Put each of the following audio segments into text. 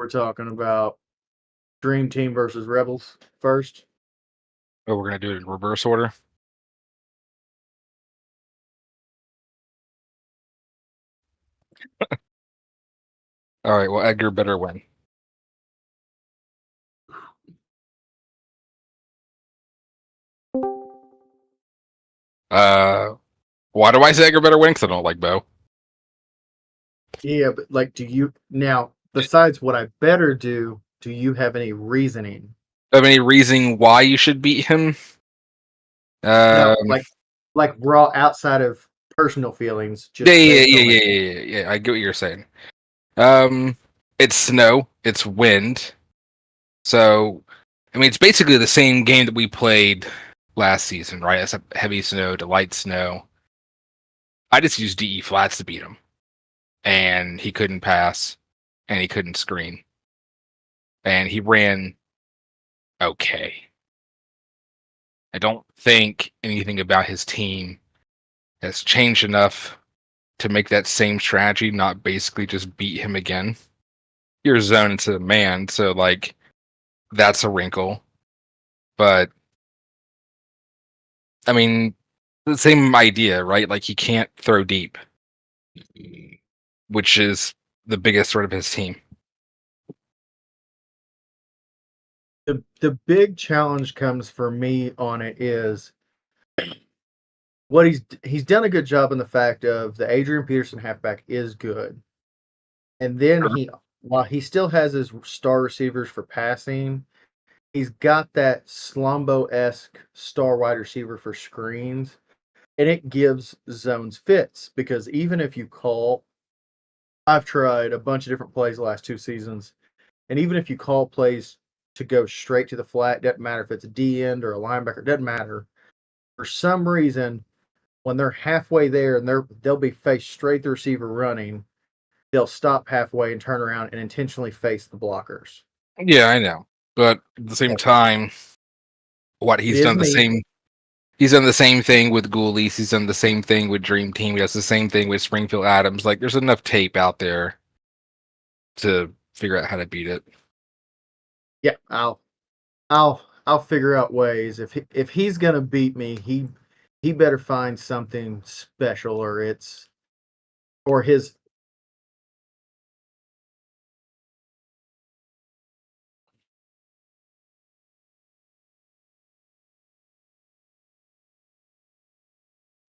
We're talking about Dream Team versus Rebels first. Oh, we're gonna do it in reverse order. All right. Well, Edgar better win. Why do I say Edgar better win? Because I don't like Bo. Yeah, but like, do you now? Besides what I better do you have any reasoning? Have any reason why you should beat him? No, Um, like raw outside of personal feelings, yeah, just yeah, based yeah, on the yeah, game. yeah, yeah, yeah. I get what you're saying. It's snow, it's wind. So, I mean, it's basically the same game that we played last season, right? Except heavy snow to light snow. I just used DE flats to beat him, and he couldn't pass, and he couldn't screen, and he ran okay. I don't think anything about his team has changed enough to make that same strategy not basically just beat him again. You're zoned into man, so like that's a wrinkle. But I mean, the same idea, right? Like he can't throw deep, which is the biggest threat of his team. The big challenge comes for me on it is what he's done a good job in the fact of the Adrian Peterson halfback is good, and then Sure. while he still has his star receivers for passing, he's got that Slumbo-esque star wide receiver for screens, and it gives zones fits because even if you call, I've tried a bunch of different plays the last 2 seasons, and even if you call plays to go straight to the flat, doesn't matter if it's a D end or a linebacker, doesn't matter. For some reason, when they're halfway there and they'll be faced straight the receiver running, they'll stop halfway and turn around and intentionally face the blockers. Yeah, I know. But at the same time, what It he's is done the me. same he's done the same thing with Ghoulies, he's done the same thing with Dream Team, he does the same thing with Springfield Adams. Like there's enough tape out there to figure out how to beat it. Yeah, I'll figure out ways. If he's gonna beat me, he better find something special, or his.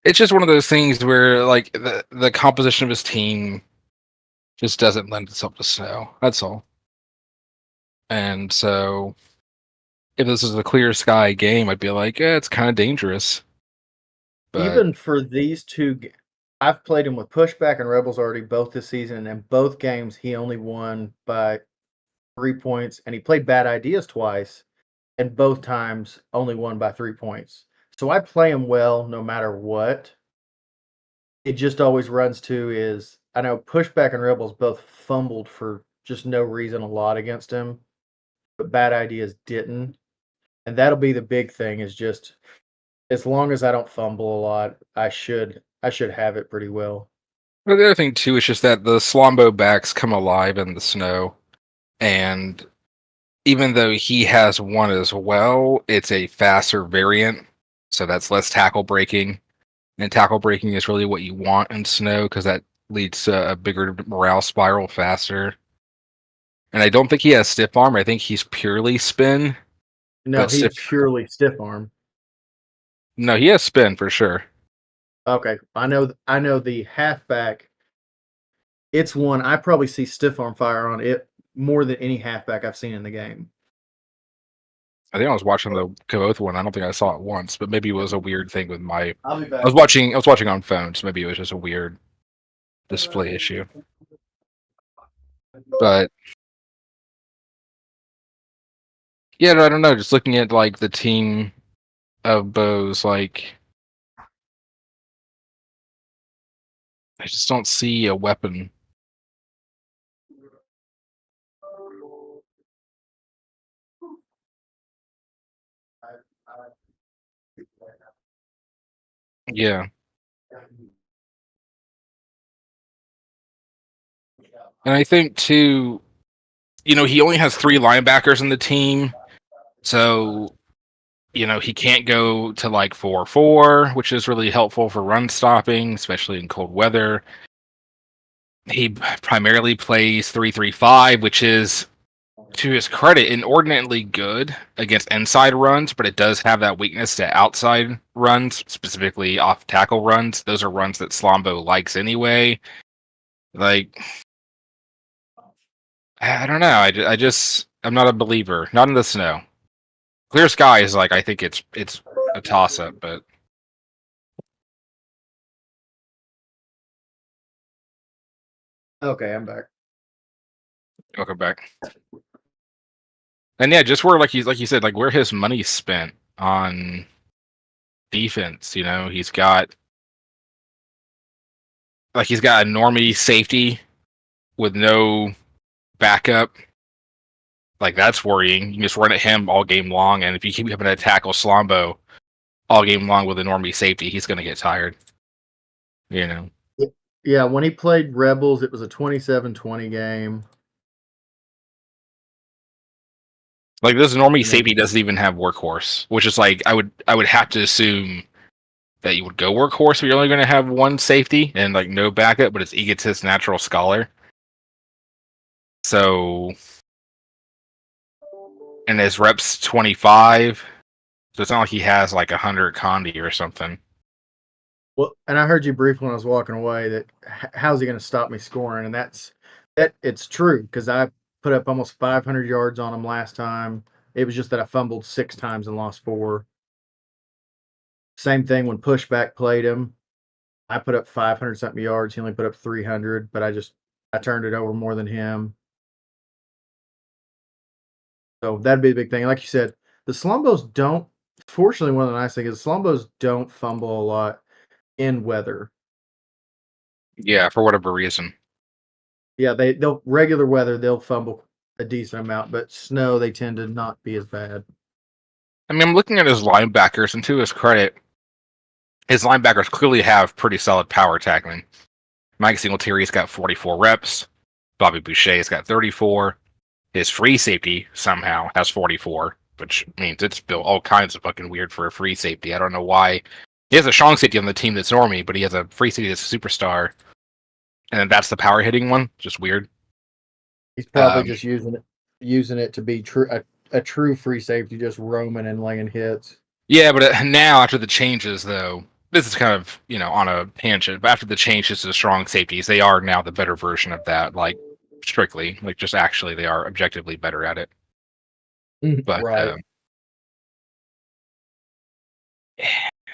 It's just one of those things where like the composition of his team just doesn't lend itself to snow. That's all. And so if this is a clear sky game, I'd be like, yeah, it's kind of dangerous. But Even for these two, I've played him with pushback and rebels already both this season, and in both games he only won by 3 points, and he played bad ideas twice, and both times only won by 3 points. So I play him well no matter what. It just always runs to is I know pushback and rebels both fumbled for just no reason a lot against him, but bad ideas didn't. And that'll be the big thing is just as long as I don't fumble a lot, I should have it pretty well. the other thing too is just that the Slombo backs come alive in the snow, and even though he has one as well, it's a faster variant, so that's less tackle breaking. And tackle breaking is really what you want in snow because that leads to a bigger morale spiral faster. And I don't think he has stiff arm. I think he's purely spin. No, But he's stiff. purely stiff arm. No, he has spin for sure. Okay, I know the halfback. It's one I probably see stiff arm fire on it more than any halfback I've seen in the game. I think I was watching the Koth one. I don't think I saw it once, but maybe it was a weird thing with my. I'll be I back. was watching. I was watching on phone, so maybe it was just a weird display issue. But yeah, I don't know. Just looking at like the team of Bows, like I just don't see a weapon. Yeah, and I think too, he only has 3 linebackers in the team, so he can't go to like 4-4, which is really helpful for run stopping, especially in cold weather. He primarily plays 3-3-5, which is, to his credit, inordinately good against inside runs, but it does have that weakness to outside runs, specifically off tackle runs. Those are runs that Slombo likes anyway. Like, I don't know. I'm not a believer. Not in the snow. Clear skies, like, I think it's a toss up, but Okay, I'm back. welcome back. And yeah, just where, like you said, like where his money's spent on defense. He's got a normie safety with no backup. Like, that's worrying. You can just run at him all game long, and if you keep having to tackle Slombo all game long with a normie safety, he's going to get tired. Yeah, when he played Rebels, it was a 27-20 game. Like, this normie safety doesn't even have workhorse, which is like, I would have to assume that you would go workhorse if you're only going to have one safety and like no backup, but it's egotist natural scholar. So, and his reps 25, so it's not like he has like 100 Condi or something. Well, and I heard you briefly when I was walking away that how's he going to stop me scoring? And that it's true because I put up almost 500 yards on him last time. It was just that I fumbled 6 times and lost 4. Same thing when Pushback played him. I put up 500 something yards. He only put up 300, but I turned it over more than him. So that'd be the big thing. Like you said, the Slumbos don't. Fortunately, one of the nice things is Slumbos don't fumble a lot in weather. Yeah, for whatever reason. Yeah, they'll regular weather they'll fumble a decent amount, but snow they tend to not be as bad. I mean, I'm looking at his linebackers, and to his credit, his linebackers clearly have pretty solid power tackling. Mike Singletary's got 44 reps. Bobby Boucher's got 34. His free safety somehow has 44, which means it's built all kinds of fucking weird for a free safety. I don't know why. He has a strong safety on the team that's normie, but he has a free safety that's a superstar. And then that's the power hitting one. Just weird. He's probably just using it to be a true free safety, just roaming and laying hits. Yeah, but now after the changes, though, this is kind of on a tangent. But after the changes to the strong safeties, they are now the better version of that. Like, strictly, like, just actually, they are objectively better at it. But Right.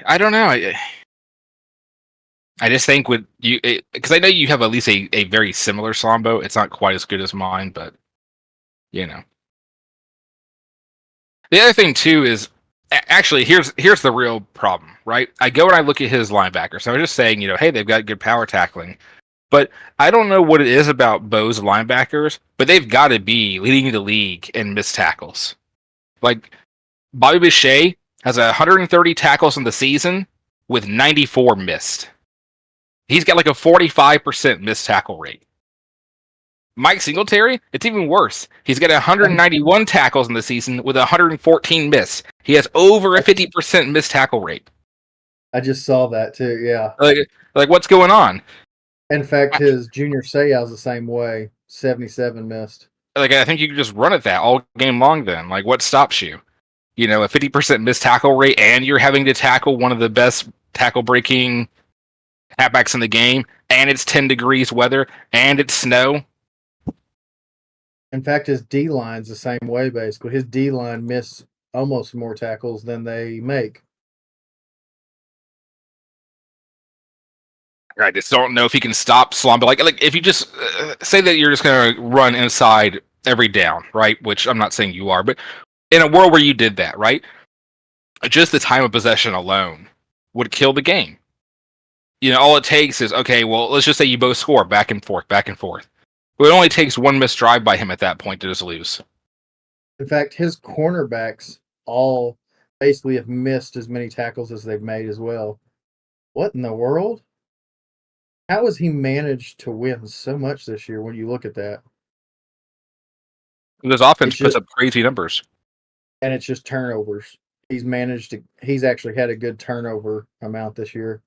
I don't know. I just think with you, because I know you have at least a very similar Slombo. It's not quite as good as mine, but you know. The other thing too is actually here's the real problem, right? I go and I look at his linebackers. So I was just saying, hey, they've got good power tackling, but I don't know what it is about Bo's linebackers, but they've got to be leading the league in missed tackles. Like, Bobby Boucher has 130 tackles in the season with 94 missed. He's got like a 45% missed tackle rate. Mike Singletary, it's even worse. He's got 191 tackles in the season with 114 missed. He has over a 50% missed tackle rate. I just saw that too, yeah. Like what's going on? In fact, his junior Seau's the same way. 77 missed. Like, I think you could just run at that all game long then. Like, what stops you? A 50% missed tackle rate, and you're having to tackle one of the best tackle breaking halfbacks in the game, and it's 10 degrees weather, and it's snow. In fact, his D line's the same way, basically. His D line miss almost more tackles than they make. I just don't know if he can stop Slombo. Like if you just say that you're just going to run inside every down, right? Which I'm not saying you are, but in a world where you did that, right? Just the time of possession alone would kill the game. All it takes is, okay, well, let's just say you both score back and forth, back and forth. But it only takes one missed drive by him at that point to just lose. In fact, his cornerbacks all basically have missed as many tackles as they've made as well. What in the world? How has he managed to win so much this year when you look at that? This offense It's puts just up crazy numbers. and it's just turnovers. He's actually had a good turnover amount this year.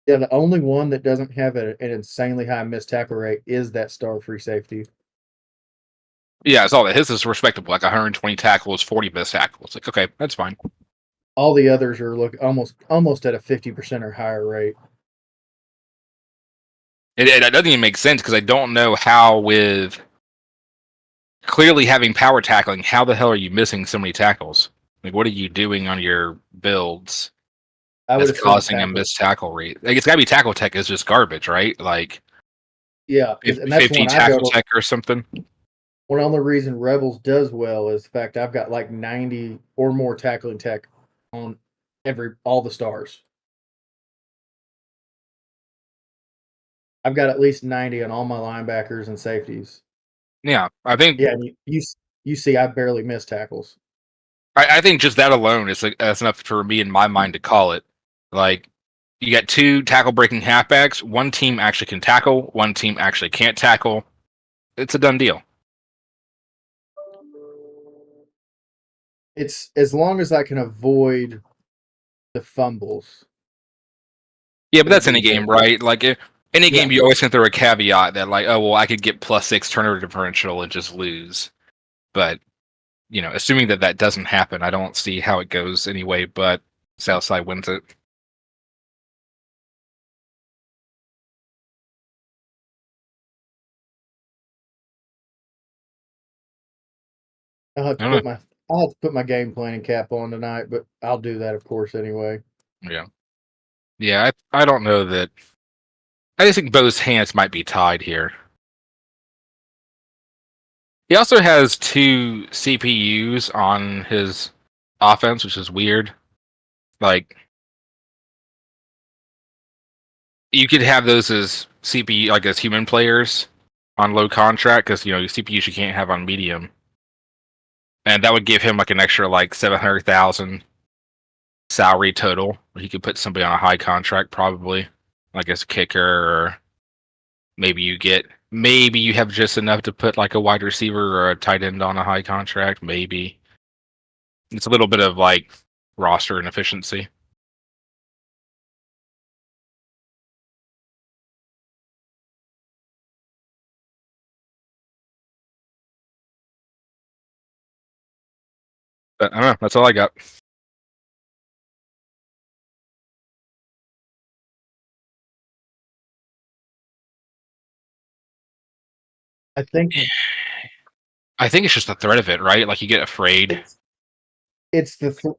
Yeah, the only one that doesn't have an insanely high missed tackle rate is that star free safety. Yeah, it's all that. His is respectable, like 120 tackles, 40 missed tackles. Like, okay, that's fine. All the others are almost at a 50% or higher rate. It doesn't even make sense because I don't know how, with clearly having power tackling, how the hell are you missing so many tackles? Like, what are you doing on your builds I would that's assume causing a tackle. missed tackle rate? Like, it's got to be tackle tech is just garbage, right? Like Yeah, because and that's 50 one I tackle go to. tech or something. One only reason Rebels does well is the fact I've got like 90 or more tackling tech on all the stars. I've got at least 90 on all my linebackers and safeties. Yeah, I think Yeah, and you see I barely miss tackles. I think just that alone is like that's enough for me in my mind to call it. Like, you got two tackle breaking halfbacks. One team actually can tackle. One team actually can't tackle. It's a done deal. It's as long as I can avoid the fumbles, Yeah, but it'll that's be any game, good. right? Like, any Yeah, game, you always can throw a caveat that, like, oh well, I could get +6 turnover differential and just lose. But assuming that that doesn't happen, I don't see how it goes anyway. But Southside wins it. I'll have I to don't put know. my I'll have to put my game planning cap on tonight, but I'll do that of course anyway. Yeah, yeah. I don't know that. I just think Bo's hands might be tied here. He also has two CPUs on his offense, which is weird. Like, you could have those as CPU, like as human players on low contract, because CPUs you can't have on medium, and that would give him like an extra like 700,000 salary total. He could put somebody on a high contract, probably like as a kicker, or maybe you have just enough to put like a wide receiver or a tight end on a high contract. Maybe it's a little bit of like roster inefficiency. But I don't know. That's all I got. I think I think it's just the threat of it, right? Like, you get afraid. it's it's the th-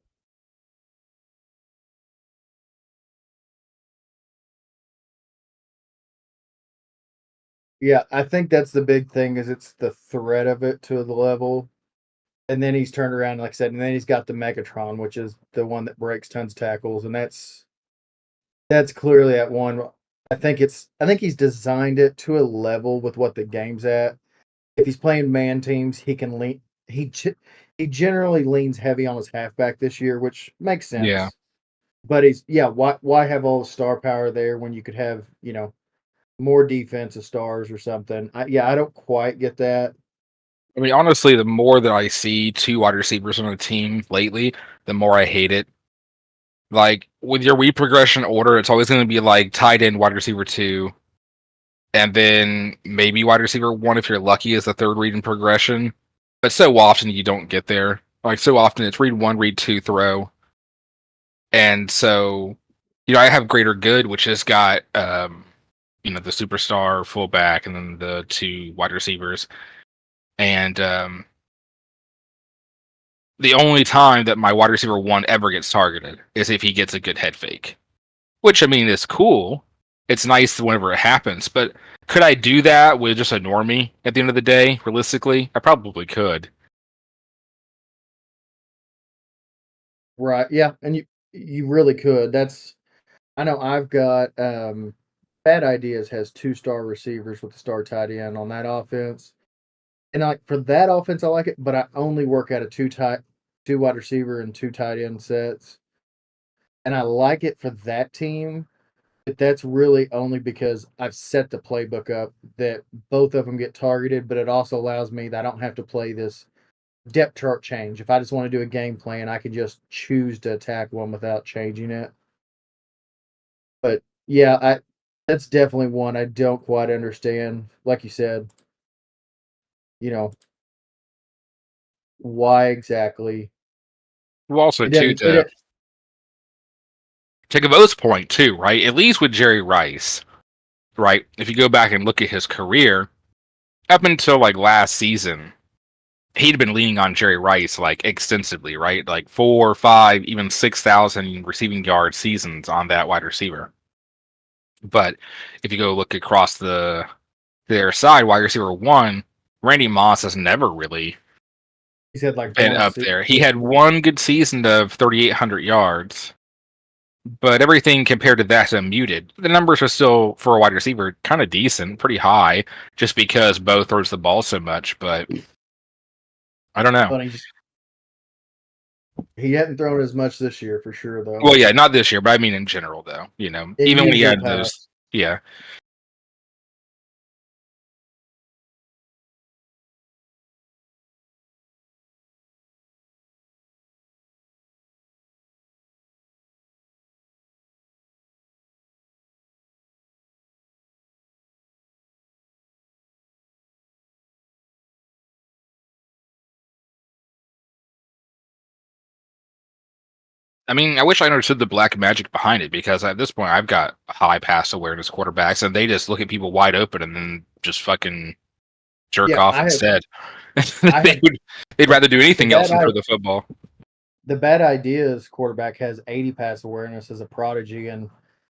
yeah, I think that's the big thing is it's the threat of it to the level. And then he's turned around, like I said, and then he's got the Megatron, which is the one that breaks tons of tackles, and that's clearly at one. I think he's designed it to a level with what the game's at. If he's playing man teams, he can lean. He generally leans heavy on his halfback this year, which makes Yeah. sense. But he's yeah. Why have all the star power there when you could have more defensive stars or something? I don't quite get that. I mean, honestly, the more that I see two wide receivers on a team lately, the more I hate it. Like, with your read progression order, it's always going to be like tight end, wide receiver two, and then maybe wide receiver one if you're lucky is the third read in progression. But so often you don't get there. Like, so often it's read one, read two, throw. And so, I have greater good, which has got the superstar fullback and then the two wide receivers. And the only time that my wide receiver one ever gets targeted is if he gets a good head fake, which, I mean, is cool. It's nice whenever it happens, but could I do that with just a normie at the end of the day? Realistically, I probably could. Right. Yeah. And you really could. I know I've got Bad Ideas has two-star receivers with the star tight end on that offense. And like for that offense I like it, but I only work out of two wide receiver and two tight end sets. And I like it for that team, But that's really only because I've set the playbook up that both of them get targeted, but it also allows me that I don't have to play this depth chart change. If I just want to do a game plan, I can just choose to attack one without changing it. But yeah, I that's definitely one I don't quite understand. Like you said, you know, why exactly? Well, also It too doesn't. to take a vote's point too, right? At least with Jerry Rice, right? If you go back and look at his career up until like last season, he'd been leaning on Jerry Rice like extensively, right? Like 4, 5, even 6,000 receiving yard seasons on that wide receiver. But if you go look across their side, wide receiver one, Randy Moss has never really He's had like been one up season there. He this had year. one good season of 3,800 yards, but everything compared to that is muted. The numbers are still, for a wide receiver, kind of decent, pretty high, just because Bo throws the ball so much. But I don't know. But he hadn't thrown as much this year for sure, though. Well, yeah, not this year, but I mean in general, though. In Even when he years of the had those, past, yeah. I mean, I wish I understood the black magic behind it because at this point, I've got high pass awareness quarterbacks, and they just look at people wide open and then just fucking jerk yeah, off instead. I they have would, they'd the rather do the anything else bad than I throw the football. the bad ideas quarterback has 80 pass awareness as a prodigy, and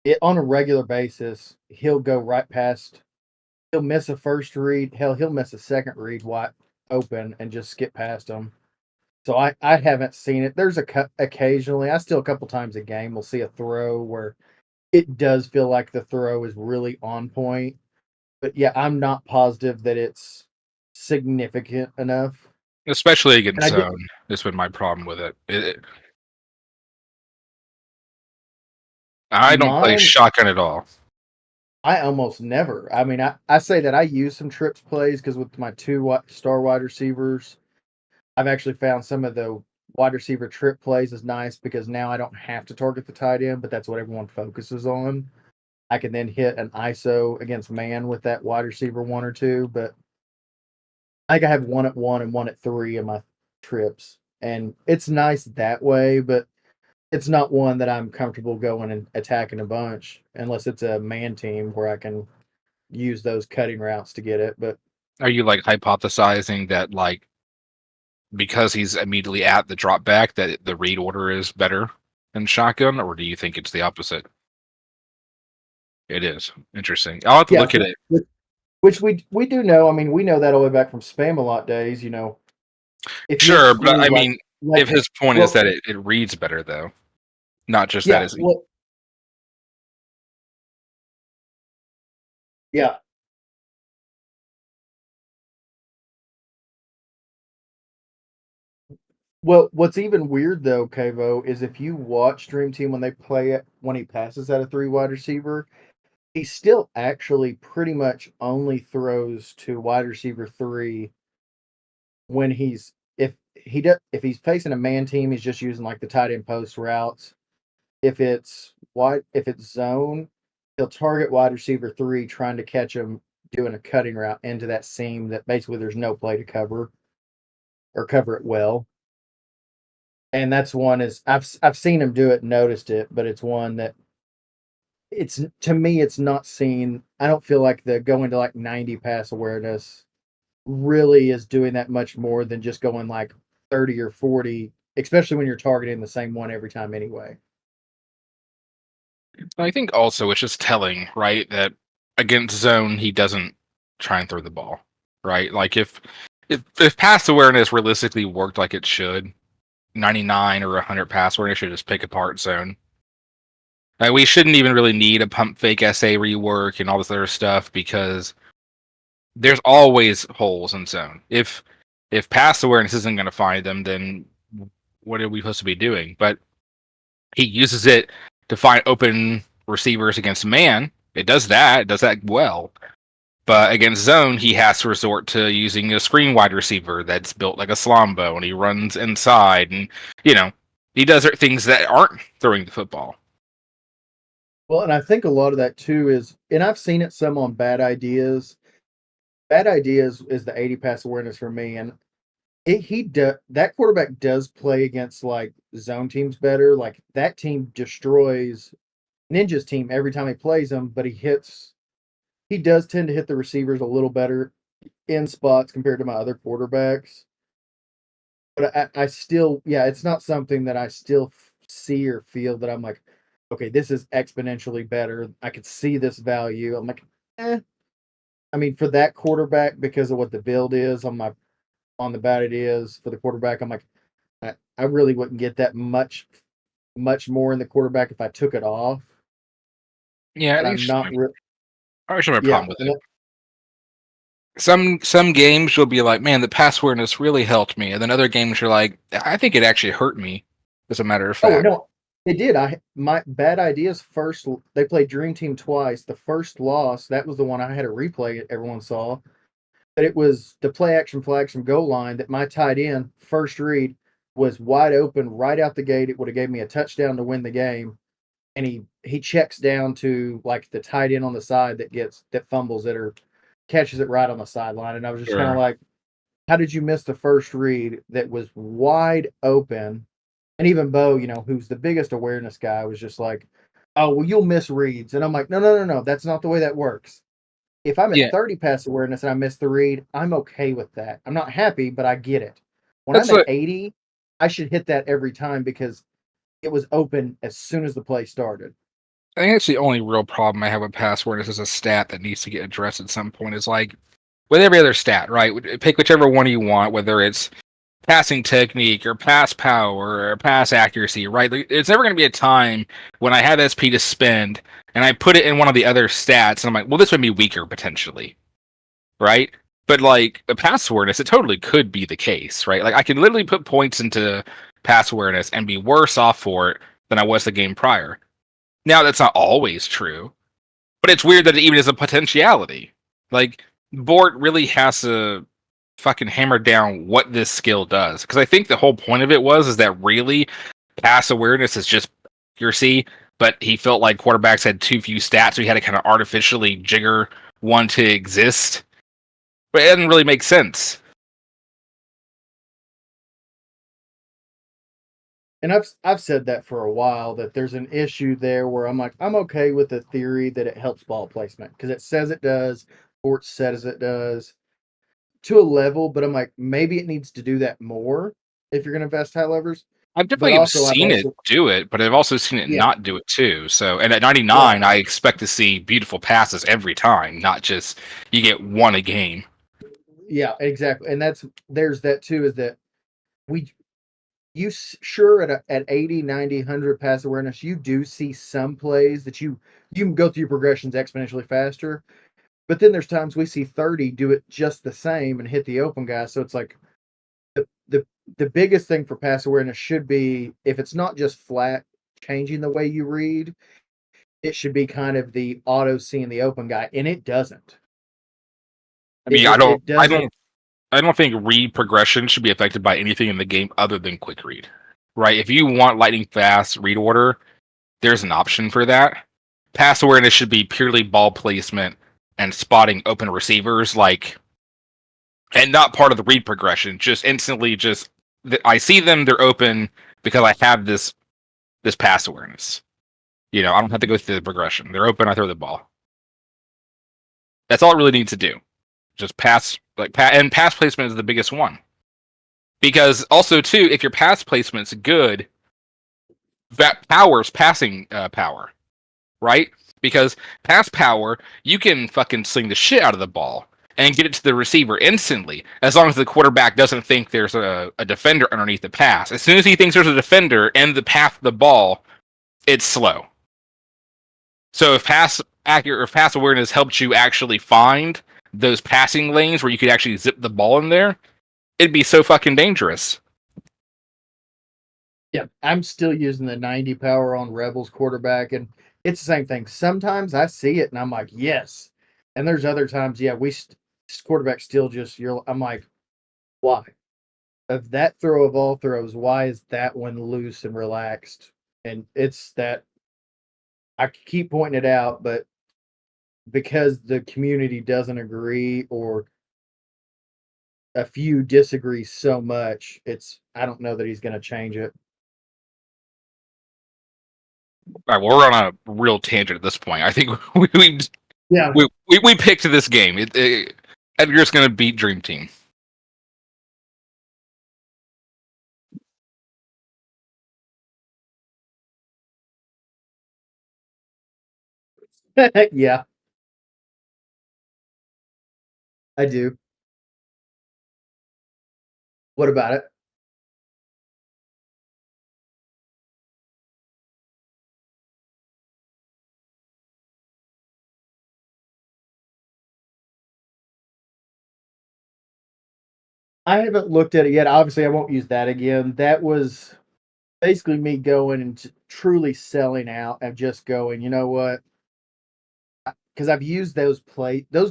it on a regular basis he'll go right past. He'll miss a first read. Hell, he'll miss a second read wide open and just skip past him. So I haven't seen it. There's occasionally, I still a couple times a game will see a throw where it does feel like the throw is really on point. But yeah, I'm not positive that it's significant enough. Especially And against I did zone. That's been my problem with it. I don't play mine. shotgun at all. I almost never. I mean, I say that I use some trips plays because with my two star wide receivers, I've actually found some of the wide receiver trip plays is nice because now I don't have to target the tight end, but that's what everyone focuses on. I can then hit an ISO against man with that wide receiver one or two, but I think I have one at one and one at three in my trips. And it's nice that way, but it's not one that I'm comfortable going and attacking a bunch unless it's a man team where I can use those cutting routes to get it. But Are you like hypothesizing that like because he's immediately at the drop back that the read order is better than shotgun, or do you think it's the opposite? It is interesting. I'll have to yeah, look at it. which we do know. I mean, we know that all the way back from Spam a lot days. If you'll Sure, but see I mean, like if his point is well, that it reads better, though, not just that yeah, it's well, yeah. Well, what's even weird though, Kavo, is if you watch Dream Team when they play it when he passes at a three wide receiver, he still actually pretty much only throws to wide receiver three when he's if he's facing a man team, he's just using like the tight end post routes. If it's zone, he'll target wide receiver three trying to catch him doing a cutting route into that seam that basically there's no play to cover or cover it well. And that's one is I've seen him do it, noticed it, but it's one that it's to me it's not seen. I don't feel like the going to like 90 pass awareness really is doing that much more than just going like 30 or 40, especially when you're targeting the same one every time anyway. I think also it's just telling, right, that against zone he doesn't try and throw the ball, right? Like if pass awareness realistically worked like it should, 99 or 100 pass awareness should just pick apart zone. Like, we shouldn't even really need a pump fake SA rework and all this other stuff because there's always holes in zone. If pass awareness isn't going to find them, then what are we supposed to be doing? But he uses it to find open receivers against man. It does that. It does that well. But against zone, he has to resort to using a screen wide receiver that's built like a Slombo, and he runs inside, and he does things that aren't throwing the football. Well, and I think a lot of that too is, and I've seen it some on bad ideas. Bad ideas is the 80 pass awareness for me, and that quarterback does play against like zone teams better. Like that team destroys Ninja's team every time he plays them, but he does tend to hit the receivers a little better in spots compared to my other quarterbacks. But I still, yeah, it's not something that I still see or feel that I'm like, okay, this is exponentially better. I could see this value. I'm like, eh. I mean, for that quarterback, because of what the build is on the bat it is for the quarterback, I'm like, I really wouldn't get that much more in the quarterback if I took it off. Yeah, But I'm not. I actually have a Yeah, problem with it. Some games you'll be like, man, the pass awareness really helped me, and then other games you're like, I think it actually hurt me. As a matter of oh fact. no, it did. My bad ideas first. They played Dream Team twice. The first loss, that was the one I had to replay. Everyone saw, but it was the play action flags from goal line that my tight end first read was wide open right out the gate. It would have gave me a touchdown to win the game, and he checks down to like the tight end on the side that fumbles it or catches it right on the sideline, and I was just kind of Sure. like, how did you miss the first read that was wide open? And even Bo, who's the biggest awareness guy, was just like, "Oh, well, you'll miss reads." And I'm like, "No, no, no, no. That's not the way that works. If I'm at Yeah, 30 pass awareness and I miss the read, I'm okay with that. I'm not happy, but I get it. When that's I'm at what 80, I should hit that every time because it was open as soon as the play started." I think that's the only real problem I have with pass awareness as a stat that needs to get addressed at some point. Is like with every other stat, right? Pick whichever one you want, whether it's passing technique or pass power or pass accuracy, right? It's never going to be a time when I have SP to spend and I put it in one of the other stats and I'm like, well, this would be weaker potentially, right? But like the pass awareness, it totally could be the case, right? Like I can literally put points into pass awareness and be worse off for it than I was the game prior. Now that's not always true, but it's weird that it even is a potentiality. Like Bort really has to fucking hammer down what this skill does, because I think the whole point of it is that really pass awareness is just accuracy, but he felt like quarterbacks had too few stats, so he had to kind of artificially jigger one to exist. But it doesn't really make sense. And I've said that for a while that there's an issue there where I'm like, I'm okay with the theory that it helps ball placement because it says it does, Fort says it does to a level, but I'm like, maybe it needs to do that more if you're going to invest high levers. I've But definitely also, I've seen it also, do it, but I've also seen it yeah, not do it too. So, and at right, 99, I expect to see beautiful passes every time, not just you get one a game. yeah, exactly. And there's that too, is that we, sure at 80, 90, 100 pass awareness, you do see some plays that you can go through your progressions exponentially faster. But then there's times we see 30 do it just the same and hit the open guy. So it's like the the the biggest thing for pass awareness should be, if it's not just flat changing the way you read, it should be kind of the auto seeing the open guy, and it doesn't. I It mean, it, it doesn't. I don't think read progression should be affected by anything in the game other than quick read. Right? If you want lightning fast read order, there's an option for that. Pass awareness should be purely ball placement and spotting open receivers, and not part of the read progression. Just instantly, I see them, they're open because I have this pass awareness. I don't have to go through the progression. They're open, I throw the ball. That's all it really needs to do. Just pass, and pass placement is the biggest one. Because also too, if your pass placement's good, that powers passing power, right? Because pass power, you can fucking sling the shit out of the ball and get it to the receiver instantly, as long as the quarterback doesn't think there's a defender underneath the pass. As soon as he thinks there's a defender in the path of the ball, it's slow. So if pass accurate or pass awareness helped you actually find those passing lanes where you could actually zip the ball in there, it'd be so fucking dangerous. Yeah, I'm still using the 90 power on Rebels quarterback, and it's the same thing. Sometimes I see it and I'm like, yes. And there's other times, yeah, quarterback still just I'm like, why? Of that throw of all throws, why is that one loose and relaxed? And it's that I keep pointing it out, but because the community doesn't agree or a few disagree so much, I don't know that he's going to change it. All right, well, we're on a real tangent at this point. I think we Yeah. we picked this game. Edgar's going to beat Dream Team. Yeah, I do. What about it? I haven't looked at it yet. Obviously, I won't use that again. That was basically me going and truly selling out and just going, you know what? Because I've used those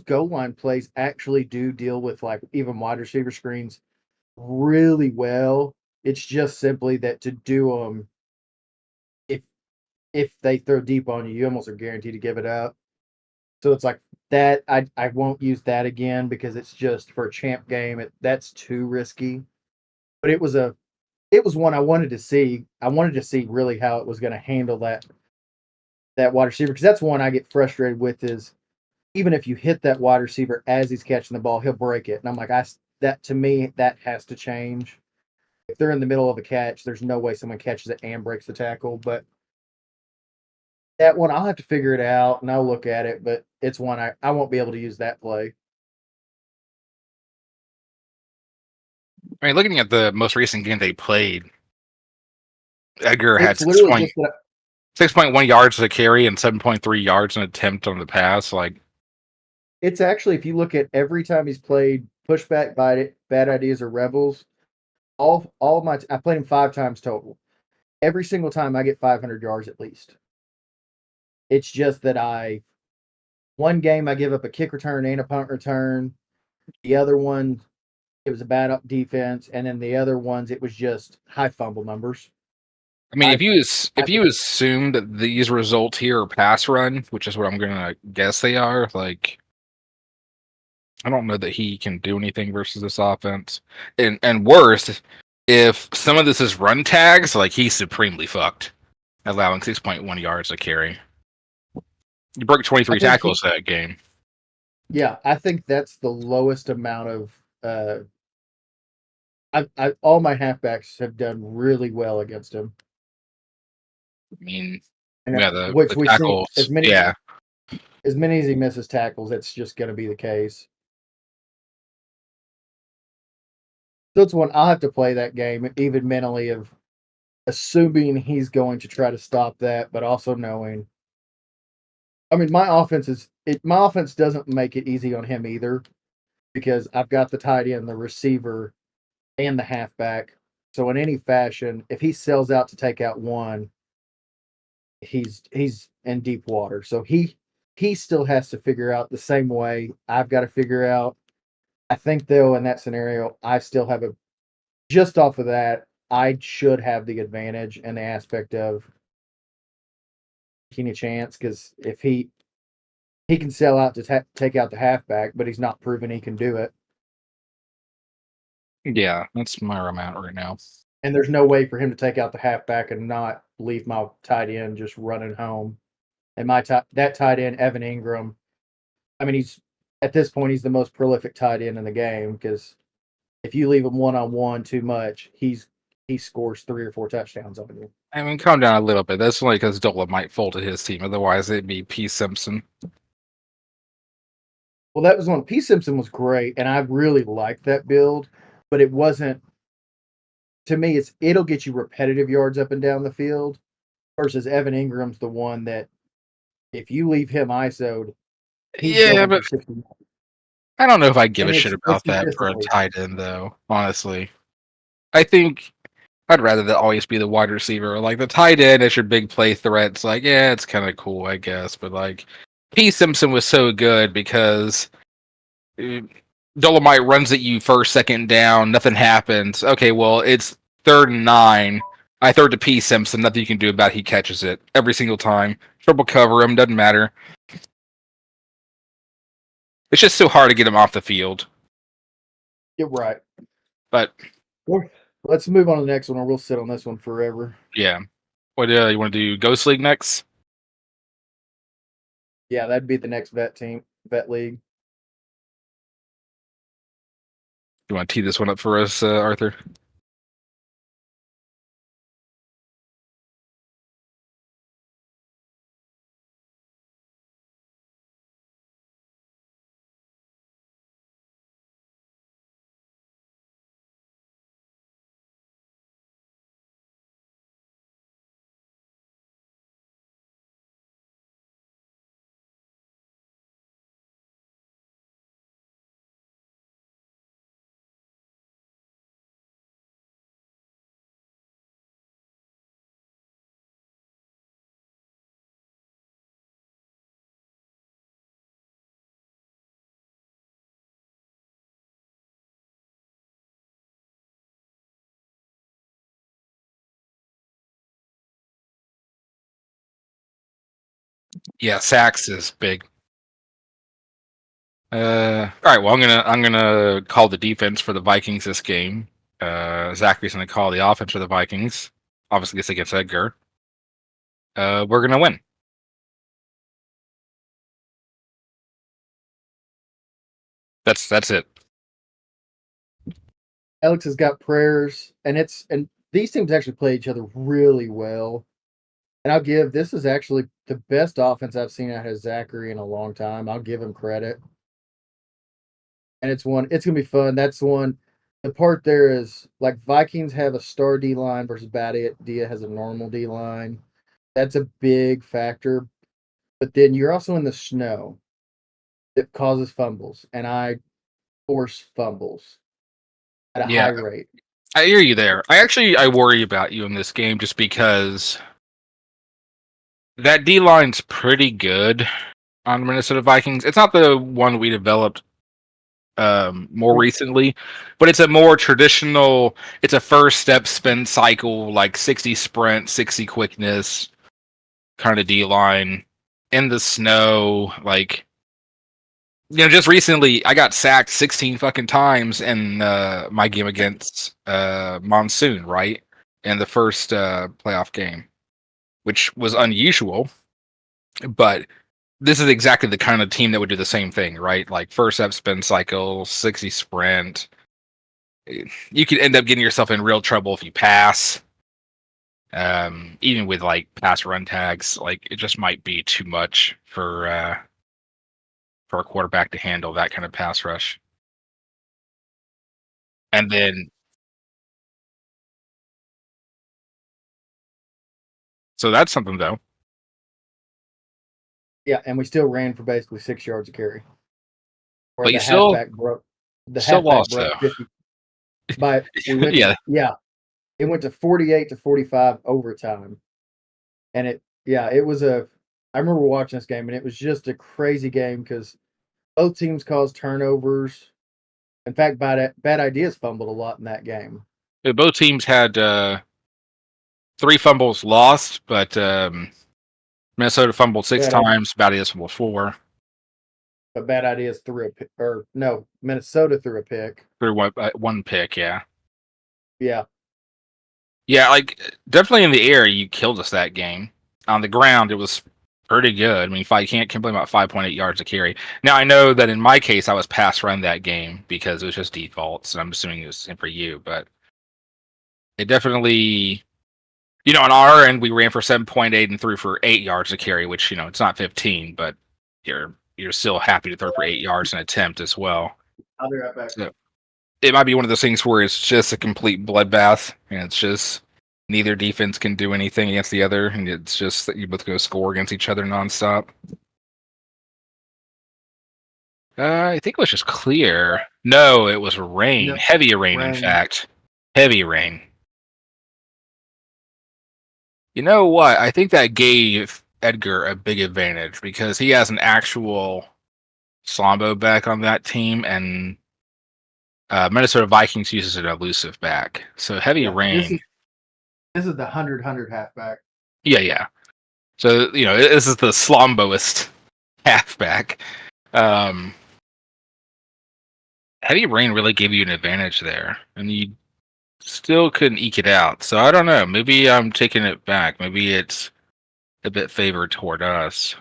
goal line plays actually do deal with like even wide receiver screens really well. It's just simply that to do them, if they throw deep on you, you almost are guaranteed to give it up. So it's like that. I won't use that again because it's just for a champ game. That's too risky. But it was one I wanted to see. I wanted to see really how it was going to handle that wide receiver because that's one I get frustrated with is even if you hit that wide receiver as he's catching the ball, he'll break it. And I'm like, that to me that has to change. If they're in the middle of a catch, there's no way someone catches it and breaks the tackle. But that one I'll have to figure it out and I'll look at it. But it's one I won't be able to use that play. I mean, looking at the most recent game they played, Edgar had It's literally just that 6.1 yards to carry and 7.3 yards an attempt on the pass. Like, it's actually if you look at every time he's played pushback, bad ideas or rebels, all of my I played him 5 times total. Every single time I get 500 yards at least. It's just that one game I give up a kick return and a punt return. The other one it was a bad up defense, and then the other ones it was just high fumble numbers. I mean, I if you assume that these results here are pass run, which is what I'm gonna guess they are, like, I don't know that he can do anything versus this offense. And worse, if some of this is run tags, like he's supremely fucked, allowing 6.1 yards to carry. You broke I 23 think tackles that game. yeah, I think that's the lowest amount of all my halfbacks have done really well against him. I mean, And yeah, which the we see tackles, yeah. as many as he misses tackles, that's just going to be the case. So it's one I'll have to play that game, even mentally, of assuming he's going to try to stop that, but also knowing. I mean, my offense doesn't make it easy on him either because I've got the tight end, the receiver, and the halfback. So in any fashion, if he sells out to take out one, he's in deep water. So he still has to figure out the same way I've got to figure out. I think though in that scenario, I still have a just off of that, I should have the advantage in the aspect of taking a chance because if he can sell out to take out the halfback, but he's not proven he can do it. Yeah, that's where I'm at right now. And there's no way for him to take out the halfback and not leave my tight end just running home. And that tight end, Evan Ingram, I mean, he's at this point he's the most prolific tight end in the game because if you leave him one on one too much, he scores 3 or 4 touchdowns on you. I mean, calm down a little bit. That's only because Dola might fold to his team. Otherwise, it'd be P. Simpson. Well, that was one. P. Simpson was great, and I really liked that build, but it wasn't. To me, it'll get you repetitive yards up and down the field, versus Evan Ingram's the one that if you leave him ISO'd, he's Yeah, going but for 60. I don't know if I give And a shit it's about that for a consistently. tight end, though. Honestly, I think I'd rather that always be the wide receiver. Like the tight end as your big play threat. It's like, yeah, it's kind of cool, I guess. But like, P. Simpson was so good because uh, Dolomite runs at you first, second down, nothing happens. Okay, well, it's 3rd and 9. I throw it to P. Simpson, nothing you can do about it. He catches it every single time. Triple cover him, doesn't matter. It's just so hard to get him off the field. You're right. But Let's move on to the next one, or we'll sit on this one forever. yeah. What you want to do? Ghost League next? Yeah, that'd be the next vet league. You want to tee this one up for us, Arthur? Yeah, sacks is big. All right. Well, I'm gonna call the defense for the Vikings this game. Zachary's gonna call the offense for the Vikings. Obviously, it's against Edgar. We're gonna win. That's it. Alex has got prayers, and these teams actually play each other really well. And this is actually the best offense I've seen out of Zachary in a long time. I'll give him credit. And it's gonna be fun. That's one. The part there is like Vikings have a star D line versus Bad Idea has a normal D line. That's a big factor. But then you're also in the snow. It causes fumbles, and I force fumbles at a Yeah, high rate. I hear you there. I worry about you in this game just because that D line's pretty good on the Minnesota Vikings. It's not the one we developed more recently, but it's a more traditional. It's a first step spin cycle, like 60 sprint, 60 quickness kind of D line in the snow. Like, just recently I got sacked 16 fucking times in my game against Monsoon, right? In the first playoff game, which was unusual, but this is exactly the kind of team that would do the same thing, right? Like first step spin cycle, 60 sprint. You could end up getting yourself in real trouble if you pass. Even with like pass run tags, like it just might be too much for a quarterback to handle that kind of pass rush. And then, so that's something though. Yeah, and we still ran for basically 6 yards of carry. Where But you still the still halfback lost broke though. 50 by we went Yeah, it went to 48 to 45 overtime. And it was I remember watching this game, and it was just a crazy game because both teams caused turnovers. In fact, bad ideas fumbled a lot in that game. both teams had 3 fumbles lost, but Minnesota fumbled six Bad times. Badius fumbled 4 But bad ideas threw a pick, or no, Minnesota threw a pick. through one pick. Yeah, Yeah, yeah. Like definitely in the air, you killed us that game. On the ground, it was pretty good. I mean, you can't complain about 5.8 yards to carry. Now I know that in my case, I was pass run that game because it was just defaults, and I'm assuming it was the same for you. But it definitely, on our end, we ran for 7.8 and threw for 8 yards to carry, which it's not 15, but you're still happy to throw for 8 yards an attempt as well. I'll be right back. So it might be one of those things where it's just a complete bloodbath, and it's just neither defense can do anything against the other, and it's just that you both go score against each other nonstop. I think it was just clear. No, it was rain. No, Heavy rain, in rain. fact. Heavy rain. You know what? I think that gave Edgar a big advantage because he has an actual Slombo back on that team, and Minnesota Vikings uses an elusive back. So heavy Yeah, rain. this is the 100 halfback. Yeah, yeah. So this is the Slomboest halfback. Um, heavy rain really gave you an advantage there, and you still couldn't eke it out. So I don't know. Maybe I'm taking it back. Maybe it's a bit favored toward us.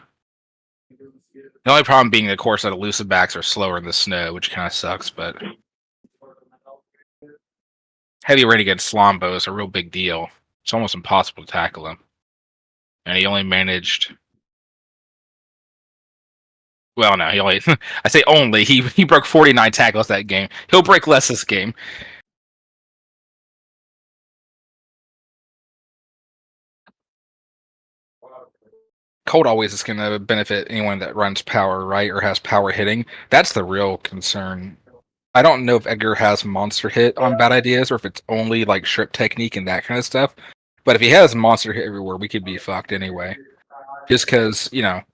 The only problem being, of course, that elusive backs are slower in the snow, which kind of sucks. But heavy rain against Slombo is a real big deal. It's almost impossible to tackle him, and he only managed. Well, no, he only. I say only. He broke 49 tackles that game. He'll break less this game. Cold always is going to benefit anyone that runs power, right, or has power hitting. That's the real concern. I don't know if Edgar has monster hit on bad ideas or if it's only like strip technique and that kind of stuff. But if he has monster hit everywhere, we could be fucked anyway. Just because, you got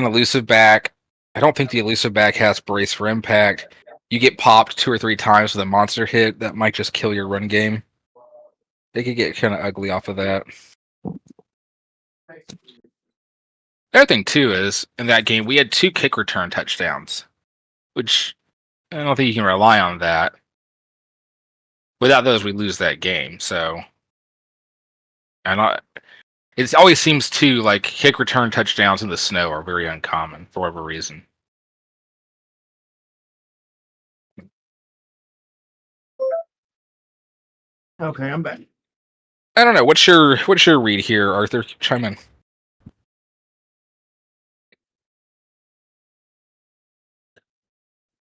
an elusive back. I don't think the elusive back has brace for impact. You get popped 2 or 3 times with a monster hit, that might just kill your run game. They could get kind of ugly off of that. The other thing, too, is in that game, we had 2 kick return touchdowns, which I don't think you can rely on that. Without those, we lose that game. So, it always seems too like kick return touchdowns in the snow are very uncommon for whatever reason. Okay, I'm back. I don't know. What's your read here, Arthur? Chime in.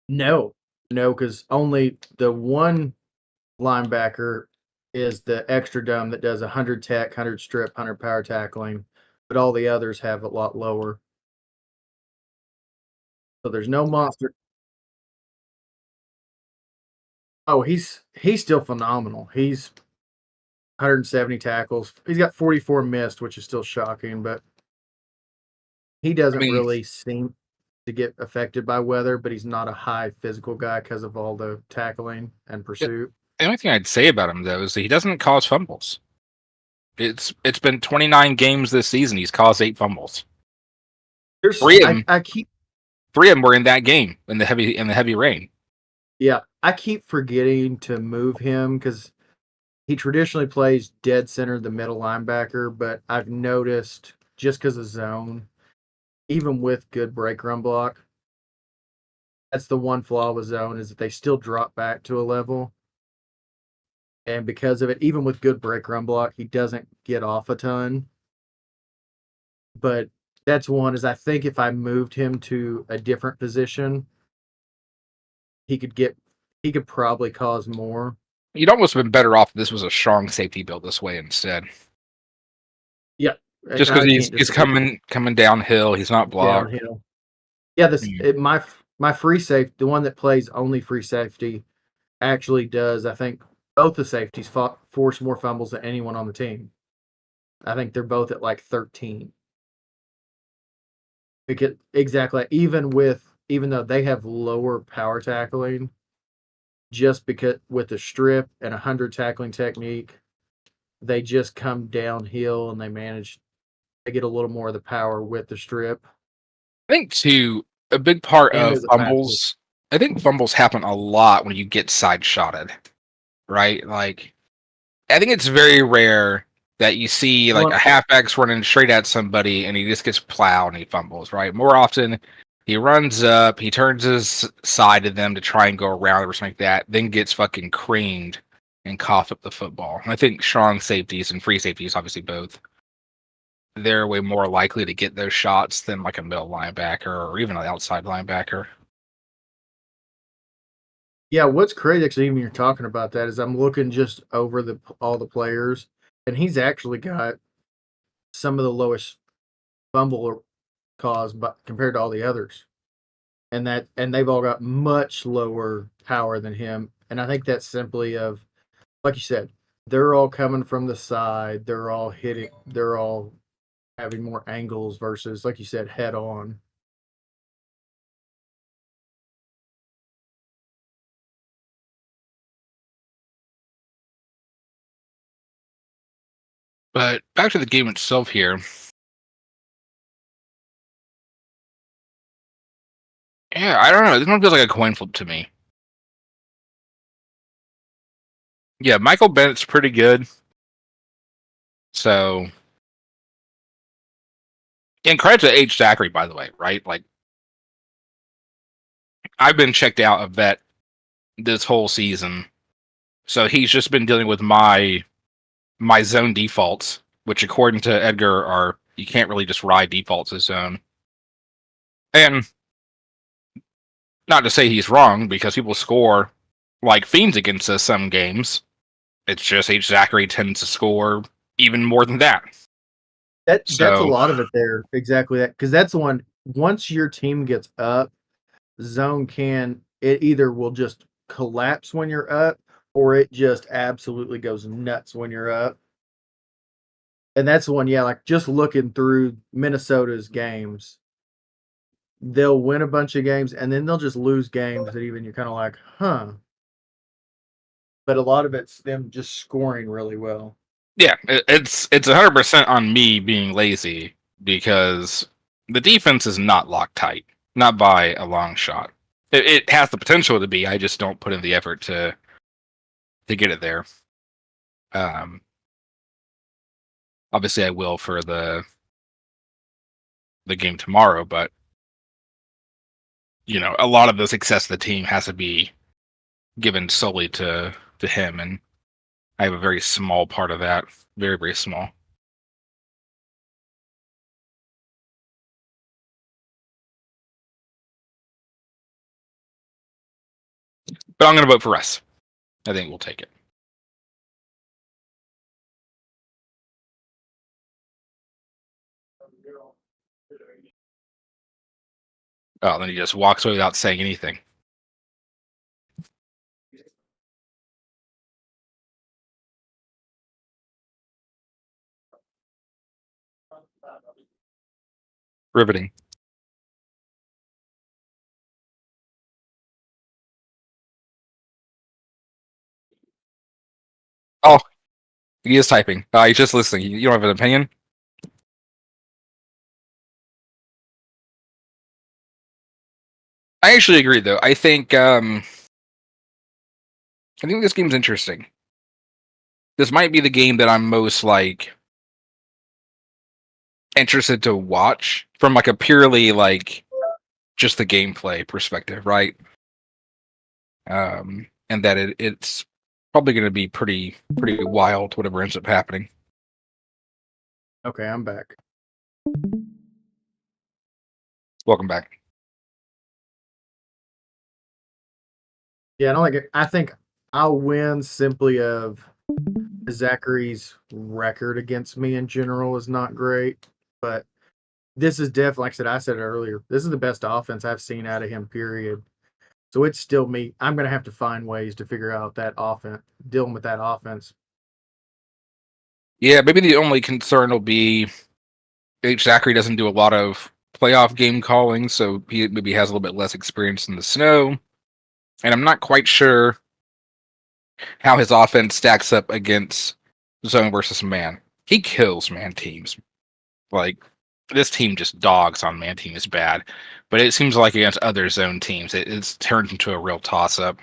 No, because only the one linebacker is the extra dumb that does 100 tech, 100 strip, 100 power tackling, but all the others have a lot lower. So there's no monster. Oh, he's still phenomenal. He's 170 tackles. He's got 44 missed, which is still shocking, but he I doesn't mean, really seem to get affected by weather, but he's not a high physical guy because of all the tackling and pursuit. the only thing I'd say about him though is that he doesn't cause fumbles. It's been 29 games this season. He's caused 8 fumbles. There's Three of them, I keep 3 of them were in that game in the heavy rain. yeah, I keep forgetting to move him because he traditionally plays dead center, the middle linebacker, but I've noticed just because of zone, even with good break run block, that's the one flaw with zone is that they still drop back to a level. And because of it, even with good break run block, he doesn't get off a ton. But that's one is I think if I moved him to a different position, he could probably cause more. You'd almost been better off if this was a strong safety build this way instead. Yeah, Just because I he's can't disagree. coming downhill, he's not blocked. Downhill. Yeah, my free safety, the one that plays only free safety, actually does. I think both the safeties force more fumbles than anyone on the team. I think they're both at like 13. Because exactly, even though they have lower power tackling, just because with the strip and 100 tackling technique, they just come downhill and they get a little more of the power with the strip. I think too a big part And of there's a faster. fumbles. I think fumbles happen a lot when you get side shotted, right? Like I think it's very rare that you see like a Well, halfback's running straight at somebody and he just gets plowed and he fumbles, right? More often, he runs up, he turns his side to them to try and go around or something like that, then gets fucking creamed and cough up the football. And I think strong safeties and free safeties, obviously both, they're way more likely to get those shots than like a middle linebacker or even an outside linebacker. yeah, what's crazy actually, even you're talking about that, is I'm looking just over all the players, and he's actually got some of the lowest fumble cause, but compared to all the others, and they've all got much lower power than him, and I think that's simply of, like you said, they're all coming from the side. They're all hitting. They're all having more angles versus, like you said, head on. But back to the game itself here. Yeah, I don't know. This one feels like a coin flip to me. Yeah, Michael Bennett's pretty good. So, and credit to H. Zachary, by the way, right? Like, I've been checked out of vet this whole season, so he's just been dealing with my zone defaults, which according to Edgar are you can't really just ride defaults as zone. And not to say he's wrong, because people score like fiends against us some games. It's just H. Zachary tends to score even more than that. That's a So lot of it there. Exactly that, because that's the one. Once your team gets up, zone can it either will just collapse when you're up, or it just absolutely goes nuts when you're up. And that's the one, yeah. Like just looking through Minnesota's games, they'll win a bunch of games and then they'll just lose games that even you're kind of like, huh. But a lot of it's them just scoring really well. yeah, it's 100% on me being lazy because the defense is not locked tight, not by a long shot. It has the potential to be. I just don't put in the effort to get it there. Um, obviously, I will for the game tomorrow, but a lot of the success of the team has to be given solely to him, and I have a very small part of that, very very small. But I'm going to vote for Russ. I think we'll take it. Oh, then he just walks away without saying anything. Riveting. Oh, he is typing. He's just listening. You don't have an opinion? I actually agree, though. I think this game's interesting. This might be the game that I'm most like interested to watch from like a purely like just the gameplay perspective, right? And that it's probably going to be pretty wild whatever ends up happening. Okay, I'm back. Welcome back. Yeah, I don't like it. I think I'll win simply of Zachary's record against me in general is not great, but this is definitely, like I said it earlier, this is the best offense I've seen out of him, period. So it's still me. I'm going to have to find ways to figure out that offense, dealing with that offense. Yeah, maybe the only concern will be H. Zachary doesn't do a lot of playoff game calling, so he maybe has a little bit less experience in the snow. And I'm not quite sure how his offense stacks up against zone versus man. He kills man teams. Like, this team just dogs on man team is bad. But it seems like against other zone teams, it's turned into a real toss up.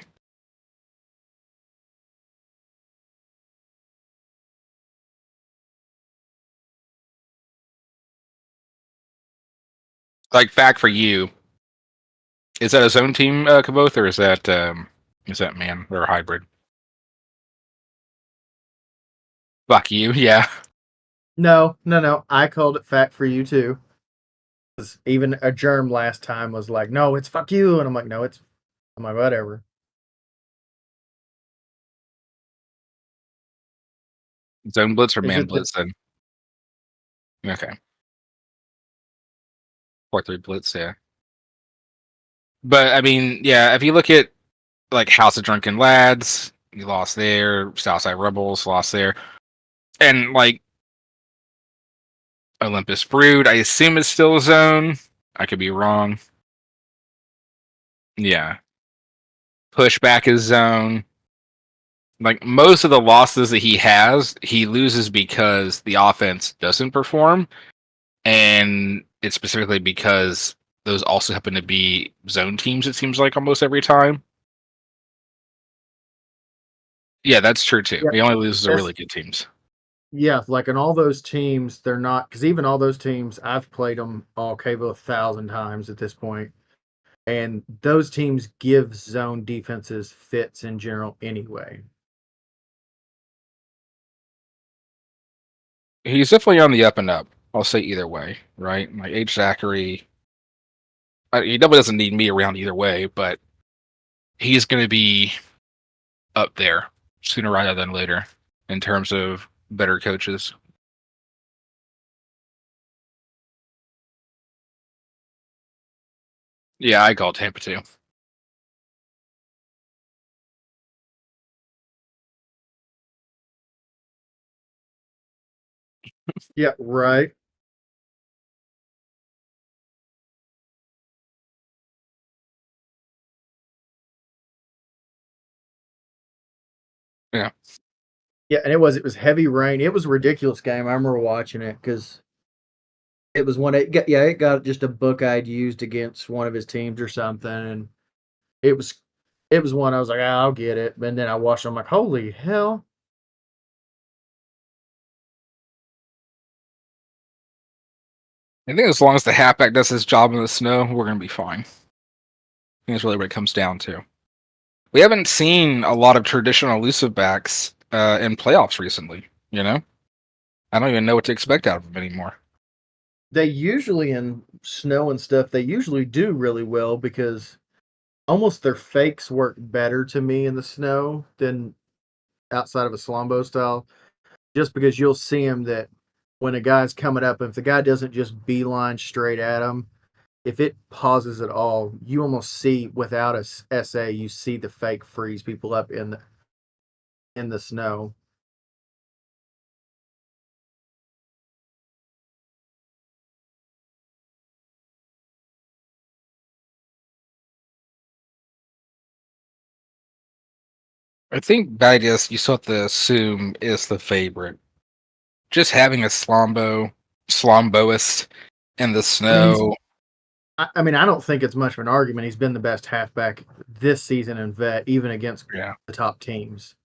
Like, fact for you, is that a zone team, Kaboth, or is that man or a hybrid? Fuck you, yeah. No, no, no. I called it fact for you too. 'Cause even a germ last time was like, no, it's fuck you. And I'm like, no, it's, I'm like, whatever. Zone blitz or It's man just that, blitz then? Okay. 4-3 blitz, yeah. But I mean, yeah, if you look at like House of Drunken Lads, You lost there. Southside Rebels lost there, and like Olympus Brood, I assume is still a zone. I could be wrong. Yeah, Pushback is zone. Like most of the losses that he has, he loses because the offense doesn't perform, and it's specifically because those also happen to be zone teams. It seems like almost every time. Yeah, that's true too. Yeah, He only loses to that's really good teams. yeah. Like in all those teams, they're not because even all those teams, I've played them all cable 1,000 times at this point, and those teams give zone defenses fits in general anyway. He's definitely on the up and up. I'll say either way, right? Like H. Zachary, he definitely doesn't need me around either way, but he's going to be up there sooner rather than later in terms of better coaches. Yeah, I call Tampa too. Yeah, right. Yeah. Yeah, and it was heavy rain. It was a ridiculous game. I remember watching it because it was one. It got just a book I'd used against one of his teams or something, and it was it was one I was like, "Ah, I'll get it." And then I watched it, I'm like, holy hell. I think as long as the halfback does his job in the snow, we're going to be fine. I think that's really what it comes down to. We haven't seen a lot of traditional elusive backs in playoffs recently, you know? I don't even know what to expect out of them anymore. They usually in snow and stuff, they usually do really well because almost their fakes work better to me in the snow than outside of a Slumbo style. Just because you'll see him that when a guy's coming up, if the guy doesn't just beeline straight at him, if it pauses at all, you almost see without a SA, you see the fake freeze people up in the snow. I think Badius, you still have to assume, is the favorite. Just having a Slomboist in the I mean, snow. I mean, I don't think it's much of an argument. He's been the best halfback this season in vet, even against Yeah. the top teams.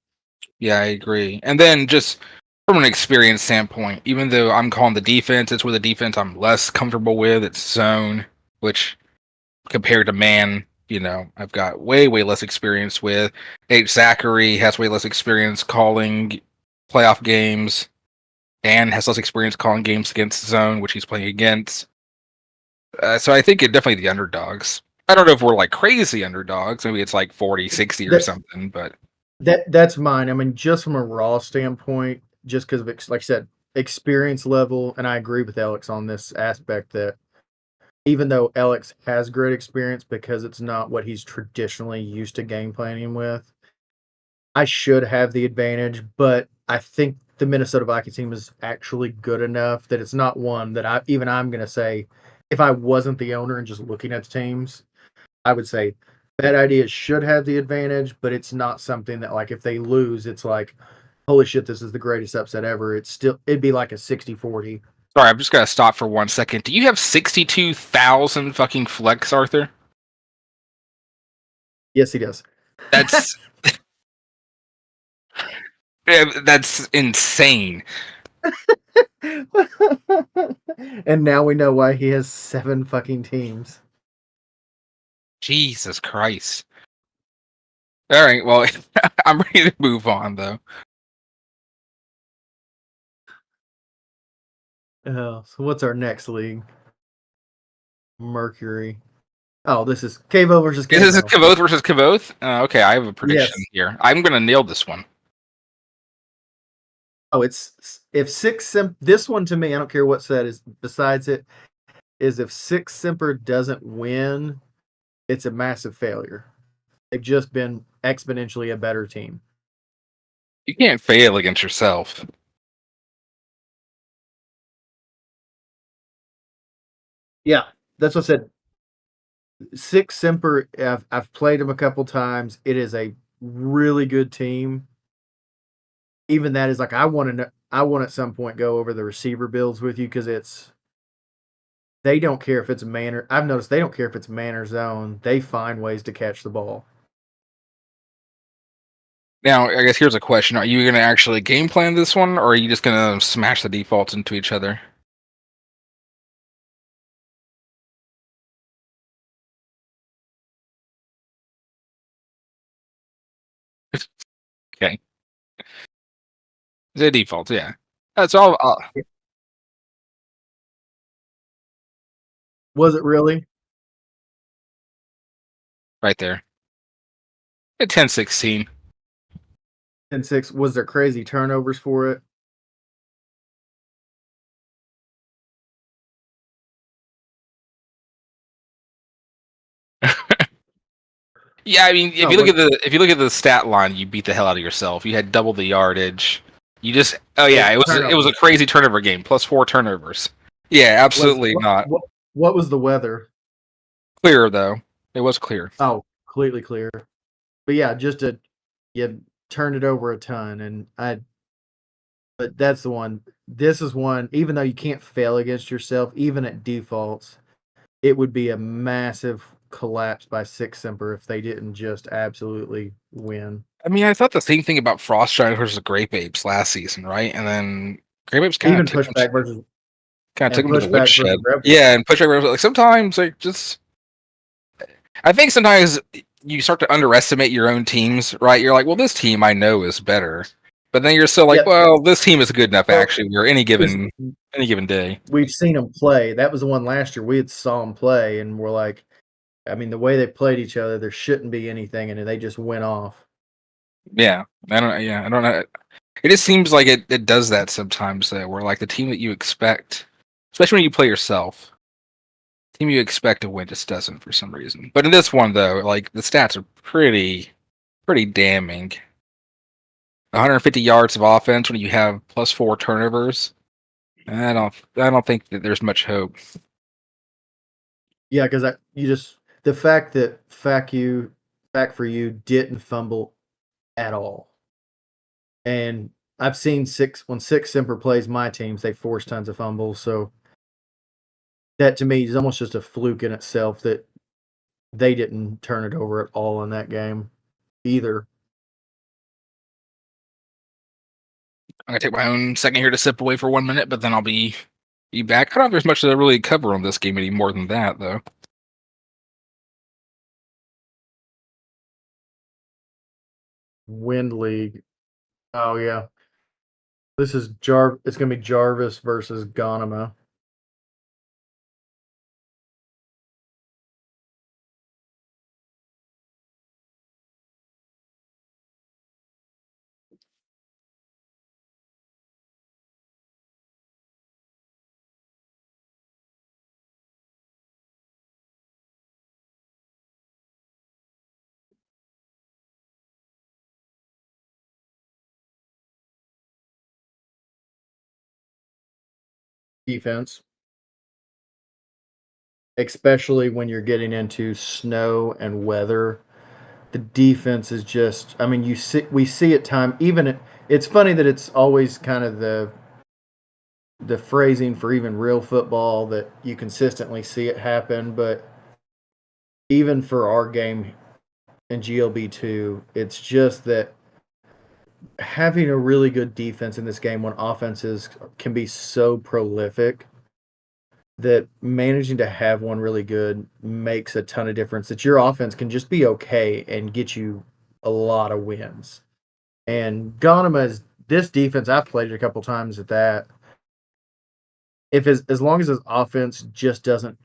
Yeah, I agree. And then just from an experience standpoint, even though I'm calling the defense, it's with a defense I'm less comfortable with. It's zone, which compared to man, I've got way, way less experience with. H. Zachary has way less experience calling playoff games. Dan has less experience calling games against zone, which he's playing against. So I think it definitely the underdogs. I don't know if we're like crazy underdogs. Maybe it's like 40-60 or That something, but that's mine. I mean, just from a raw standpoint, just because of like I said, experience level, and I agree with Alex on this aspect that even though Alex has great experience because it's not what he's traditionally used to game planning with, I should have the advantage, but I think the Minnesota Vikings team is actually good enough that it's not one that I'm going to say if I wasn't the owner and just looking at the teams, I would say Bad Ideas should have the advantage, but it's not something that like if they lose, it's like holy shit, this is the greatest upset ever. It'd be like a 60-40. sorry, I'm just gonna stop for 1 second. Do you have 62,000 fucking flex, Arthur? Yes, he does. That's that's insane. And now we know why he has 7 fucking teams. Jesus Christ. All right, well, I'm ready to move on though. So what's our next league? Mercury. Oh, this is Cavo versus Is this Cavo. Kavoth versus Kavoth? Okay, I have a prediction Yes. here. I'm gonna nail this one. Oh, it's if this one to me, I don't care what set is besides it, is if Six Semper doesn't win, it's a massive failure. They've just been exponentially a better team. You can't fail against yourself. Yeah, that's what I said. Six Semper, I've played him a couple times. It is a really good team. Even that is like I want at some point go over the receiver builds with you because it's they don't care if it's a man or I've noticed they don't care if it's man or zone. They find ways to catch the ball. Now, I guess here's a question: Are you going to actually game plan this one, or are you just going to smash the defaults into each other? Okay, the defaults, yeah. That's all. Was it really? Right there. At 10-16. 10-6. Was there crazy turnovers for it? Yeah, I mean, No, it wasn't. if you look at the stat line, you beat the hell out of yourself. You had double the yardage. You just Oh, yeah, it was a turnovers. crazy turnover game. Plus 4 turnovers. Yeah, Was absolutely not. what was the weather? Clear though. It was clear. Oh, completely clear. But yeah, just a you turned it over a ton, and I. But that's the one. This is one. Even though you can't fail against yourself, even at defaults, it would be a massive collapse by Six Semper if they didn't just absolutely win. I mean, I thought the same thing about Frost Giant versus Grape Apes last season, right? And then Grape Apes Even pushback versus kind of took and him to the pushback woodshed. versus rebels. Yeah, and pushback like sometimes like just I think sometimes you start to underestimate your own teams, right? You're like, well, this team I know is better, but then you're still like, Yeah, well, this team is good enough well, actually. We're because any given day. we've seen them play. That was the one last year. We had saw them play, and we're like, I mean, the way they played each other, there shouldn't be anything, and they just went off. Yeah, I don't. Yeah, I don't know. It just seems like it does that sometimes, though, where like the team that you expect, especially when you play yourself, team you expect to win just doesn't for some reason. But in this one, though, like the stats are pretty damning. 150 yards of offense when you have plus 4 turnovers. I don't think that there's much hope. Yeah, because you just the fact that fact for you didn't fumble at all, and I've seen Six Semper plays my teams, they force tons of fumbles. So that to me is almost just a fluke in itself that they didn't turn it over at all in that game either. I'm gonna take my own second here to sip away for 1 minute, but then I'll be back. I don't know if there's much to really cover on this game any more than that, though. Wind league. Oh yeah, this is Jar. It's gonna be Jarvis versus Gonema. Defense, especially when you're getting into snow and weather. The defense is just. I mean, we see it time. It's funny that it's always kind of the phrasing for even real football that you consistently see it happen, but even for our game in GLB2, it's just that having a really good defense in this game when offenses can be so prolific that managing to have one really good makes a ton of difference. That your offense can just be okay and get you a lot of wins. And Gonema's this defense, I've played it a couple times at that. If as long as his offense just doesn't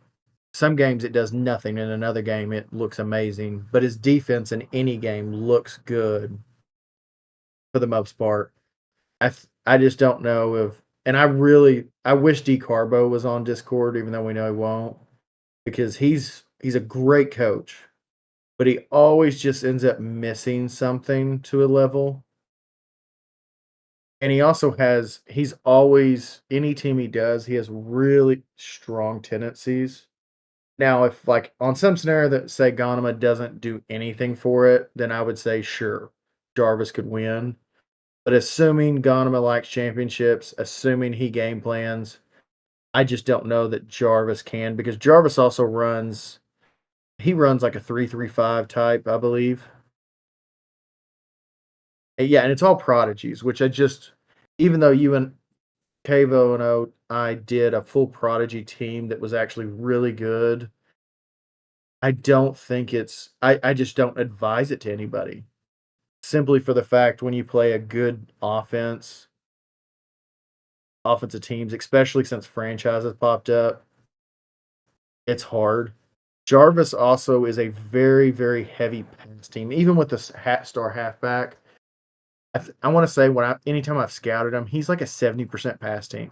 some games it does nothing, in another game it looks amazing. But his defense in any game looks good for the most part. I just don't know if, and I wish D Carbo was on Discord, even though we know he won't, because he's a great coach, but he always just ends up missing something to a level. And he also has he's always any team he does, he has really strong tendencies. Now, if like on some scenario that say Ganema doesn't do anything for it, then I would say sure, Jarvis could win. But assuming Ganema likes championships, assuming he game plans, I just don't know that Jarvis can because Jarvis also runs like a 3-3-5 type, I believe. Yeah, and it's all prodigies, which I just even though you and Cavo and I did a full prodigy team that was actually really good. I don't think I just don't advise it to anybody. Simply for the fact when you play a good offensive teams, especially since franchises popped up, it's hard. Jarvis also is a very, very heavy pass team, even with this hat star halfback. I want to say anytime I've scouted him, he's like a 70% pass team.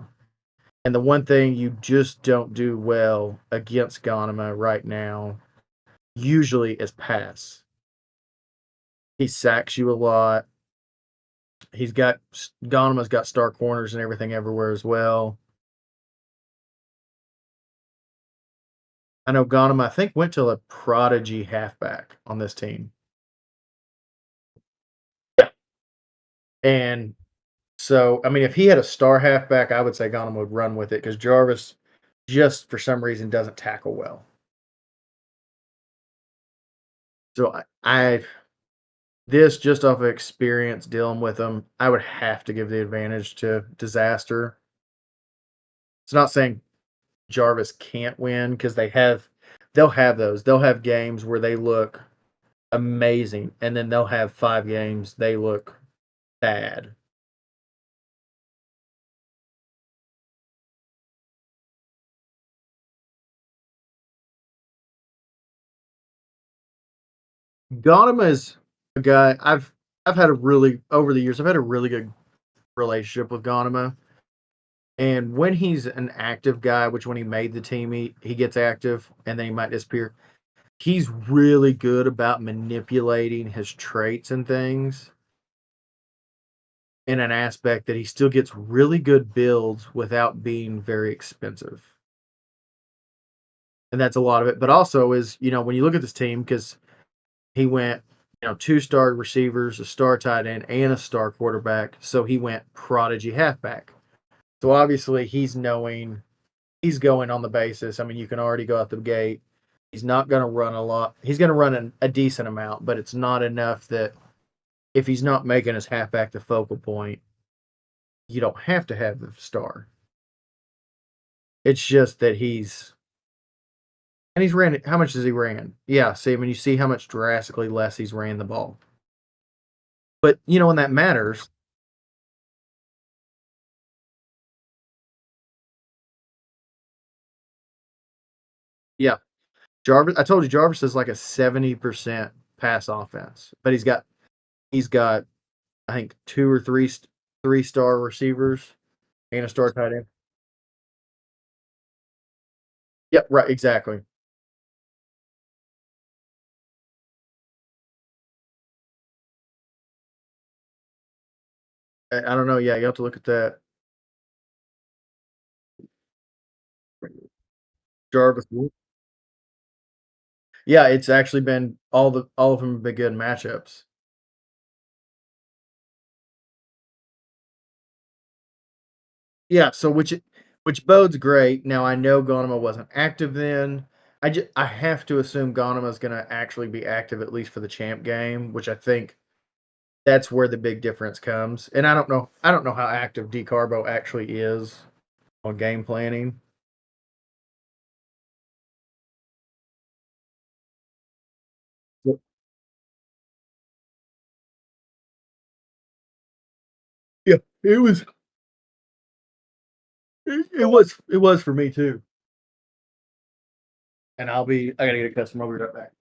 And the one thing you just don't do well against Ghanima right now usually is pass. He sacks you a lot. He's got Ghanima's got star corners and everything everywhere as well. I know Ghanima, I think, went to a prodigy halfback on this team. Yeah. And so, I mean, if he had a star halfback, I would say Ghanima would run with it because Jarvis just for some reason doesn't tackle well. So I this just off of experience dealing with them, I would have to give the advantage to Disaster. It's not saying Jarvis can't win because they'll have those. They'll have games where they look amazing, and then they'll have 5 games they look bad. Ghanima is a guy I've had a really over the years, I've had a really good relationship with Ghanima. And when he's an active guy, which when he made the team, he gets active and then he might disappear. He's really good about manipulating his traits and things in an aspect that he still gets really good builds without being very expensive. And that's a lot of it. But also is, when you look at this team, because he went, 2-star receivers, a star tight end, and a star quarterback. So he went prodigy halfback. So obviously he's going on the basis. I mean, you can already go out the gate. He's not going to run a lot. He's going to run a decent amount, but it's not enough that if he's not making his halfback the focal point, you don't have to have the star. It's just that he's ran. How much has he ran? Yeah, see, I mean, you see how much drastically less he's ran the ball. But when that matters, yeah. Jarvis, I told you Jarvis is like a 70% pass offense, but he's got I think 2 or 3-star receivers and a star tight end. Yep, right, exactly. I don't know. Yeah, you have to look at that. Jarvis. Yeah, it's actually been all of them have been good matchups. Yeah, so which bodes great. Now I know Gonema wasn't active then. I have to assume Gonema's gonna actually be active at least for the champ game, which I think that's where the big difference comes. And I don't know how active Decarbo actually is on game planning. Yep. Yeah, it was for me too. And I gotta get a customer. I'll be right back.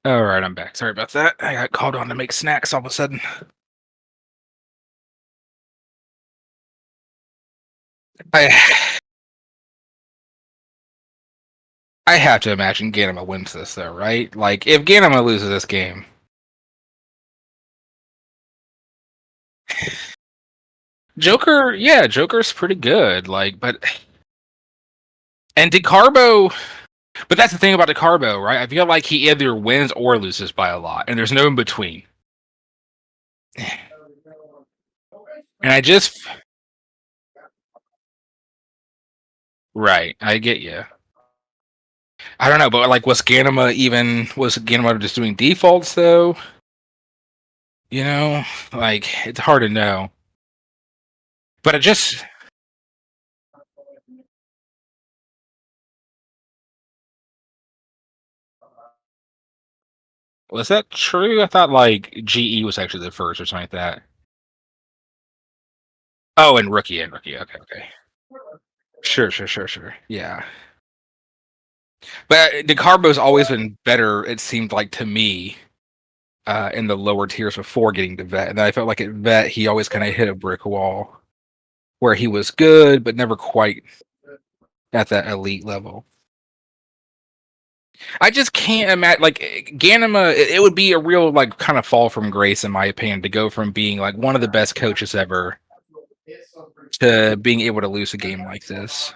All right, I'm back. Sorry about that. I got called on to make snacks all of a sudden. I I have to imagine Ganema wins this though, right? Like if Ganema loses this game, Joker, yeah, Joker's pretty good. Like, but and DeCarbo, but that's the thing about DeCarbo, right? I feel like he either wins or loses by a lot, and there's no in between. And I just right, I get you. I don't know, but like, was Ganema just doing defaults though? You know, like it's hard to know. But it just was that true? I thought like GE was actually the first or something like that. Oh, and rookie. Okay, okay. Sure. Yeah. But DeCarbo's always been better, it seemed like to me, in the lower tiers before getting to vet. And I felt like at vet he always kind of hit a brick wall where he was good, but never quite at that elite level. I just can't imagine like Ganema. It would be a real like kind of fall from grace, in my opinion, to go from being like one of the best coaches ever to being able to lose a game like this.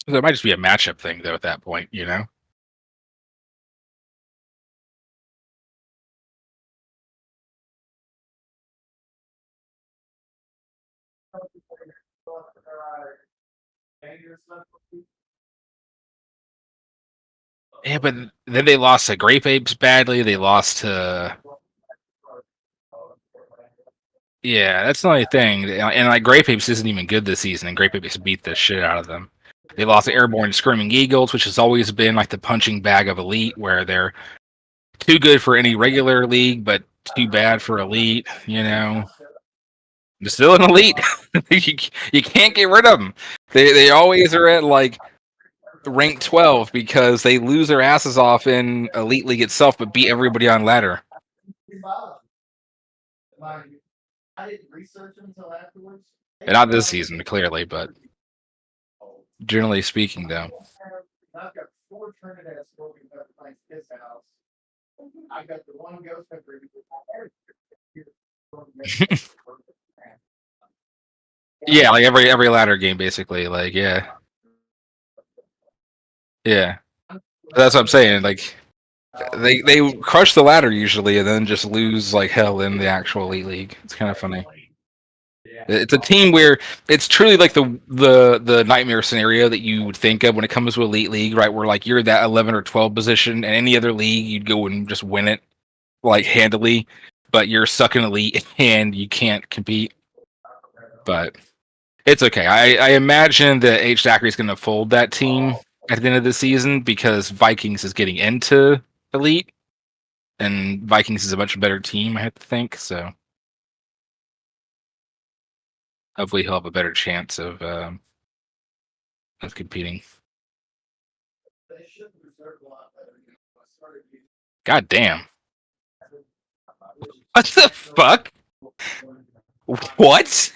So it might just be a matchup thing, though. At that point, you know. Yeah, but then they lost to Grape Apes badly. They lost to yeah. That's the only thing. And like Grape Apes isn't even good this season, and Grape Apes beat the shit out of them. They lost to Airborne Screaming Eagles, which has always been like the punching bag of elite, where they're too good for any regular league, but too bad for elite. You know, they're still an elite. You can't get rid of them. They always are at like rank 12 because they lose their asses off in elite league itself, but beat everybody on ladder. And not this season, clearly, but generally speaking, though. Yeah, like every ladder game, basically. Like, yeah. That's what I'm saying. Like, they crush the ladder usually, and then just lose like hell in the actual elite league. It's kind of funny. It's a team where it's truly like the nightmare scenario that you would think of when it comes to elite league, right? Where like you're that 11 or 12 position, and any other league you'd go and just win it like handily, but you're stuck in elite and you can't compete. But it's okay. I imagine that H. Zachary is going to fold that team at the end of the season because Vikings is getting into elite, and Vikings is a much better team. I have to think so. Hopefully, he'll have a better chance of competing. God damn! What the fuck? What?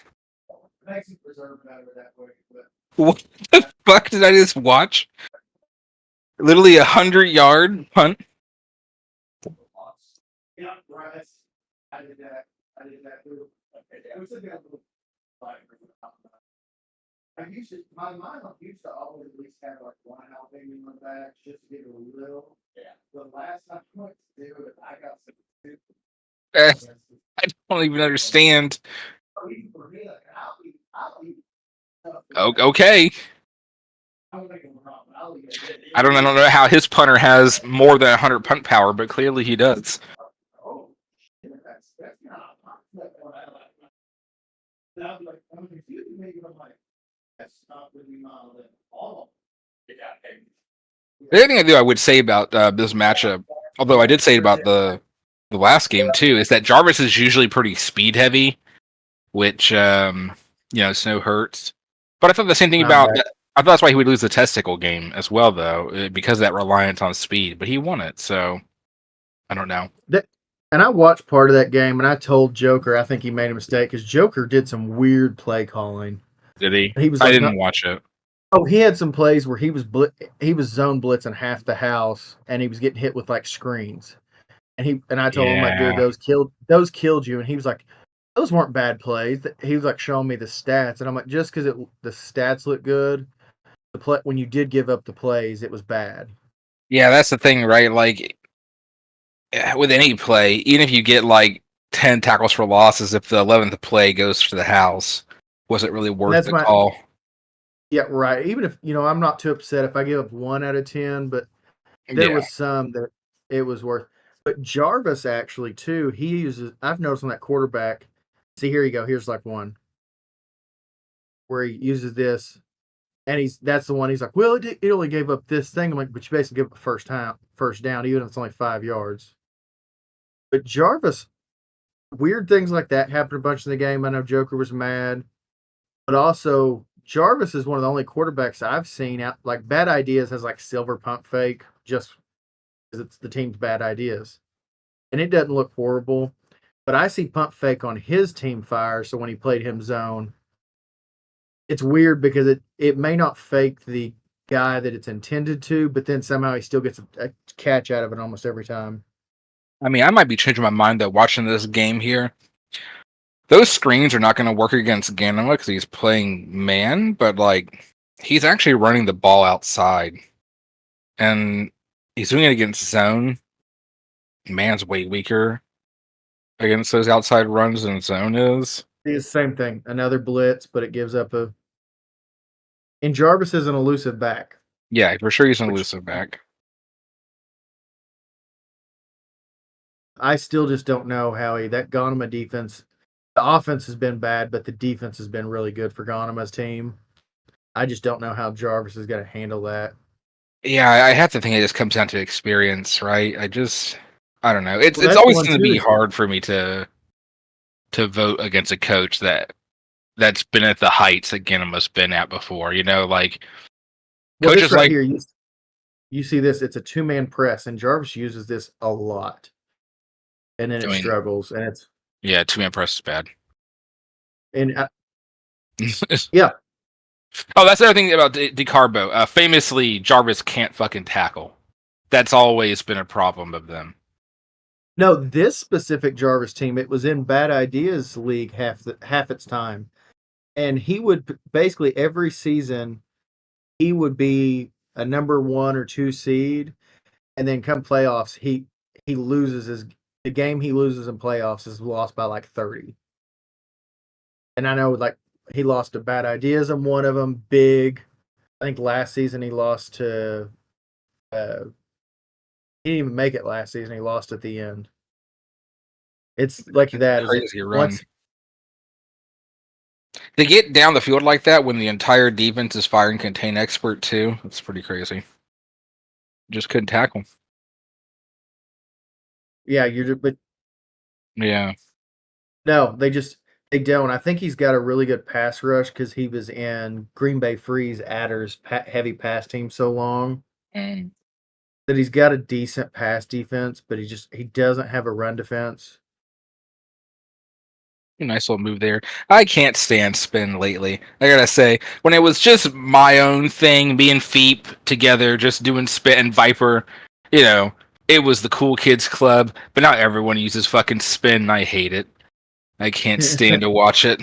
What the fuck did I just watch? Literally 100-yard punt. Uh, I don't even understand. Okay. I don't know how his punter has more than 100 punt power, but clearly he does. The other thing I would say about this matchup, although I did say about the last game too is that Jarvis is usually pretty speed heavy, which Snow hurts. But I thought the same thing about Linebacker. that. I thought that's why he would lose the testicle game as well, though, because of that reliance on speed. But he won it, so I don't know. And I watched part of that game, and I told Joker I think he made a mistake because Joker did some weird play calling. Did he? He was I like, didn't watch it. oh, he had some plays where he was zone blitzing half the house, and he was getting hit with like screens. And I told him like, dude, Yeah. those killed you, and he was like, those weren't bad plays. He was like showing me the stats, and I'm like, just because the stats look good, the play when you did give up the plays, it was bad. Yeah, that's the thing, right? Like with any play, even if you get like 10 tackles for losses, if the 11th play goes to the house, was it really And worth that's the my call? yeah, right. Even if I'm not too upset if I give up 1 out of 10, but there Yeah. was some that it was worth. But Jarvis actually too, he uses. I've noticed on that quarterback. See, here you go. Here's like one where he uses this, and that's the one. He's like, well, it only gave up this thing. I'm like, but you basically give up the first down, even if it's only 5 yards. But Jarvis, weird things like that happened a bunch in the game. I know Joker was mad, but also Jarvis is one of the only quarterbacks I've seen out like bad ideas has like silver pump fake just because it's the team's bad ideas, and it doesn't look horrible. But I see pump fake on his team fire. So when he played him zone, it's weird because it may not fake the guy that it's intended to, but then somehow he still gets a catch out of it almost every time. I mean, I might be changing my mind though watching this game here. Those screens are not going to work against Ganema because he's playing man, but like he's actually running the ball outside, and he's doing it against zone. Man's way weaker against those outside runs than zone is. It's the same thing, another blitz, but it gives up a. And Jarvis is an elusive back, Yeah, for sure he's an which elusive back. I still just don't know how that Ghanima defense. The offense has been bad, but the defense has been really good for Ghanima's team. I just don't know how Jarvis is going to handle that. Yeah, I have to think it just comes down to experience, right? I don't know. It's Well, it's that's always one going to too. be hard for me to vote against a coach that's been at the heights that Ginnima's been at before. Like Well, this coaches right like here, you see this. It's a 2-man press, and Jarvis uses this a lot, and then I it mean, struggles, and it's yeah, 2-man press is bad. and Oh, yeah. that's the other thing about DeCarbo. Famously, Jarvis can't fucking tackle. That's always been a problem of them. No, this specific Jarvis team, it was in Bad Ideas League half its time, and he would basically every season he would be a number 1 or 2 seed, and then come playoffs he loses his the game he loses in playoffs is lost by like 30. And I know like he lost to Bad Ideas in one of them big. I think last season he lost to he didn't even make it last season. He lost at the end. It's like It's a that. Is it crazy run. once They get down the field like that when the entire defense is firing contain expert too. It's pretty crazy. Just couldn't tackle. yeah, but Yeah. no, they don't. I think he's got a really good pass rush because he was in Green Bay Freeze Adders heavy pass team so long Mm. that he's got a decent pass defense, but he doesn't have a run defense. Nice little move there. I can't stand spin lately. I gotta say, when it was just my own thing, me and Feep together, just doing spin and Viper, you know, it was the cool kids club. But now everyone uses fucking spin, and I hate it. I can't stand to watch it.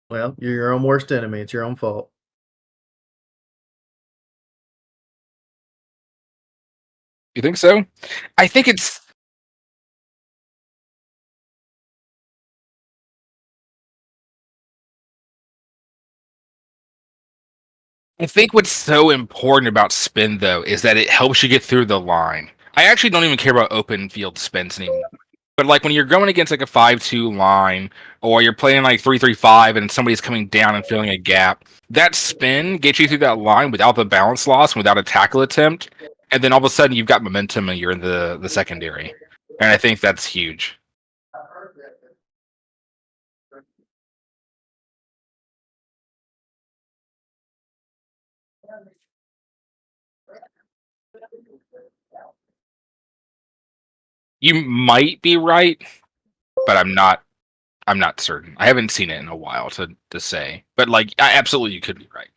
Well, you're your own worst enemy. It's your own fault. You think so? I think it's. I think what's so important about spin though is that it helps you get through the line. I actually don't even care about open field spins anymore. But like when you're going against like a 5-2 line, or you're playing like 3-3-5 and somebody's coming down and filling a gap, that spin gets you through that line without the balance loss, without a tackle attempt, and then all of a sudden you've got momentum and you're in the secondary. and I think that's huge. You might be right, but I'm not. I'm not certain. I haven't seen it in a while to say, but like, absolutely, you could be right.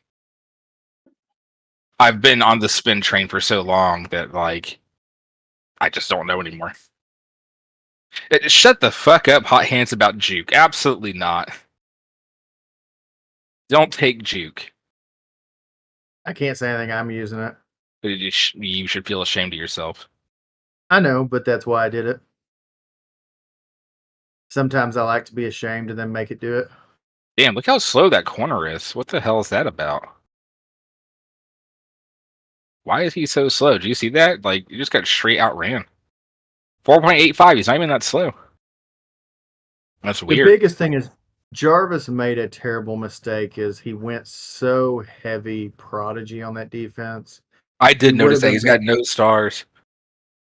I've been on the spin train for so long that like I just don't know anymore. Shut the fuck up, hot hands about juke. Absolutely not. Don't take juke. I can't say anything. I'm using it. You should feel ashamed of yourself. I know, but that's why I did it. Sometimes I like to be ashamed and then make it do it. Damn, look how slow that corner is. What the hell is that about? Why is he so slow? Do you see that? Like, you just got straight outran. 4.85. He's not even that slow. That's The weird. biggest thing is Jarvis made a terrible mistake is he went so heavy prodigy on that defense. I He did would notice have that been he's got no stars.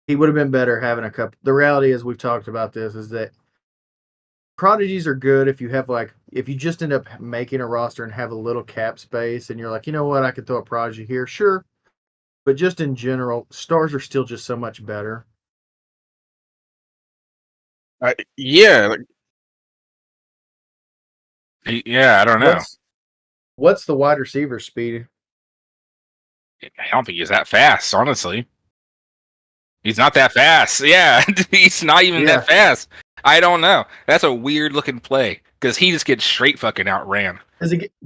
he would have been better having a couple. The reality is we've talked about this is that prodigies are good if you have like if you just end up making a roster and have a little cap space and you're like, you know what, I could throw a prodigy here, sure. But just in general, stars are still just so much better. Yeah, yeah. I don't know. What's the wide receiver speed? I don't think he's that fast. Honestly, he's not that fast. Yeah, he's not even that Yeah. fast. I don't know. That's a weird looking play because he just gets straight fucking outran.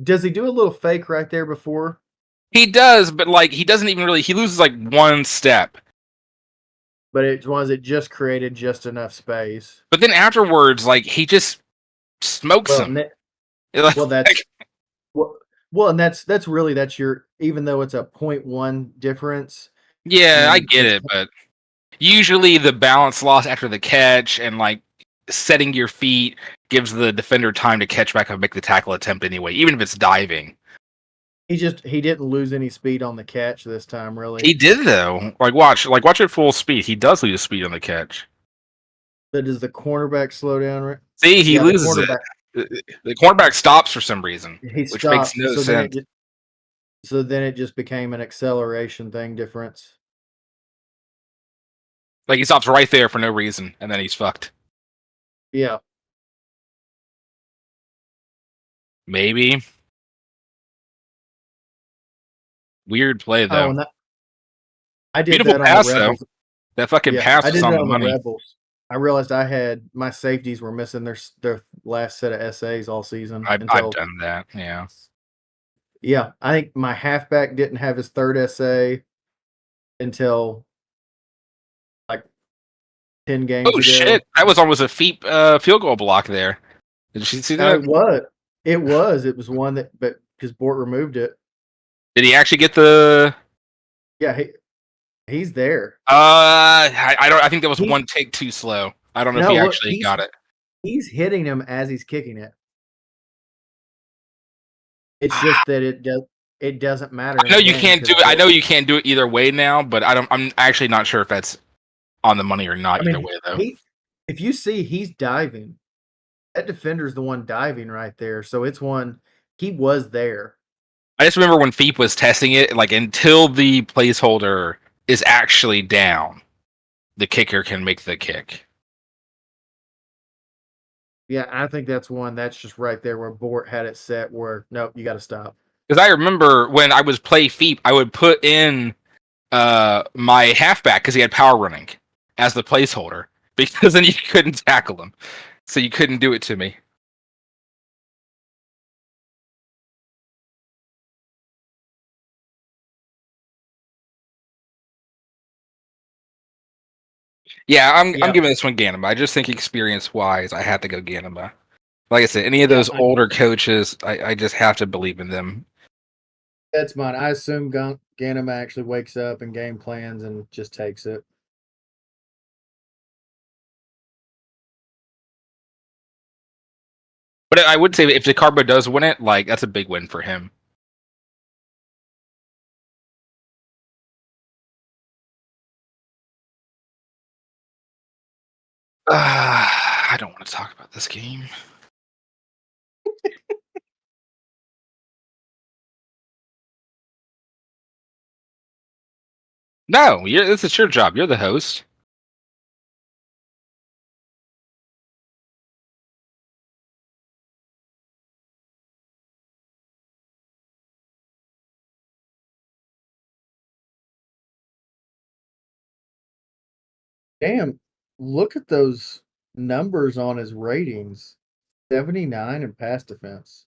Does he do a little fake right there before? He does, but like he doesn't even really. He loses like one step, But it just created just enough space. but then afterwards, like he just smokes Well, him. well that's well, and that's really that's your even though it's a .1 difference Yeah, I and get it's it, but usually the balance loss after the catch and like setting your feet gives the defender time to catch back and make the tackle attempt anyway, even if it's diving. he didn't lose any speed on the catch this time really. He did though. Like watch at full speed. He does lose speed on the catch. But does the cornerback slow down right? See, he Yeah, the loses it. cornerback The cornerback stops for some reason, he which makes stops no sense. so then it just became an acceleration thing difference. Like he stops right there for no reason, and then he's fucked. Yeah. Maybe. Weird play Oh, though. and I did Beautiful that on the pass though. Rebels. That fucking Yeah, pass I was did on that the on the money. Rebels. I realized I had my safeties were missing their last set of SAs all season I've until done that. Yeah. yeah, I think my halfback didn't have his third SA until like 10 games Oh shit! ago. That was almost a feet field goal block there. Did you see Now that? it was one that but because Bort removed it. Did he actually get the? Yeah, he's there. I don't. I think that was He's one take too slow. I don't know if no he look, actually got it. he's hitting him as he's kicking it. It's just that it doesn't matter I in know the you game can't because do it. I know you can't do it either way now, but I don't. I'm actually not sure if that's on the money or not. I Either mean way, though. he if you see he's diving. That defender's the one diving right there, so it's one he was there. I just remember when Feep was testing it, like until the placeholder is actually down, the kicker can make the kick. Yeah, I think that's one that's just right there where Bort had it set where nope, you gotta stop. Because I remember when I was play Feep, I would put in my halfback because he had power running as the placeholder because then you couldn't tackle him, so you couldn't do it to me. Yeah, I'm Yeah, giving this one Ganema. I just think experience wise, I have to go Ganema. Like I said, any of yeah, those older coaches, I just have to believe in them. that's mine. I assume Ganema actually wakes up and game plans and just takes it. But I would say if DeCarbo does win it, like that's a big win for him. I don't want to talk about this game. No, this is your job. You're the host. Damn, look at those numbers on his ratings. 79 in pass defense.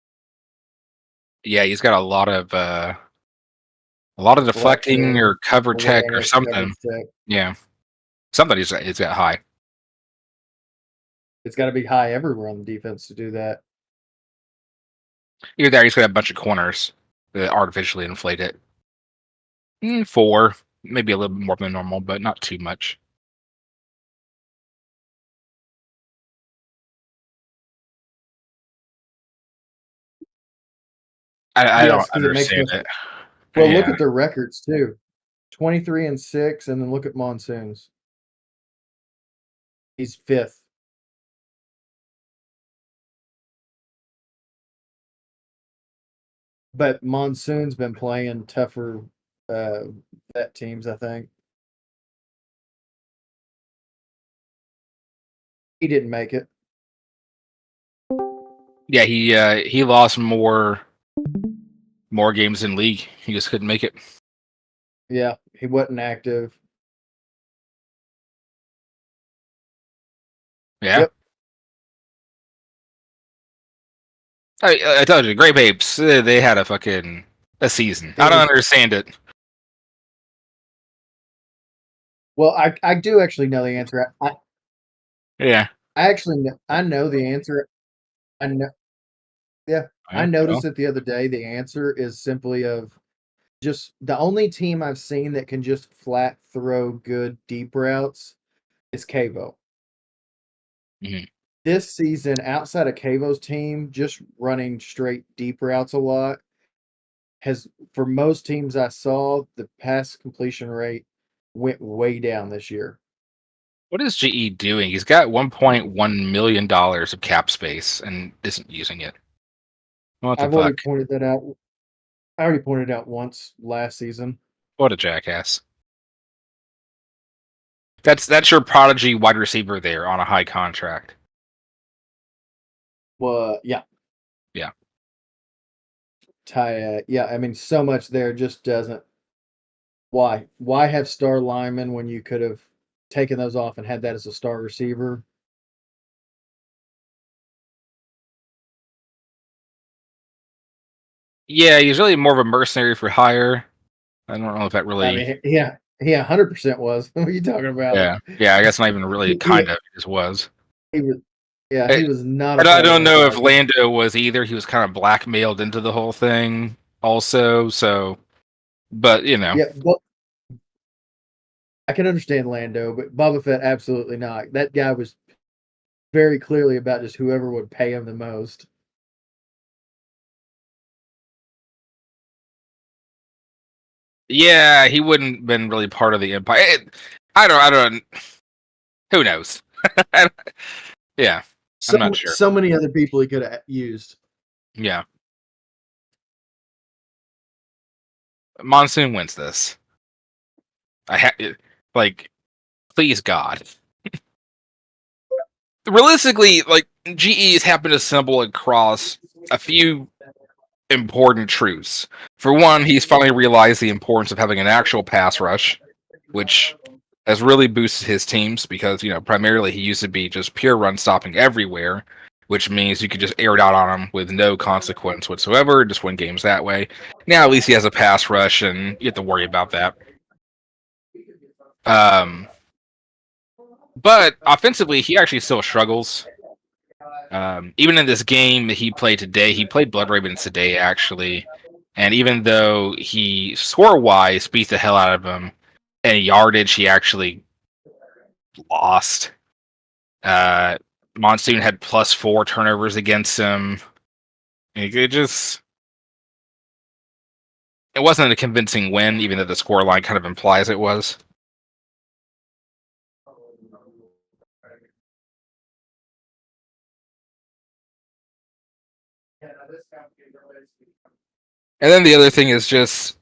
Yeah, he's got a lot of deflecting Deflecting, or cover tech or awareness, something. coverage check. Yeah, something he's got high. It's gotta be high everywhere on the defense to do that. Either that, or he's got a bunch of corners that artificially inflate it. 4, maybe a little bit more than normal, but not too much. I don't Yes, because it makes no understand it. sense. Well, look Yeah. at their records too. 23 and 6, and then look at Monsoon's. He's 5th. But Monsoon's been playing tougher vet teams, I think. He didn't make it. Yeah, he lost more games in league. He just couldn't make it. Yeah, he wasn't active. Yeah. Yep. I told you, Grape Apes, they had a season. I It don't was understand it. well, I do actually know the answer. Yeah. I actually I know the answer. I know. Yeah, I Yeah, well, noticed it the other day. The answer is simply of just the only team I've seen that can just flat throw good deep routes is Cavo. mhm. This season, outside of Cavo's team, just running straight deep routes a lot has for most teams I saw, the pass completion rate went way down this year. What is GE doing? He's got $1.1 million of cap space and isn't using it. What the I've already fuck? pointed that out. I already pointed out once last season. What a jackass. That's your prodigy wide receiver there on a high contract. Well, yeah, Yeah. yeah. I mean, so much there just doesn't. Why? Why have star linemen when you could have taken those off and had that as a star receiver? Yeah, he's really more of a mercenary for hire. I don't know if that I really. mean, yeah, he 100% was. What are you talking about? Yeah. Yeah, I guess not even really He, kind of. It just was. he was, yeah, I, he was not a I part of don't that know if project. Lando was either. He was kind of blackmailed into the whole thing also. So, but, Yeah, well, I can understand Lando, but Boba Fett absolutely not. That guy was very clearly about just whoever would pay him the most. yeah, he wouldn't been really part of the empire. I don't, who knows? Yeah, I'm not sure. So many other people he could have used. Yeah. Monsoon wins this. Like, please God. Realistically, like GE has happened to stumble across a few important truths. For one, he's finally realized the importance of having an actual pass rush, which has really boosted his teams because, primarily he used to be just pure run stopping everywhere, which means you could just air it out on him with no consequence whatsoever, just win games that way. Now at least he has a pass rush and you have to worry about that. Um, but offensively, he actually still struggles. Even in this game that he played today, he played Blood Ravens today actually, and even though he score wise beat the hell out of him, and yardage he actually lost. Uh, Monsoon had +4 turnovers against him. It wasn't a convincing win, even though the score line kind of implies it was. And then the other thing is just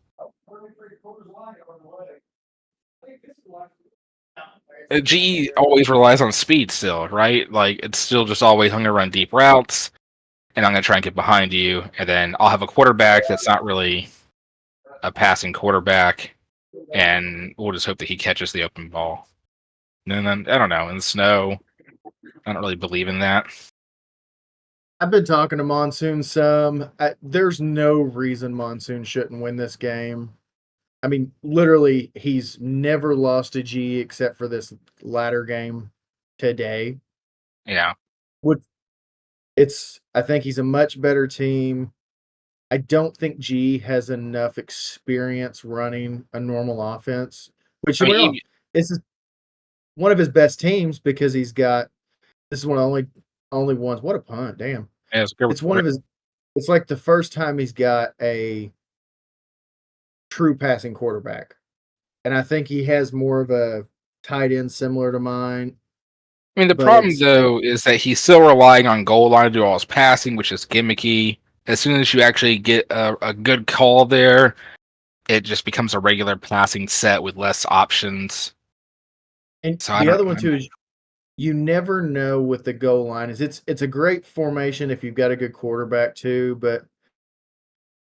GE always relies on speed still, right? Like it's still just always I'm gonna run deep routes and I'm gonna try and get behind you, and then I'll have a quarterback that's not really a passing quarterback, and we'll just hope that he catches the open ball. And then I don't know, in the snow, I don't really believe in that. I've been talking to Monsoon some. There's no reason Monsoon shouldn't win this game. I mean, literally, he's never lost to G except for this latter game today. Yeah. Would I think he's a much better team. I don't think G has enough experience running a normal offense, which I don't mean, get me wrong, this is one of his best teams because this is one of the only ones. What a punt, damn. yeah, it's good. It's one of his it's like the first time he's got a true passing quarterback. And I think he has more of a tight end similar to mine, I mean, the but problem though is that he's still relying on goal line to do all his passing, which is gimmicky. As soon as you actually get a good call there, it just becomes a regular passing set with less options. and So I the don't. other one too is you never know with the goal line is it's a great formation if you've got a good quarterback too, but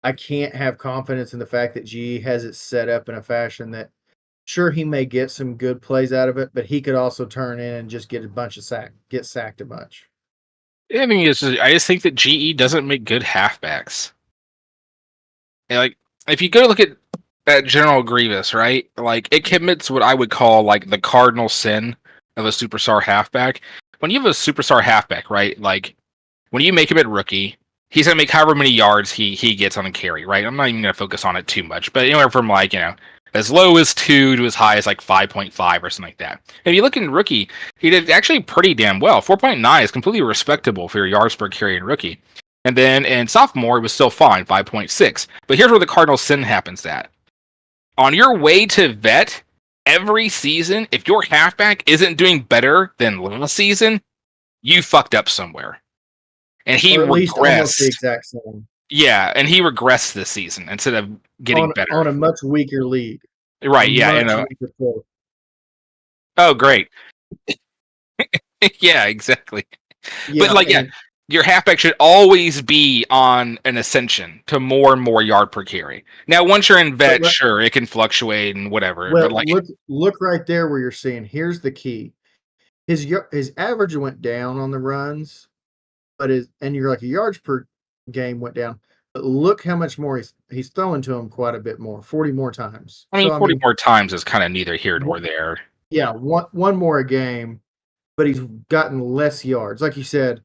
I can't have confidence in the fact that G has it set up in a fashion that sure he may get some good plays out of it, but he could also turn in and just get a bunch of get sacked a bunch. I mean, I just think that GE doesn't make good halfbacks. And, like, if you go look at General Grievous, right? Like, it commits what I would call like the cardinal sin of a superstar halfback. When you have a superstar halfback, right? Like, when you make him at rookie, he's gonna make however many yards he gets on a carry, right? I'm not even gonna focus on it too much, but anywhere from like as low as 2 to as high as like 5.5 or something like that. If you look in rookie, he did actually pretty damn well. 4.9 is completely respectable for your yards per carry in rookie. And then in sophomore, it was still fine, 5.6. But here's where the cardinal sin happens at. On your way to vet, every season, if your halfback isn't doing better than last season, you fucked up somewhere. And he Or at least almost the regressed. exact same Yeah, and he regressed this season instead of getting better. on a much weaker league, a Right, yeah, much weaker play. oh, great. Yeah, exactly. But Yeah, like, yeah, and your halfback should always be on an ascension to more and more yard per carry. Now, once you're in but vet, sure, it can fluctuate and whatever. But well, like, look right there where you're seeing. Here's the key: his average went down on the runs, but you're like a yards per game went down. But look how much more he's throwing to him quite a bit more, 40 more times. I mean, So I 40 mean, more times is kind of neither here wh- nor there. yeah, one more a game, but he's gotten less yards. Like you said,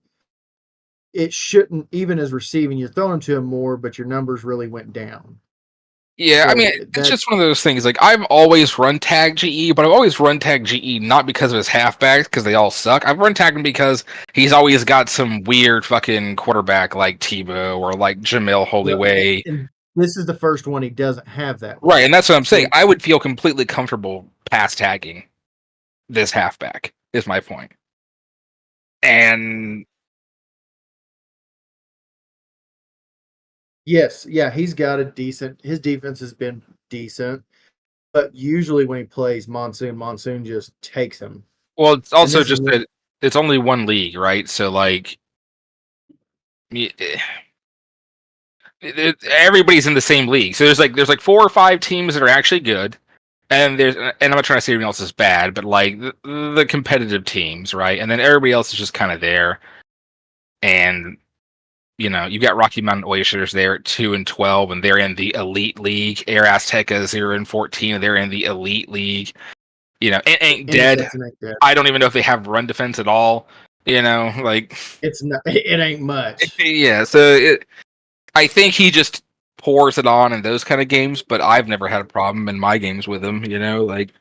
it shouldn't even as receiving. You're throwing to him more, but your numbers really went down. Yeah, I So mean, it's that just one of those things. Like, I've always run tag GE, but I've always run tag GE not because of his halfbacks, because they all suck. I've run tagged him because he's always got some weird fucking quarterback like Tebow or like Jamil well, Hollyway. and this is the first one he doesn't have that Right, with. and that's what I'm saying. So I would feel completely comfortable pass tagging this halfback, is my point. And yes, yeah, he's got a decent. His defense has been decent, but usually when he plays Monsoon just takes him. well, it's And also this is just that it's only one league, right? So like everybody's in the same league. So there's like 4 or 5 teams that are actually good, and I'm not trying to say everyone else is bad, but like the competitive teams, right? And then everybody else is just kind of there. And you've got Rocky Mountain Oysters there at 2-12, and they're in the elite league. Air Azteca 0-14, and they're in the elite league. It ain't dead. interception ain't there. I don't even know if they have run defense at all. Like It's not. It ain't much. yeah. So I think he just pours it on in those kind of games, but I've never had a problem in my games with him. Like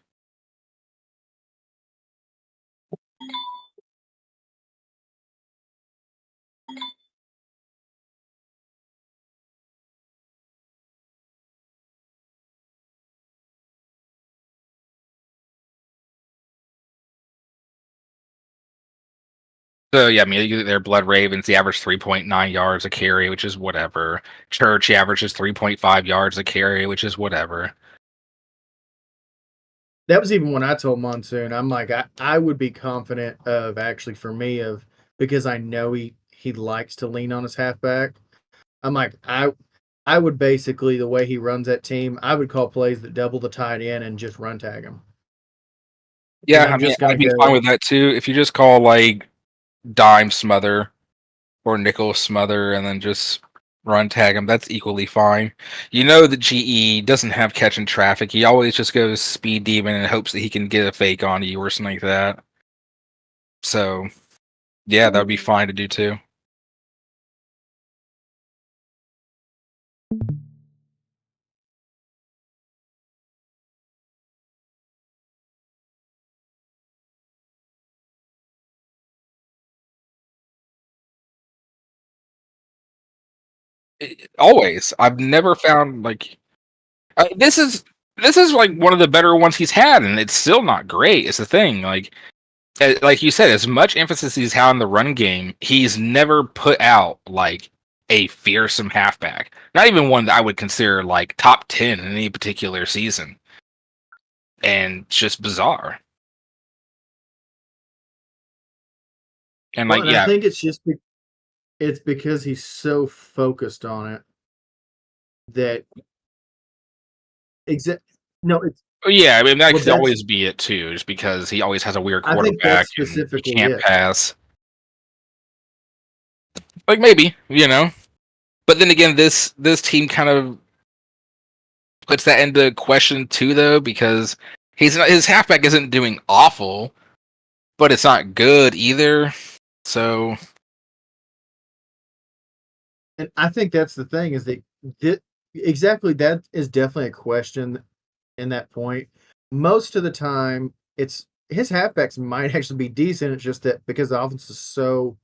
So yeah, I mean they're Blood Ravens. The average 3.9 yards a carry, which is whatever. Church averages 3.5 yards a carry, which is whatever. That was even when I told Monsoon, I'm like, I would be confident of actually for me of because I know he likes to lean on his halfback. I'm like, I would basically the way he runs that team, I would call plays that double the tight end and just run tag him. And Yeah, I'm I mean just gonna I'd be fine go. with that too. If you just call like dime smother or nickel smother and then just run tag him, that's equally fine. You know that GE doesn't have catching traffic. He always just goes speed demon and hopes that he can get a fake on you or something like that. So yeah, that would be fine to do too. Always. I've never found like this is like one of the better ones he's had, and it's still not great. It's the thing, like you said, as much emphasis he's had on the run game, he's never put out like a fearsome halfback. Not even one that I would consider like top 10 in any particular season, and it's just bizarre. And Well, like, and I yeah, think it's because he's so focused on it that exact. No, it's yeah, I mean that well. could always be it too, just because he always has a weird I think that's quarterback and he specifically can't it. pass. Like maybe, but then again, this team kind of puts that into question too, though, because his halfback isn't doing awful, but it's not good either. So And I think that's the thing is that exactly that is definitely a question in that point. Most of the time, it's his halfbacks might actually be decent. It's just that because the offense is so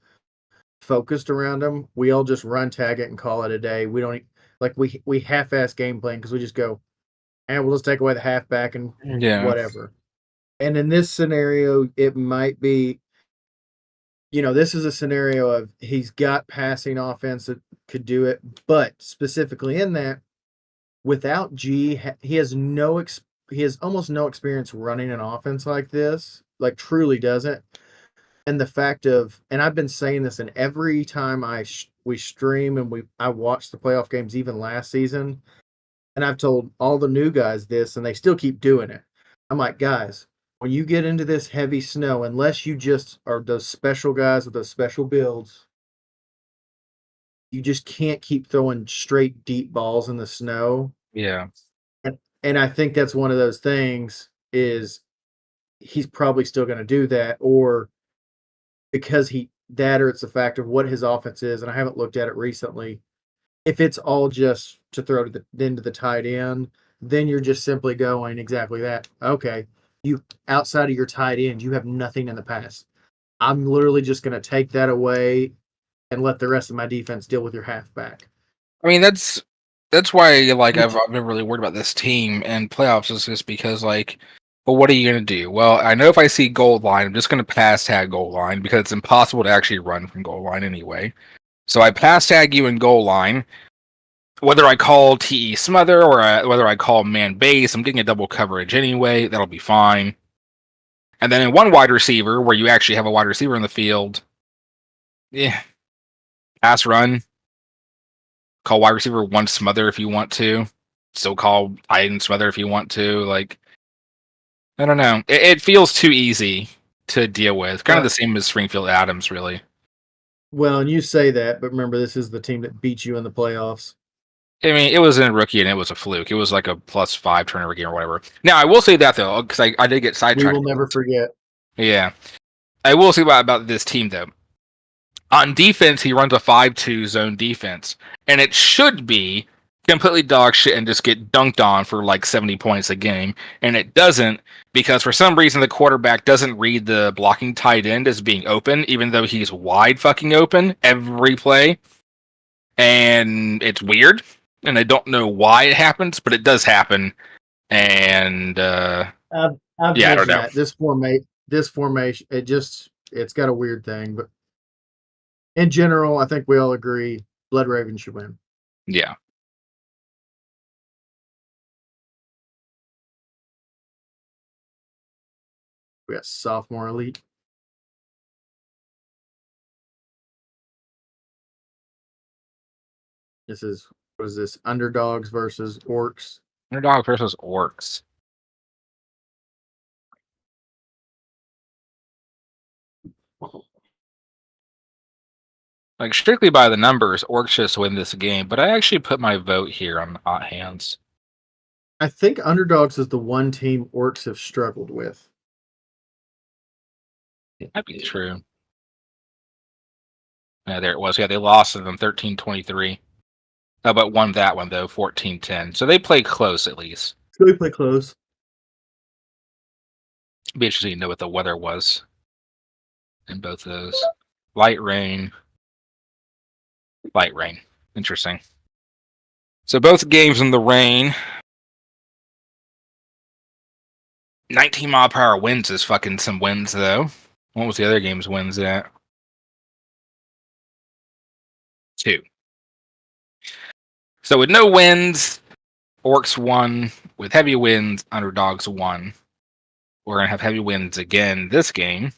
focused around him, we all just run tag it and call it a day. We don't like we half-ass game plan because we just go and we'll just take away the halfback and yeah, whatever. And in this scenario, it might be this is a scenario of he's got passing offense that could do it, but specifically in that, without G, he has he has almost no experience running an offense like this, like truly doesn't. And the fact of, and I've been saying this, and every time we stream and I watch the playoff games, even last season, and I've told all the new guys this, and they still keep doing it. I'm like, guys, when you get into this heavy snow, unless you just are those special guys with those special builds, you just can't keep throwing straight deep balls in the snow. yeah. And I think that's one of those things is he's probably still going to do that, or because or it's the fact of what his offense is, and I haven't looked at it recently. If it's all just to throw into the tight end, then you're just simply going exactly that. Okay, you outside of your tight end, you have nothing in the pass. I'm literally just going to take that away and let the rest of my defense deal with your halfback. I mean that's why like I've Which been really worried about this team and playoffs is just because like, well, what are you gonna do? Well, I know if I see goal line, I'm just gonna pass tag goal line because it's impossible to actually run from goal line anyway. So I pass tag you in goal line. Whether I call TE smother or whether I call man base, I'm getting a double coverage anyway. That'll be fine. And then in one wide receiver, where you actually have a wide receiver in the field, yeah, pass run, call wide receiver one smother if you want to. Still call tight end smother if you want to. Like, I don't know. It feels too easy to deal with. Kind of well, the same as Springfield Adams, really. well, and you say that, but remember this is the team that beat you in the playoffs. I mean, it was in rookie and it was a fluke. It was like a +5 turnover game or whatever. Now, I will say that though, because I did get We sidetracked. will never forget. Yeah. I will say about this team though. On defense, he runs a 5-2 zone defense, and it should be completely dog shit and just get dunked on for like 70 points a game. And it doesn't because for some reason the quarterback doesn't read the blocking tight end as being open, even though he's wide fucking open every play. And it's weird, and I don't know why it happens, but it does happen. And I've yeah, I don't mentioned know. that this formation it's got a weird thing, but in general, I think we all agree Blood Raven should win. Yeah. We got sophomore elite. What is this? Underdogs versus orcs. Underdog versus orcs. Like strictly by the numbers, orcs just win this game, but I actually put my vote here on hot hands. I think underdogs is the one team orcs have struggled with. That'd be true. Yeah, there it was. Yeah, they lost to them 13-23. But won that one though, 14-10. So they played close at least. So we play close. Be interesting to know what the weather was in both of those. Light rain. Light rain. Interesting. So both games in the rain. 19-mile-per-hour winds is fucking some winds though. What was the other game's winds at? 2. So with no winds, orcs won. With heavy winds, underdogs won. We're gonna have heavy winds again this game.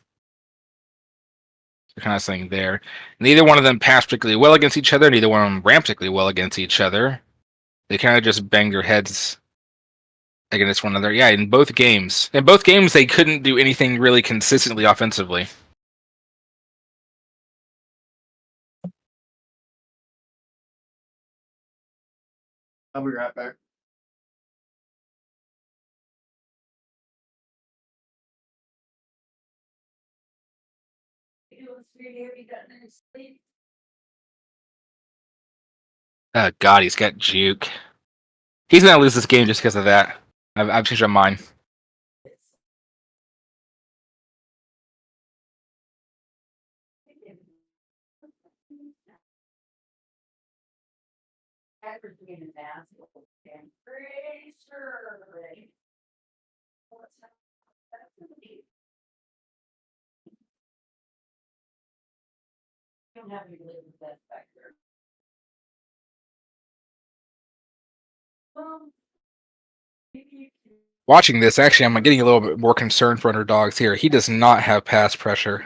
Kind of thing there. Neither one of them passed particularly well against each other. Neither one of them ran particularly well against each other. They kind of just banged their heads against one another. Yeah, in both games. In both games, they couldn't do anything really consistently offensively. I'll be right back. Oh God, he's got juke. He's gonna lose this game just because of that. I've changed my mind. Watching this, actually, I'm getting a little bit more concerned for underdogs here. He does not have pass pressure.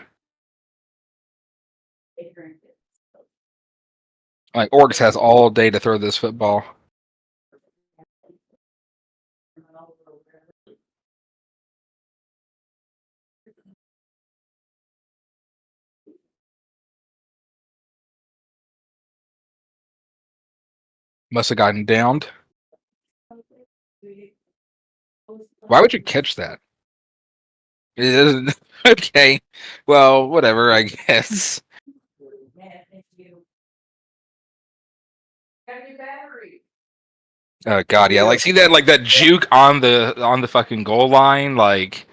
Like Orcs has all day to throw this football. Must have gotten downed. Why would you catch that? It isn't okay. Well, whatever, I guess. Oh God, yeah. Like, see that, like that juke on the fucking goal line, like.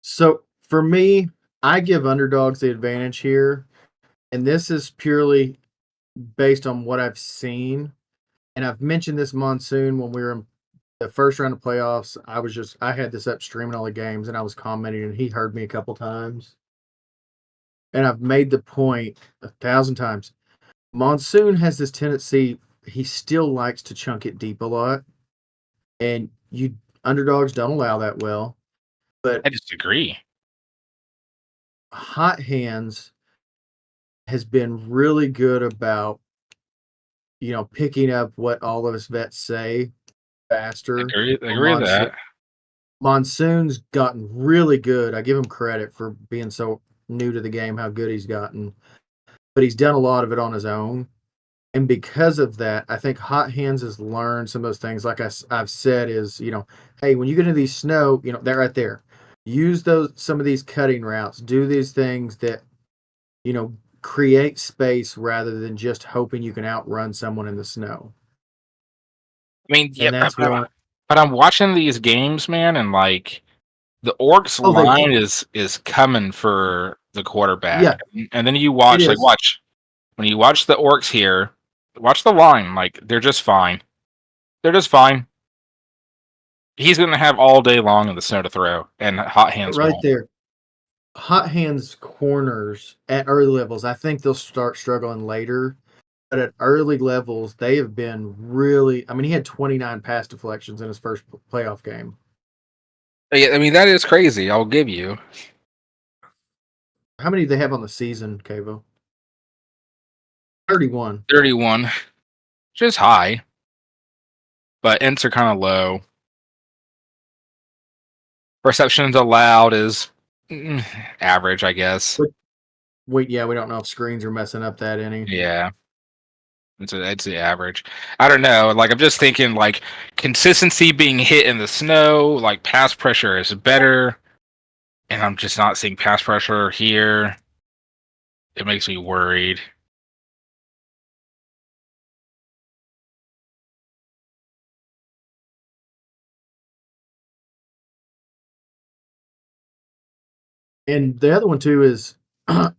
So for me, I give underdogs the advantage here, and this is purely based on what I've seen. And I've mentioned this monsoon when we were in the first round of playoffs. I had this up streaming all the games, and I was commenting, and he heard me a couple times. And I've made the point 1,000 times. Monsoon has this tendency; he still likes to chunk it deep a lot, and underdogs don't allow that well. But I disagree. Hot Hands has been really good about, picking up what all of us vets say faster. Agree with that. Monsoon's gotten really good. I give him credit for being so new to the game, how good he's gotten. But he's done a lot of it on his own. And because of that, I think Hot Hands has learned some of those things. Like I've said is, hey, when you get into these snow, they're right there. Use some of these cutting routes. Do these things that, create space rather than just hoping you can outrun someone in the snow. I mean, yeah, And that's but I'm watching these games, man, and like the Orcs Oh, line is coming for the quarterback. Yeah, And then you watch, it like, is. when you watch the Orcs here, watch the line, like they're just fine. They're just fine. He's gonna have all day long in the snow to throw, and Hot Hands Right won't. there. Hot Hands corners at early levels, I think they'll start struggling later. But at early levels, they have been really. I mean, he had 29 pass deflections in his first playoff game. Yeah, I mean that is crazy. I'll give you How many do they have on the season, Cavo? 31. 31, which is high, but ints are kind of low. Receptions allowed is average, I guess. Wait, yeah, we don't know if screens are messing up that any. Yeah, it's the average. I don't know. Like I'm just thinking, like consistency being hit in the snow, like pass pressure is better, and I'm just not seeing pass pressure here. It makes me worried. And the other one too is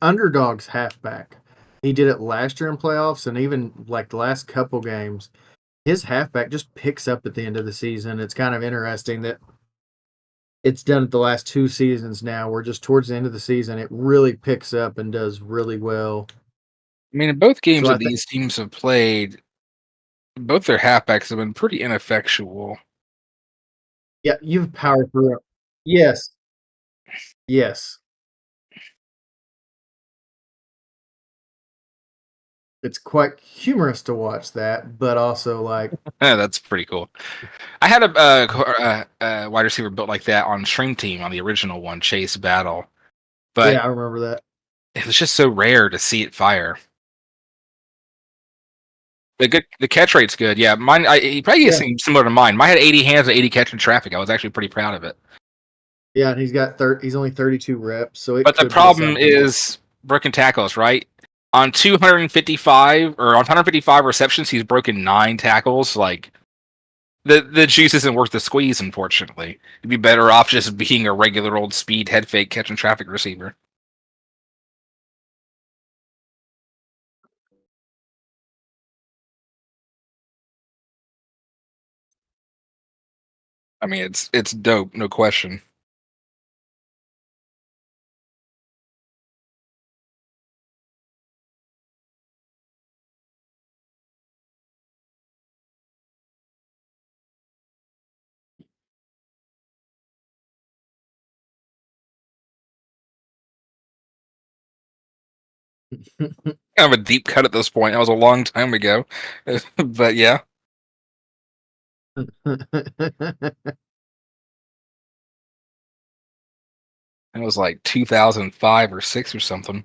underdogs halfback. He did it last year in playoffs, and even like the last couple games, his halfback just picks up at the end of the season. It's kind of interesting that it's done it the last 2 seasons now, where just towards the end of the season, it really picks up and does really well. I mean, in both So games I that think, these teams have played, both their halfbacks have been pretty ineffectual. yeah, you've powered through it. Yes, yes. It's quite humorous to watch that, but also like, That's pretty cool. I had a wide receiver built like that on Stream Team on the original one, Chase Battle, but yeah, I remember that. it was just so rare to see it fire. The catch rate's good. Yeah, mine. He probably Yeah, seemed similar to mine. Mine had 80 hands and 80 catch in traffic. I was actually pretty proud of it. yeah, and he's only 32 reps, so it But the could be problem something. is broken tackles, right? On 255 or on 155 receptions, he's broken 9 tackles. Like the juice isn't worth the squeeze. Unfortunately, you'd be better off just being a regular old speed head fake catching traffic receiver. I mean, it's dope, no question. Kind of a deep cut at this point. That was a long time ago, but yeah, it was like 2005 or six or something.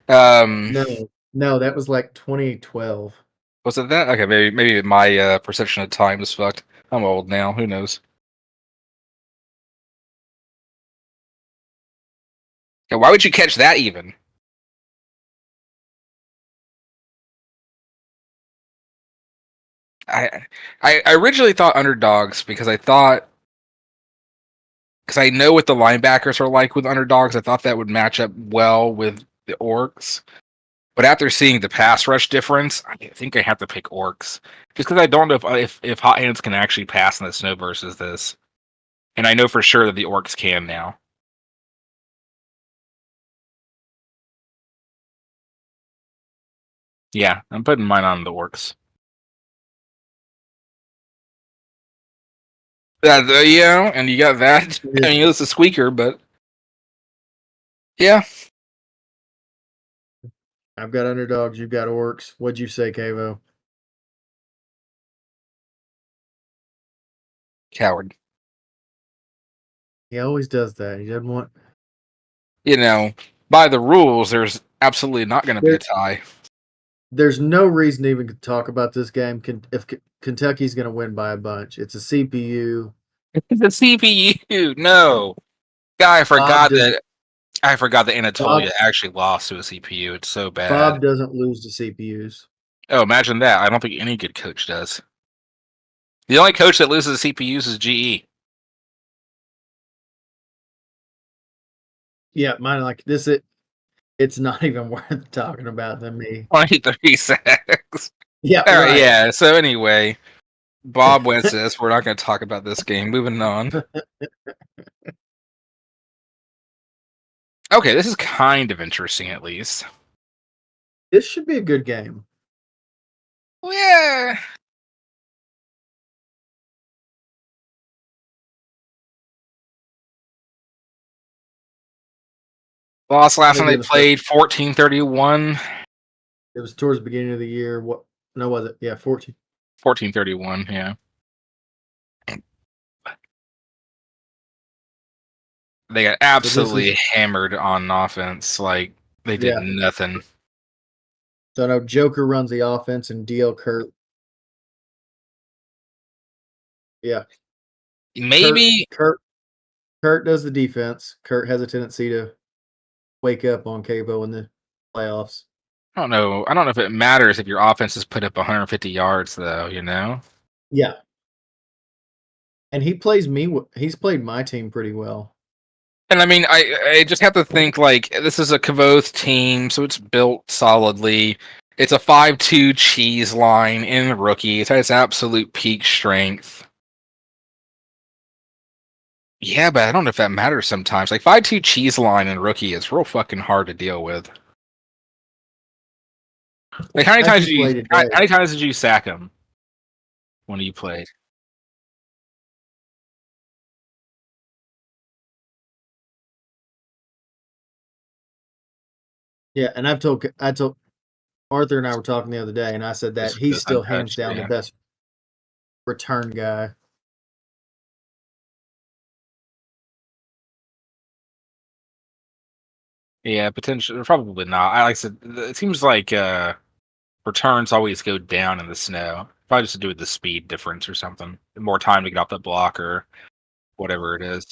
Um, No, no, that was like 2012. was it that? Okay, maybe my perception of time is fucked. I'm old now. Who knows? Yeah, why would you catch that even? I I originally thought underdogs because I know what the linebackers are like with underdogs. I thought that would match up well with the orcs. But after seeing the pass rush difference, I think I have to pick orcs just because I don't know if hot hands can actually pass in the snow versus this, and I know for sure that the orcs can now. Yeah, I'm putting mine on the orcs. Yeah, and you got that. I mean, it's a squeaker, but yeah, I've got underdogs, you've got orcs. What'd you say, Cavo? coward. He always does that. He doesn't want You know, by the rules, there's absolutely not going to be a there. tie. There's no reason to even talk about this game. If Kentucky's going to win by a bunch, it's a CPU. The CPU, no. Guy, Bob does. I forgot that Anatolia Bob actually lost to a CPU. It's so bad. Bob doesn't lose to CPUs. Oh, imagine that. I don't think any good coach does. The only coach that loses to CPUs is GE. Yeah, mine like this. It's not even worth talking about than me. 23 sacks. Yeah, All right, right. yeah. So anyway, Bob wins this. We're not going to talk about this game. Moving on. Okay, this is kind of interesting at least. This should be a good game. Well, yeah. Lost Let last me time they get a start. played 14-31. It was towards the beginning of the year. What? No, was it? Yeah, 14. 14-31, yeah. They got So this is absolutely hammered on offense. Like, they did yeah. nothing. So no, Joker runs the offense and DL Kurt. Yeah, Kurt Maybe Kurt Kurt does the defense. Kurt has a tendency to wake up on Cavo in the playoffs. I don't know. I don't know if it matters if your offense has put up 150 yards, though. You know. Yeah, and he plays me. He's played my team pretty well. And I mean, I just have to think like this is a Kavoth team, so it's built solidly. It's a 5-2 cheese line in rookie. It's at its absolute peak strength. Yeah, but I don't know if that matters sometimes. Like 5-2 cheese line in rookie is real fucking hard to deal with. Like How did you play how today? many times did you sack him when you played? Yeah, and I told Arthur and I were talking the other day, and I said that Just he's goes still hands untouched. down the Yeah. best return guy. Yeah, potentially, probably not. I like I said, it seems like returns always go down in the snow. Probably just to do with the speed difference or something. More time to get off the block or whatever it is.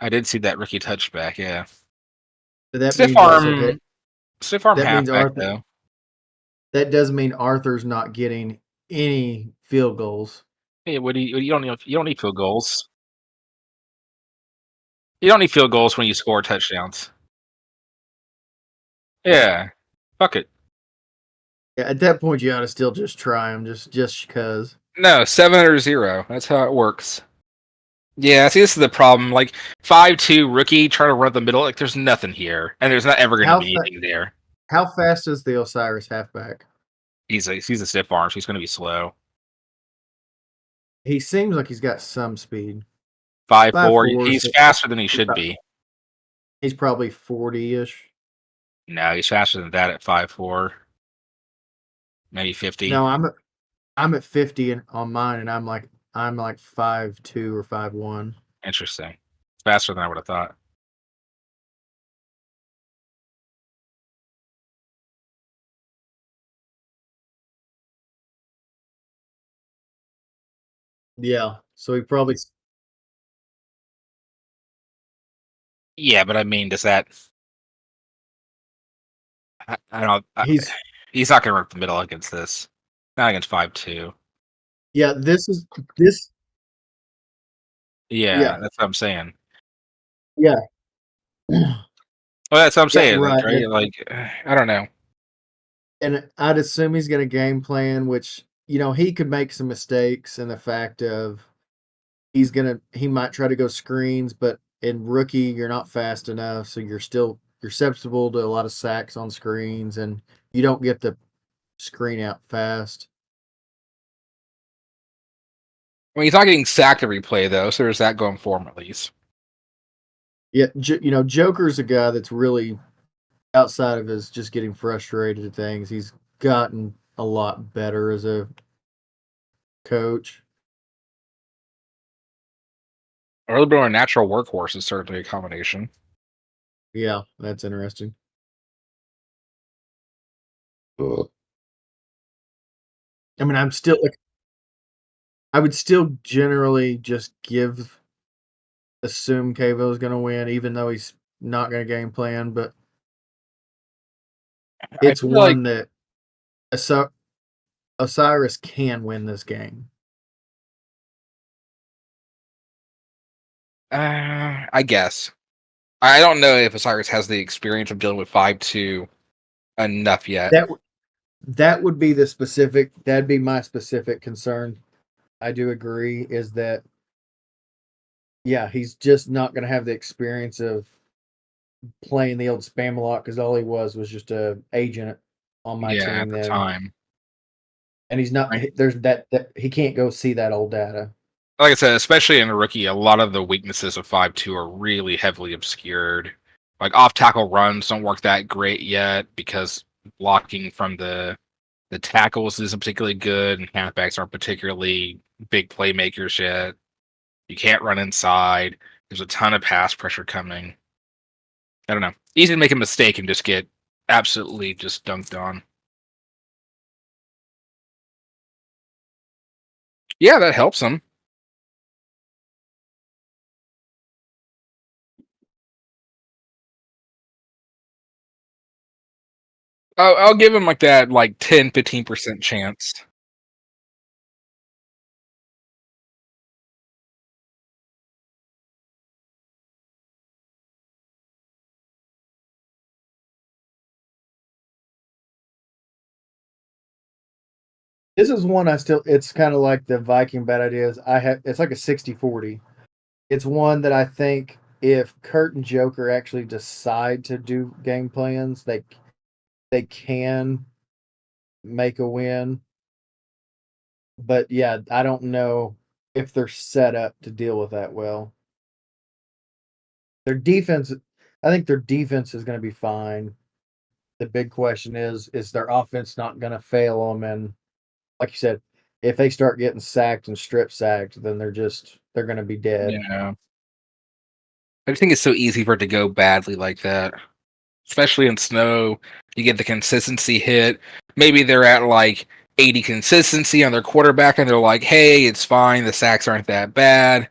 I did see that rookie touchback. Yeah, So that stiff means also okay. arm, stiff arm That means halfback Arthur. though. That does mean Arthur's not getting any field goals. Hey, what do you don't need field goals. You don't need field goals when you score touchdowns. Yeah, fuck it. Yeah, at that point, you ought to still just try him, just because. No, 7 or 0. That's how it works. Yeah, see, this is the problem. Like 5-2 rookie trying to run the middle. Like, there's nothing here, and there's not ever going to How be anything there. how fast is the Osiris halfback? He's a stiff arm, so he's going to be slow. He seems like he's got some speed. 5-4. 5'4", He's so faster than he he's should be. probably 40-ish. No, he's faster than that at 5-4, maybe 50. No, I'm at 50 on mine, and I'm like 5'2" or 5'1". Interesting. Faster than I would have thought. Yeah, so he probably Yeah, but I mean, does that? I don't. he's He's not going to run up the middle against this. Not against 5-2. yeah. This Yeah, yeah that's what I'm saying. yeah Well, that's what I'm yeah saying. Like, right. right? Like, I don't know. And I'd assume he's going to game plan, which he could make some mistakes in the fact of he might try to go screens, but in rookie you're not fast enough, so you're susceptible to a lot of sacks on screens, and you don't get the screen out fast. I mean, he's not getting sacked every play though, so there's that going for him at least. Yeah, Joker's a guy that's really outside of his just getting frustrated at things. He's gotten a lot better as a coach. A little bit more natural workhorse is certainly a combination. Yeah, that's interesting. Ugh. I mean, I would still generally just assume Cavo's going to win, even though he's not going to game plan. But I it's feel like one that Osiris can win this game. I guess. I don't know if Osiris has the experience of dealing with 5-2 enough yet. That would be that'd be my specific concern. I do agree is that, yeah, he's just not going to have the experience of playing the old spam a lot because all he was just a agent on my Yeah, at team the then, time. and he's not. Right. There's that he can't go see that old data. Like I said, especially in a rookie, a lot of the weaknesses of 5-2 are really heavily obscured. Like off tackle runs don't work that great yet because blocking from the tackles isn't particularly good, and halfbacks aren't particularly big playmakers yet. You can't run inside. There's a ton of pass pressure coming. I don't know. Easy to make a mistake and just get absolutely just dunked on. Yeah, that helps him. I'll give him like that, like 10-15% chance. This is one I still. It's kind of like the Viking bad ideas. I have. It's like a 60-40. It's one that I think if Kurt and Joker actually decide to do game plans, they can make a win. But yeah, I don't know if they're set up to deal with that well. Their defense, I think their defense is going to be fine. The big question is their offense not going to fail them? And like you said, if they start getting sacked and strip sacked, then they're going to be dead. Yeah. I just think it's so easy for it to go badly like that. Especially in snow, you get the consistency hit. Maybe they're at like 80 consistency on their quarterback and they're like, hey, it's fine. The sacks aren't that bad.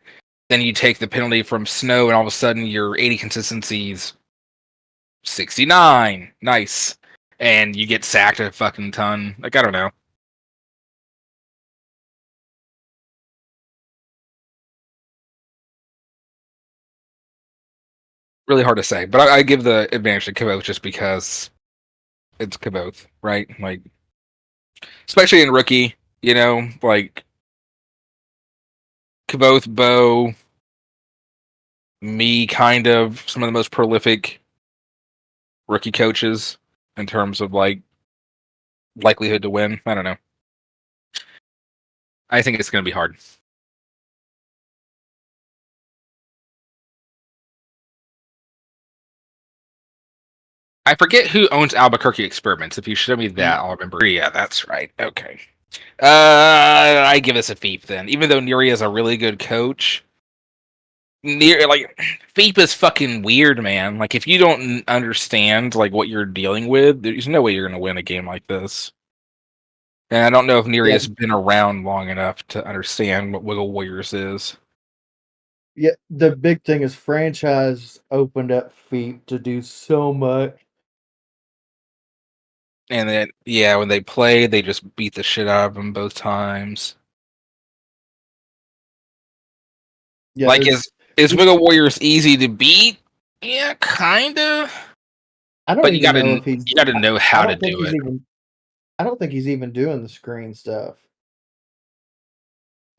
Then you take the penalty from snow and all of a sudden your 80 consistency's 69. Nice. And you get sacked a fucking ton. Like, I don't know. Really hard to say. But I give the advantage to Kavoth just because it's Kavoth, right? Like, especially in rookie, like Kavoth, Bo, me, kind of some of the most prolific rookie coaches in terms of like likelihood to win. I don't know. I think it's going to be hard. I forget who owns Albuquerque Experiments. If you show me that, I'll remember. Yeah, that's right. Okay. I give us a Feep then. Even though Neri is a really good coach, like Feep is fucking weird, man. Like if you don't understand like what you're dealing with, there's no way you're gonna win a game like this. And I don't know if Neri Yeah, has been around long enough to understand what Wiggle Warriors is. yeah. The big thing is franchise opened up feet to do so much. And then yeah, when they play, they just beat the shit out of them both times. Yeah, Like there's. is Wiggle Warriors easy to beat? Yeah, kinda. I don't But you even gotta know if he's. you gotta know I how to don't think do he's it. even. I don't think he's even doing the screen stuff.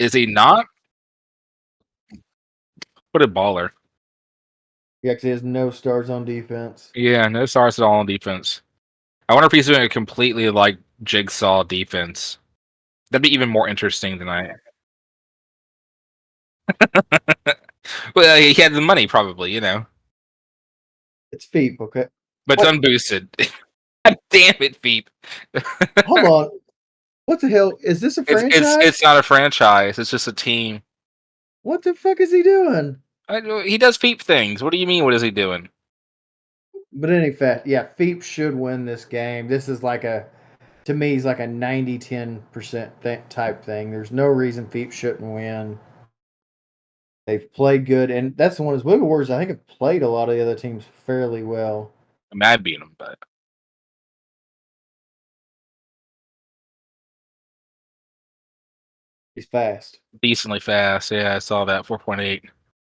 Is he not? What a baller. Yeah, because he has no stars on defense. Yeah, no stars at all on defense. I wonder if he's doing a completely like jigsaw defense. That'd be even more interesting than I. Well, he had the money probably. It's feet, okay. But it's What? unboosted. God damn it, Veep. Hold on. What the hell is this a It's franchise? not a franchise. It's just a team. What the fuck is he doing? He does Veep things. What do you mean? What is he doing? But in fact, yeah, Feep should win this game. This is like a, to me, he's like a 90-10% type thing. There's no reason Feep shouldn't win. They've played good, and that's the one is Wiggle Warriors. I think have played a lot of the other teams fairly well. I'm mad beating him, but He's fast. decently fast. Yeah, I saw that 4.8.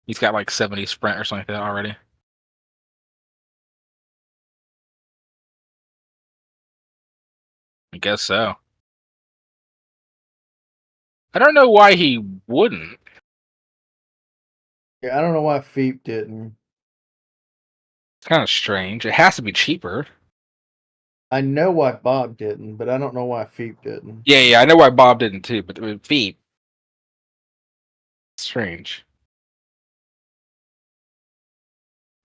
He's got like 70 sprint or something like that already. I guess so. I don't know why he wouldn't. Yeah, I don't know why Feep didn't. kind of strange. It has to be cheaper. I know why Bob didn't, but I don't know why Feep didn't. Yeah, I know why Bob didn't too, but with feet, strange.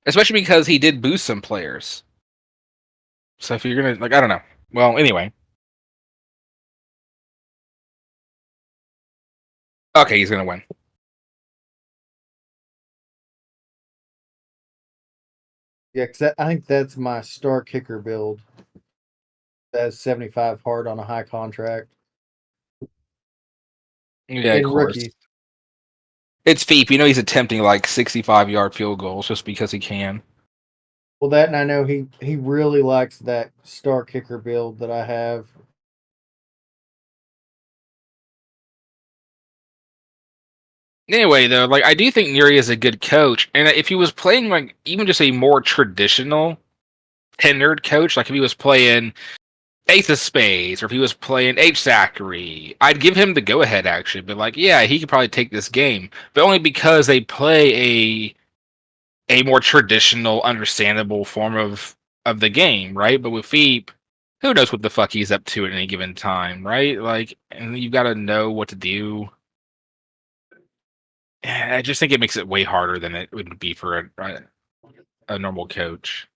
Especially because he did boost some players. So if you're gonna I don't know. Well, anyway. Okay, he's gonna win. Yeah, because I think that's my star kicker build. That's 75 hard on a high contract Yeah, of in course. rookie. It's Feep. You know he's attempting like 65-yard field goals just because he can. Well, that and I know he really likes that star kicker build that I have. Anyway, though, like I do think Neri is a good coach, and if he was playing like even just a more traditional tenured coach, like if he was playing Ace of Spades or if he was playing H Zachary, I'd give him the go ahead actually. But like, yeah, he could probably take this game, but only because they play a more traditional, understandable form of the game, right? But with Feep, who knows what the fuck he's up to at any given time, right? Like, and you got to know what to do. I just think it makes it way harder than it would be for a normal coach.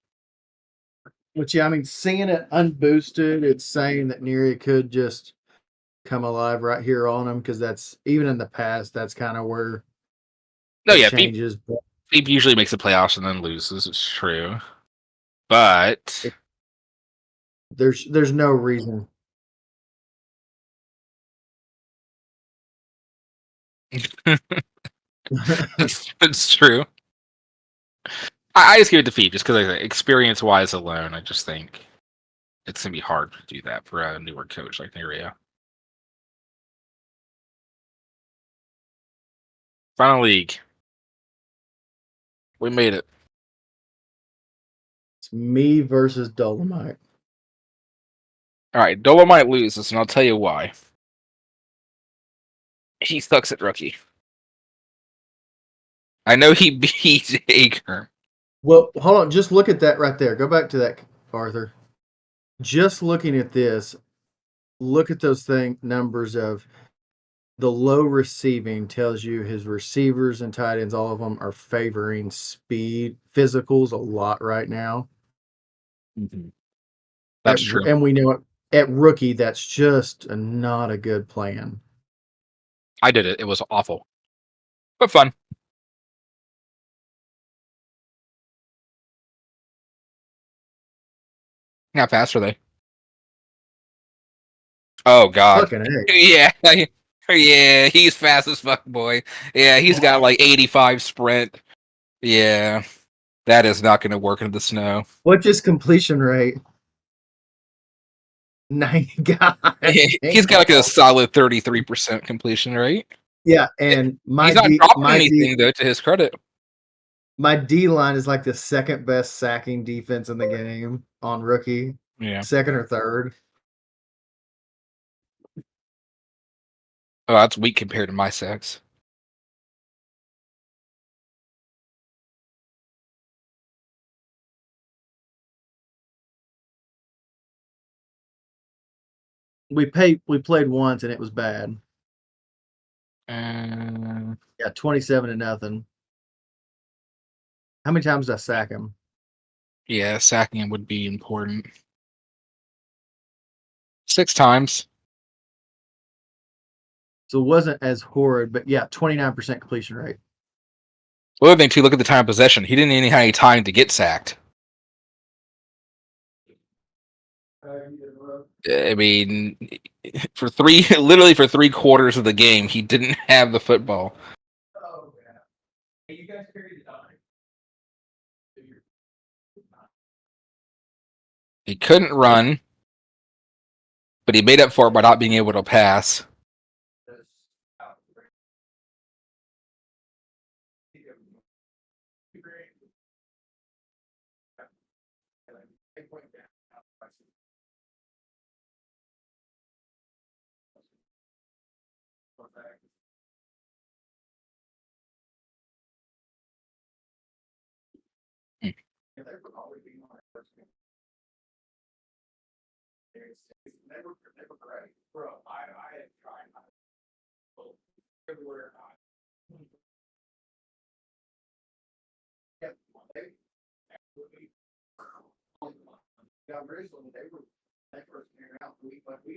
Which yeah, I mean, seeing it unboosted, it's saying that Neri could just come alive right here on him because that's even in the past, that's kind of where No, it yeah, Feep, changes. But Feep usually makes the playoffs and then loses. It's true, but there's no reason. it's true. I just give it to Feep just because experience wise alone, I just think it's gonna be hard to do that for a newer coach like Nerio. Final league, we made it. It's me versus Dolomite. All right, Dolomite loses, and I'll tell you why. He sucks at rookie. I know he beat Aker. Well, hold on. Just look at that right there. Go back to that, Arthur. Just looking at this, look at those numbers of the low receiving tells you his receivers and tight ends, all of them are favoring speed, physicals a lot right now. Mm-hmm. That's true. And we know at rookie, that's just not a good plan. I did it. It was awful, but fun. How fast are they? Oh God. Fucking A. Yeah. Yeah, he's fast as fuck, boy. Yeah, he's got like 85 sprint. Yeah, that is not going to work in the snow. What's his completion rate? 90. God He's got like a damn. solid 33% completion rate. Yeah, and He's not dropping anything though, to his credit. my D line is like the second best sacking defense in the game on rookie. Yeah. Second or third. Oh, that's weak compared to my sacks. We played once and it was bad. Yeah, 27-0. How many times did I sack him? Yeah, sacking him would be important. 6 times. So it wasn't as horrid, but yeah, 29% completion rate. The other thing too, look at the time of possession. He didn't even have any time to get sacked. I mean, for literally for 3/4 of the game, he didn't have the football. He couldn't run, but he made up for it by not being able to pass.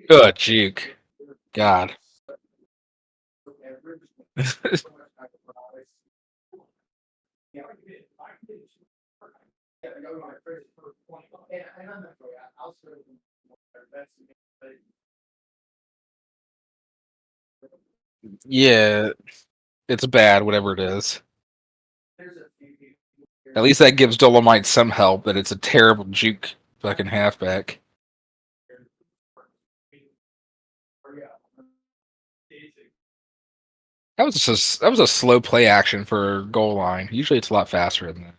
Good juke. God. Yeah, it's bad, whatever it is. At least that gives Dolomite some help, but it's a terrible juke fucking halfback. That was a slow play action for goal line. Usually it's a lot faster than that.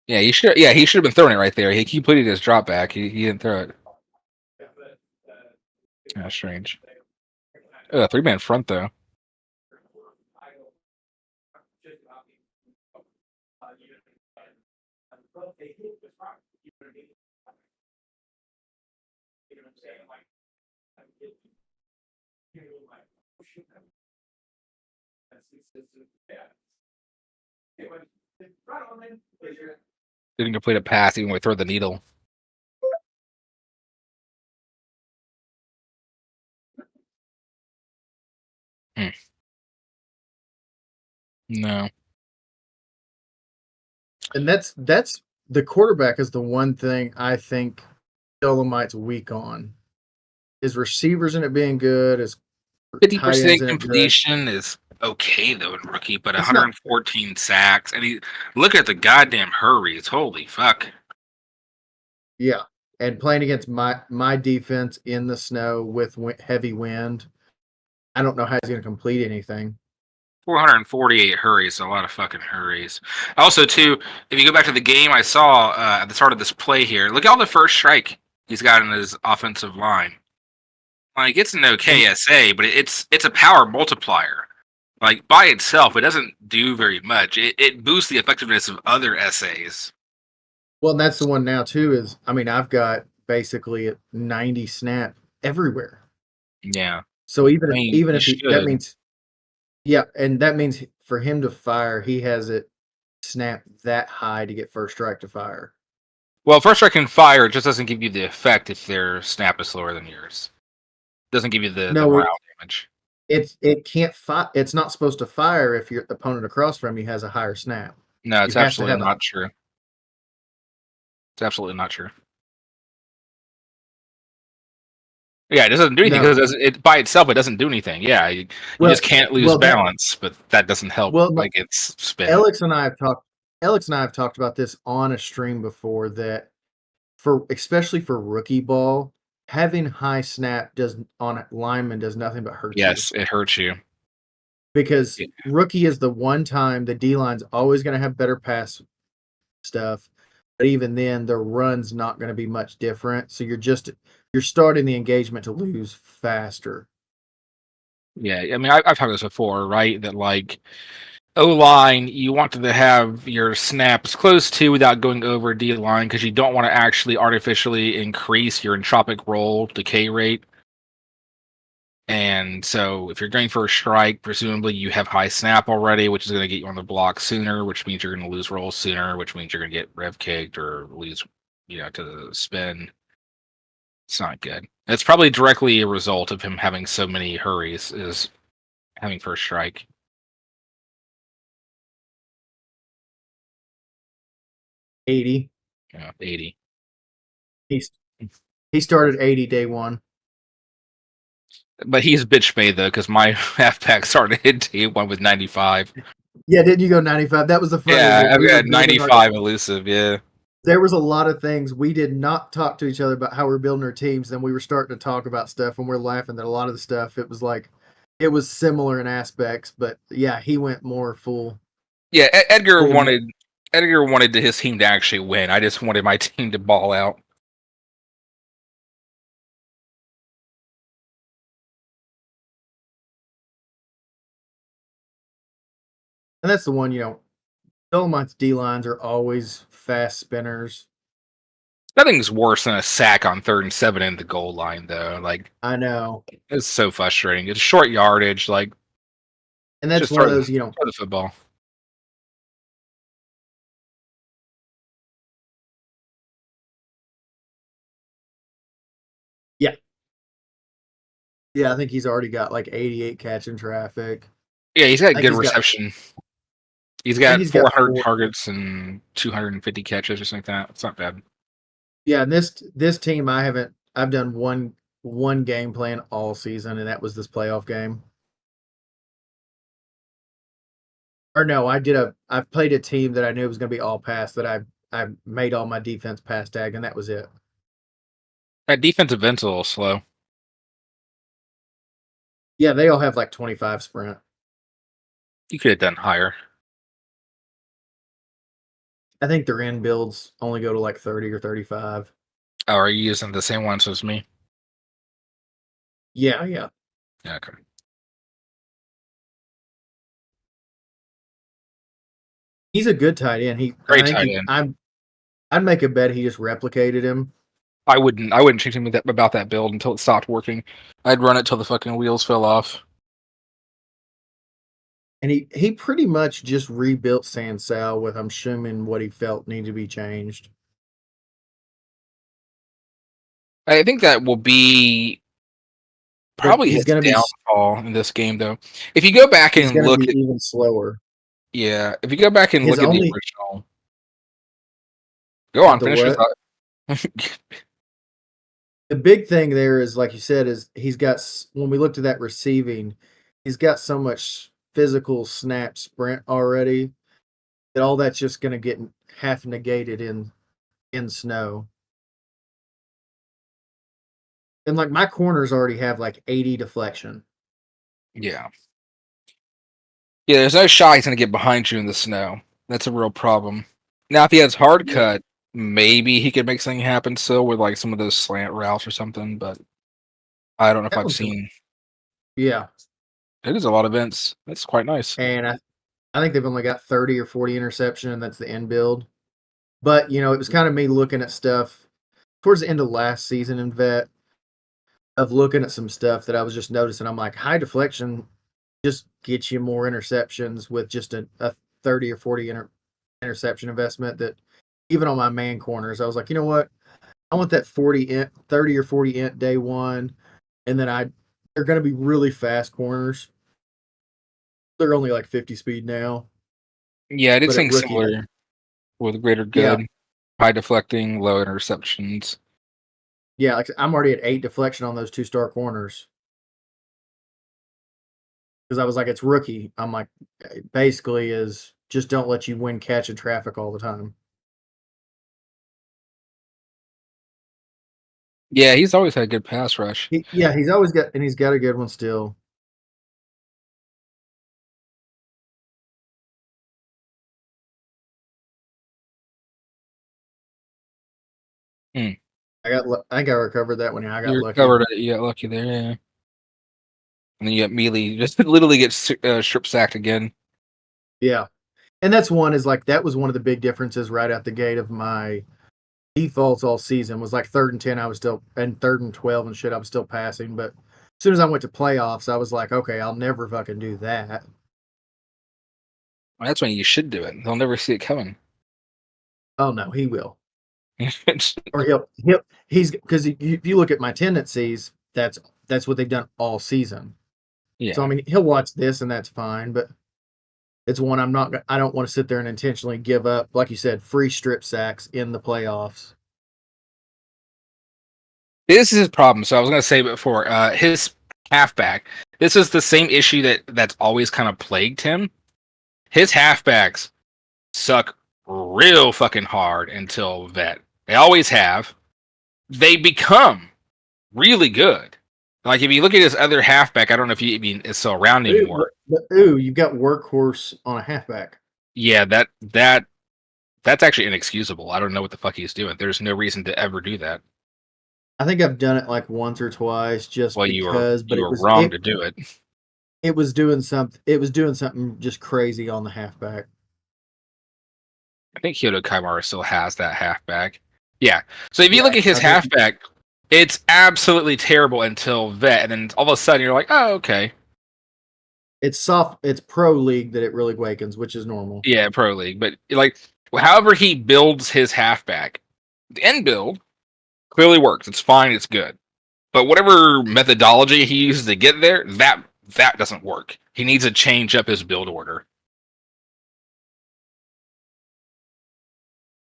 Yeah, he should. Yeah, he should have been throwing it right there. He completed his drop back. He didn't throw it. That's strange. 3-man front though. Didn't complete a pass even with throw the needle. No. And that's the quarterback is the one thing I think Dolomite's weak on. His receivers in it being good, his tight ends 50% in it good. completion is okay though in rookie, but It's not 114 sacks, and he look at the goddamn hurries. Holy fuck! yeah. And playing against my defense in the snow with heavy wind, I don't know how he's going to complete anything. 448 hurries, so a lot of fucking hurries. Also, too, if you go back to the game I saw at the start of this play here, look at all the first strike he's got in his offensive line. Like it's an okay SA, but it's a power multiplier. Like by itself, it doesn't do very much. It boosts the effectiveness of other SAs. Well, and that's the one now too. Is I mean, I've got basically a 90 snap everywhere. Yeah. So even I mean, even you if that should. means yeah, and that means for him to fire, he has it snap that high to get first strike to fire. Well, first strike can fire. It just doesn't give you the effect if their snap is slower than yours. It doesn't give you the No, morale damage. it can't fire. It's not supposed to fire if your opponent across from you has a higher snap. No, You it's have to absolutely have a not true. It's absolutely not true. Yeah, it doesn't do anything no. because it by itself it doesn't do anything. Yeah, you Well, just can't lose well that balance, but that doesn't help well no, like its spin. Alex and I have talked about this on a stream before that for especially for rookie ball, having high snap does on a lineman does nothing but hurt you. Yes, it hurts you. Because Yeah, rookie is the one time the D line's always going to have better pass stuff, but even then the run's not going to be much different. So you're starting the engagement to lose faster. yeah. I mean, I've talked about this before, right? That like O line, you want to have your snaps close to without going over D line because you don't want to actually artificially increase your entropic roll decay rate. And so, if you're going for a strike, presumably you have high snap already, which is going to get you on the block sooner, which means you're going to lose rolls sooner, which means you're going to get rev kicked or lose, to the spin. It's not good. It's probably directly a result of him having so many hurries, is having first strike. 80. 80. He's he started 80 day one. But he's bitch made though, because my halfback started hit day one with 95. Yeah, didn't you go 95? That was the funniest. Yeah, I've We were got building 95 elusive. Yeah. there was a lot of things we did not talk to each other about how we're building our teams. Then we were starting to talk about stuff and we're laughing that a lot of the stuff it was like it was similar in aspects, but yeah, he went more full. Yeah, Edgar full wanted his team to actually win. I just wanted my team to ball out. And that's the one, Dolomites D lines are always fast spinners. Nothing's worse than a sack on 3rd and 7 in the goal line, though. Like, I know. it's so frustrating. It's short yardage. Like, And that's just one of throw those, the football. yeah. Yeah, I think he's already got like 88 catch in traffic. Yeah, he's got I think good he's got reception. He's I think got he's got 400 four. targets and 250 catches or something like that. It's not bad. Yeah, and this team I've done one game plan all season, and that was this playoff game. Or no, I played a team that I knew was gonna be all pass that I made all my defense pass tag, and that was it. That defensive end's a little slow. Yeah, they all have like 25 sprint. You could have done higher. I think their end builds only go to like 30 or 35. Oh, are you using the same ones as me? Yeah, yeah. Yeah, okay. He's a good tight end. I Great think tight end. I'd make a bet he just replicated him. I wouldn't change anything about that build until it stopped working. I'd run it till the fucking wheels fell off. And he pretty much just rebuilt Sansal with, I'm assuming, what he felt needed to be changed. I think that will be But probably his downfall in this game, though. If you go back he's and gonna look be at even slower. yeah, if you go back and His look at the only original, go at on, the finish your what? thought. The big thing there is, like you said, is when we looked at that receiving, he's got so much physical snap sprint already that all that's just gonna get half negated in snow. And like my corners already have like 80 deflection. Yeah. Yeah, there's no shot he's gonna get behind you in the snow. That's a real problem. Now, if he has hard Yeah. cut, maybe he could make something happen still with like some of those slant routes or something, but I don't know if That I've one's gonna seen yeah. it is a lot of events. That's quite nice. And I think they've only got 30 or 40 interception, and that's the end build. But it was kind of me looking at stuff towards the end of last season in vet of looking at some stuff that I was just noticing. I'm like, high deflection just gets you more interceptions with just a 30 or 40 interception investment. That even on my man corners, I was like, you know what? I want that 30 or 40 int day one. And then they're going to be really fast corners. They're only like 50 speed now. Yeah, I did But at something rookie, similar with greater yeah, good, high deflecting, low interceptions. yeah, like I'm already at 8 deflection on those 2-star corners. Because I was like, it's rookie. I'm like, basically is just don't let you win catch in traffic all the time. Yeah, he's always had good pass rush. Yeah, he's got a good one still. Hmm. I think I recovered that one. Yeah, I got You lucky. recovered it. You got lucky there, yeah. And then you immediately just literally get strip sacked again. Yeah, and that's one is like that was one of the big differences right out the gate of my defaults all season was like 3rd and 10. I was still and 3rd and 12 and shit. I was still passing, but as soon as I went to playoffs, I was like, okay, I'll never fucking do that. Well, that's when you should do it. They'll never see it coming. Oh no, he will. Or he's because if you look at my tendencies, that's what they've done all season. So I Yeah. mean, he'll watch this and that's fine, but it's one I don't want to sit there and intentionally give up, like you said, free strip sacks in the playoffs. This is his problem. So I was going to say before, his halfback. This is the same issue that's always kind of plagued him. His halfbacks suck real fucking hard until vet. They always have. They become really good. Like if you look at his other halfback, I don't know if he even is still around anymore. You've got workhorse on a halfback. Yeah, that's actually inexcusable. I don't know what the fuck he's doing. There's no reason to ever do that. I think I've done it like once or twice just Well, because, but you it were was wrong it to do it. It was doing something. It was doing something just crazy on the halfback. I think Hyoto Kaimara still has that halfback. Yeah. So if you look Yeah, at his I think halfback, it's absolutely terrible until vet, and then all of a sudden you're like, oh, okay. it's soft. It's pro league that it really awakens, which is normal. Yeah, pro league. But like, however he builds his halfback, the end build clearly works. It's fine. It's good. But whatever methodology he uses to get there, that doesn't work. He needs to change up his build order.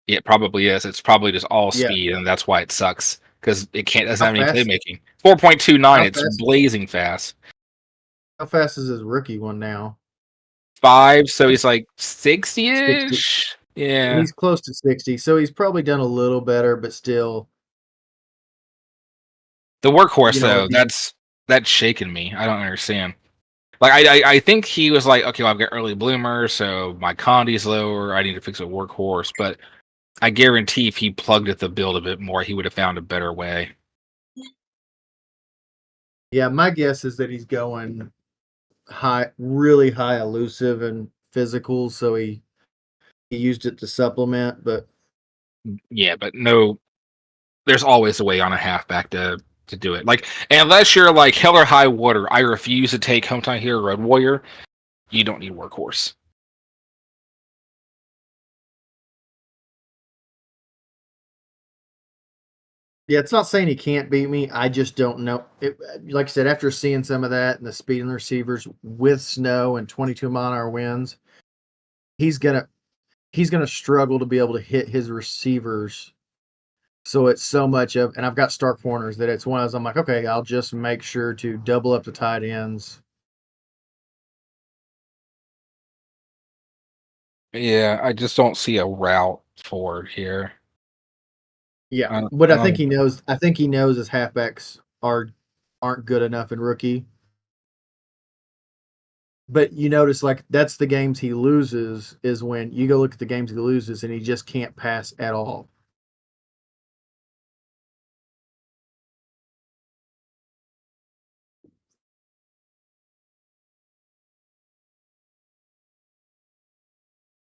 It probably is. It's probably just all Yeah. speed, and that's why it sucks because it can't doesn't How have any fast? playmaking. 4.29, How it's fast? blazing fast. How fast is his rookie one now? 5, so he's It's like 60, 60-ish. Yeah. he's close to 60, so he's probably done a little better, but still, The workhorse if though, he that's shaking me. I don't understand. Like I think he was like, okay, well, I've got early bloomer, so my condi's lower. I need to fix a workhorse, but I guarantee if he plugged at the build a bit more, he would have found a better way. yeah, my guess is that he's going high, really high elusive and physical, so he used it to supplement, but Yeah, but no, there's always a way on a halfback to do it. Like unless you're like hell or high water, I refuse to take Hometown Hero Road Warrior. You don't need workhorse. yeah, it's not saying he can't beat me. I just don't know. Like I said, after seeing some of that and the speed and the receivers with snow and 22-mile-an-hour winds, he's gonna he's gonna struggle to be able to hit his receivers. So it's so much of, and I've got start corners that it's one of those. I'm like, okay, I'll just make sure to double up the tight ends. Yeah, I just don't see a route forward here. Yeah, I don't, but I I think don't he knows. I think he knows his halfbacks aren't good enough in rookie. But you notice, like that's the games he loses is when you go look at the games he loses and he just can't pass at all.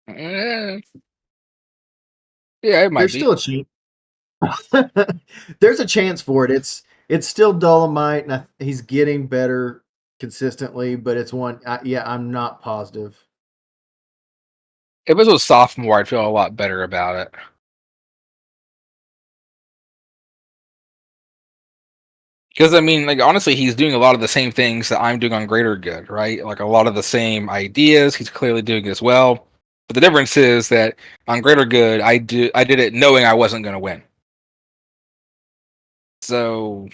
eh, yeah, it might There's be. still a chance. There's a chance for it. It's still Dolomite, and he's getting better consistently. But it's one. Yeah, I'm not positive. If it was a sophomore, I'd feel a lot better about it. Because I mean, like honestly, he's doing a lot of the same things that I'm doing on Greater Good, right? Like a lot of the same ideas. He's clearly doing as well. But the difference is that on Greater Good, I did it knowing I wasn't going to win. So,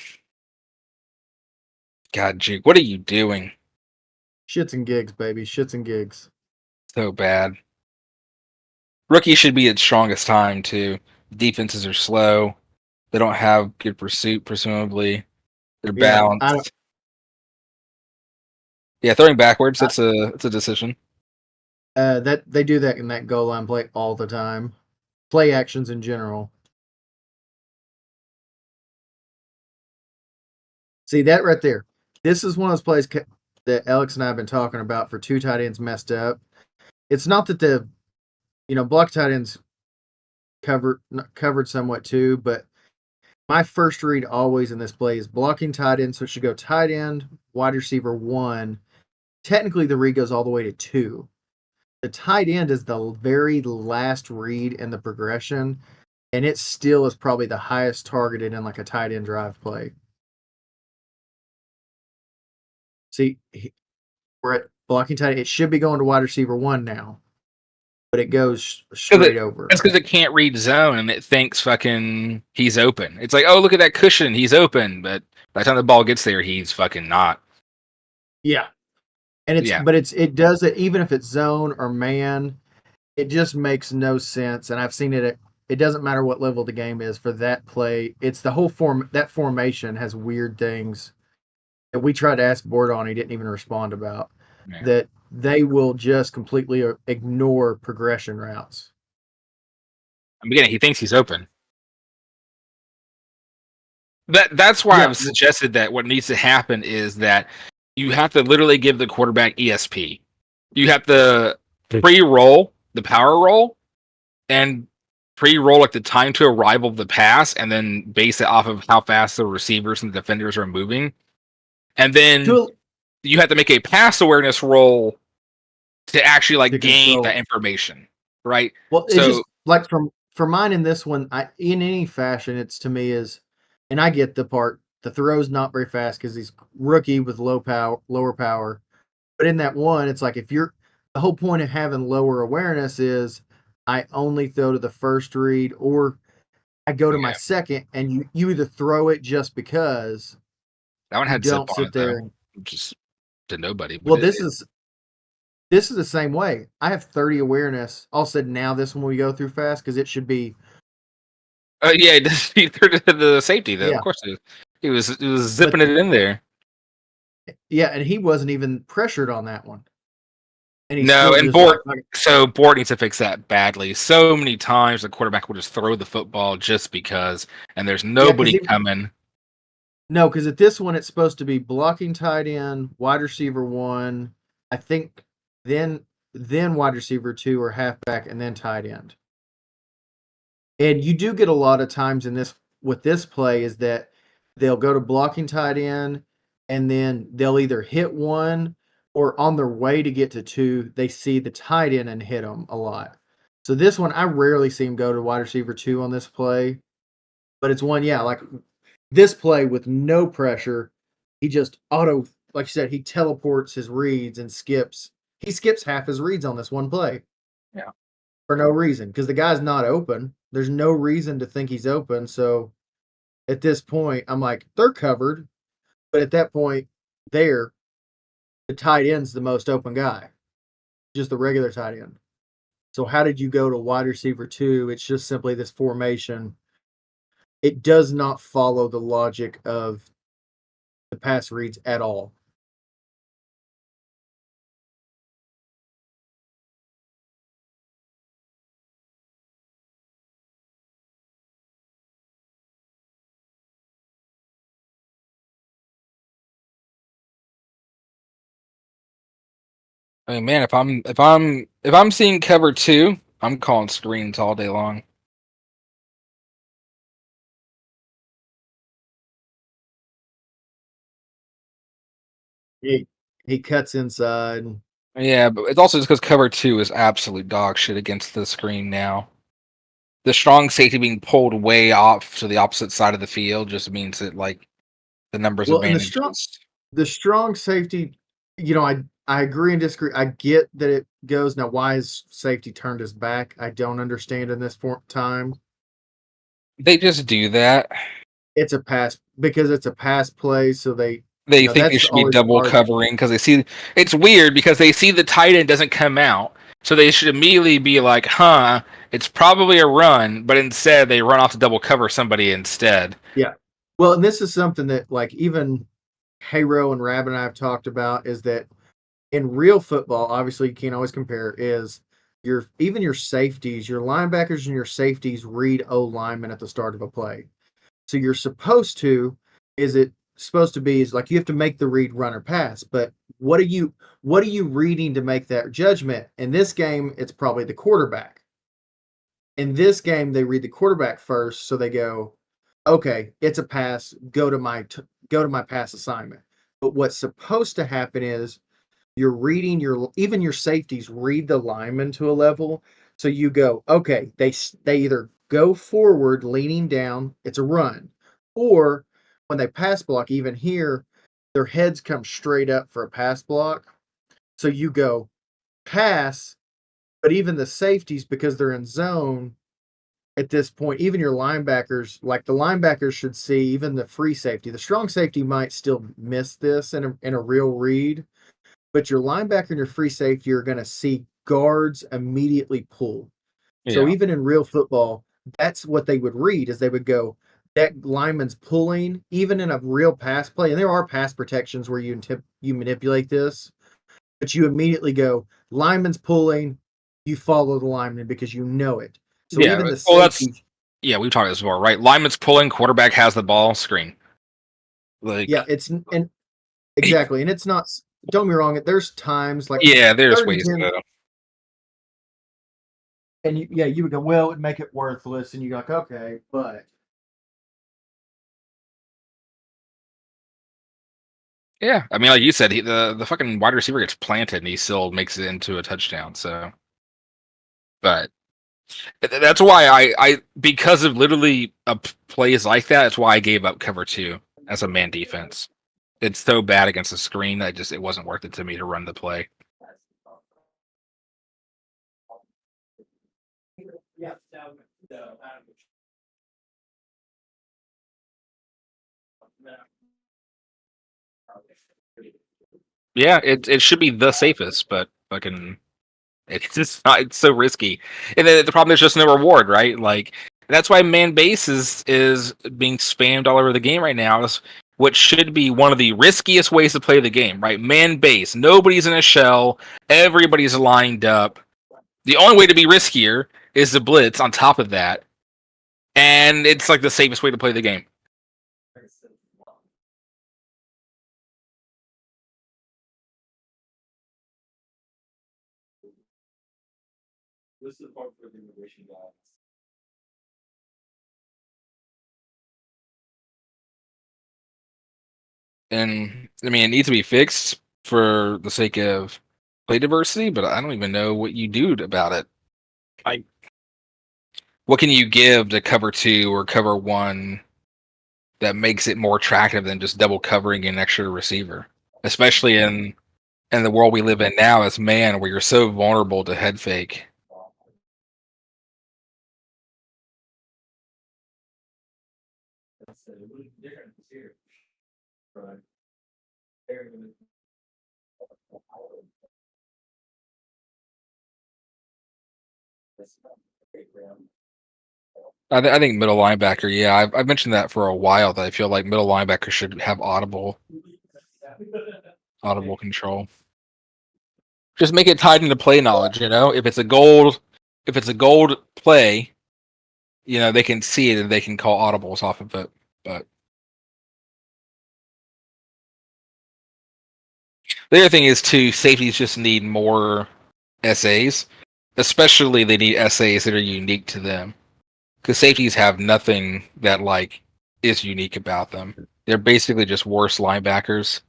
God, Jake, what are you doing? Shits and gigs, baby. Shits and gigs. So bad. Rookie should be its strongest time too. Defenses are slow. They don't have good pursuit, presumably. They're Yeah, I don't. balanced. Yeah, throwing backwards, that's a decision. That they do that in that goal line play all the time. Play actions in general. See that right there. This is one of those plays that Alex and I have been talking about for two tight ends messed up. It's not that the block tight ends covered somewhat too, but my first read always in this play is blocking tight end, so it should go tight end, wide receiver 1. Technically, the read goes all the way to 2. The tight end is the very last read in the progression, and it still is probably the highest targeted in like a tight end drive play. See, we're at blocking tight end. It should be going to wide receiver 1 now, but it goes Because straight over. that's because it can't read zone and it thinks fucking he's open. It's like, oh, look at that cushion, he's open. But by the time the ball gets there, he's fucking not. Yeah. And Yeah, it does it even if it's zone or man. It just makes no sense, and I've seen it it doesn't matter what level the game is for that play. It's the whole that formation has weird things that we tried to ask Board on, he didn't even respond about, man. that they will just completely ignore progression routes. I'm beginning. He thinks he's open. That's why Yeah, I've suggested that what needs to happen is that you have to literally give the quarterback ESP. You have to pre-roll the power roll and pre-roll like the time to arrival of the pass, and then base it off of how fast the receivers and the defenders are moving. And then you have to make a pass awareness roll to actually like gain that information, right? Well, it's just like for mine in this one, in any fashion, it's to me is, and I get the part. The throw's not very fast because he's rookie with lower power. But in that one, it's like if you're the whole point of having lower awareness is I only throw to the first read or I go to my second, and you either throw it just because that one you had don't zip sit on it, there. though. Just to nobody. Well, this is the same way. I have 30 awareness. I'll say now this one we go through fast because it should be. Yeah, he threw to the safety though. Yeah. Of course, he was zipping it in there. Yeah, and he wasn't even pressured on that one. And he's No, still and just Bort needs to fix that badly. So many times the quarterback will just throw the football just because, and there's nobody coming. No, because at this one it's supposed to be blocking tight end, wide receiver 1, I think, then wide receiver 2 or halfback, and then tight end. And you do get a lot of times in this with this play is that they'll go to blocking tight end, and then they'll either hit 1 or on their way to get to 2, they see the tight end and hit them a lot. So this one, I rarely see him go to wide receiver 2 on this play. But it's one, like this play with no pressure, he just like you said, he teleports his reads and skips. He skips half his reads on this one play. Yeah. For no reason, because the guy's not open. There's no reason to think he's open. So at this point, I'm like, they're covered. But at that point, the tight end's the most open guy, just the regular tight end. So how did you go to wide receiver 2? It's just simply this formation. It does not follow the logic of the pass reads at all. I mean, man, if I'm seeing cover 2, I'm calling screens all day long. He cuts inside. Yeah, but it's also just because cover 2 is absolute dog shit against the screen now. The strong safety being pulled way off to the opposite side of the field just means that like the numbers advantage. The strong safety, I agree and disagree. I get that it goes now. Why is safety turned his back? I don't understand in this time. They just do that. It's a pass because it's a pass play, so they think they should be double covering because they see it's weird because they see the tight end doesn't come out, so they should immediately be like, "Huh, it's probably a run," but instead they run off to double cover somebody instead. Yeah, well, and this is something that like even Hero and Rabbit and I have talked about is that in real football, obviously you can't always compare. Is even your safeties, your linebackers and your safeties read O linemen at the start of a play. So you're supposed to, is like you have to make the read run or pass, but what are you reading to make that judgment? In this game, it's probably the quarterback. In this game, they read the quarterback first, so they go, okay, it's a pass, go to my pass assignment. But what's supposed to happen is you're reading even your safeties read the lineman to a level. So you go, okay, they either go forward leaning down, it's a run, or when they pass block, even here, their heads come straight up for a pass block. So you go pass, but even the safeties, because they're in zone at this point, even your linebackers, like the linebackers should see, even the free safety, the strong safety might still miss this in a real read, but your linebacker and your free safety are going to see guards immediately pull. Yeah. So even in real football, that's what they would read is they would go, that lineman's pulling, even in a real pass play. And there are pass protections where you manipulate this, but you immediately go, lineman's pulling, you follow the lineman because you know it. So even the safety. We've talked this before, right? Lineman's pulling, quarterback has the ball, screen. Like, yeah, it's and exactly, and it's not. Don't get me wrong. There's times like Yeah, there's third and ways 10, to. and you would go, well, it'd make it worthless, and you're like, okay, but Yeah, I mean, like you said, the fucking wide receiver gets planted and he still makes it into a touchdown. So, but that's why I because of literally plays like that, that's why I gave up cover two as a man defense. It's so bad against the screen that it wasn't worth it to me to run the play. Yeah, it should be the safest, but fucking it's just not. It's so risky, and then the problem is just no reward, right? Like that's why man base is being spammed all over the game right now. Is what should be one of the riskiest ways to play the game, right? Man base. Nobody's in a shell. Everybody's lined up. The only way to be riskier is the blitz on top of that, and it's like the safest way to play the game. And I mean, it needs to be fixed for the sake of play diversity, but I don't even know what you do about it. Like, what can you give to cover two or cover one that makes it more attractive than just double covering an extra receiver? Especially in the world we live in now as man, where you're so vulnerable to head fake. I think middle linebacker. Yeah, I've mentioned that for a while. That I feel like middle linebacker should have audible control. Just make it tied into play knowledge. You know, if it's a gold play, you know they can see it and they can call audibles off of it. But the other thing is too, safeties just need more essays. Especially they need essays that are unique to them. Because safeties have nothing that like is unique about them. They're basically just worse linebackers.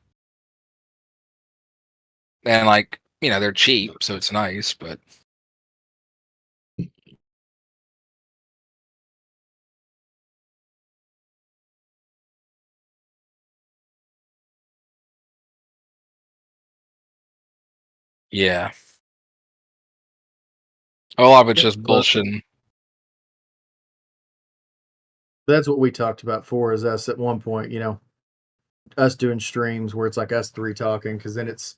And like, you know, they're cheap, so it's nice, but yeah. A lot of it's yep, just classic. bullshit. That's what we talked about for is us at one point, us doing streams where it's like us three talking, because then it's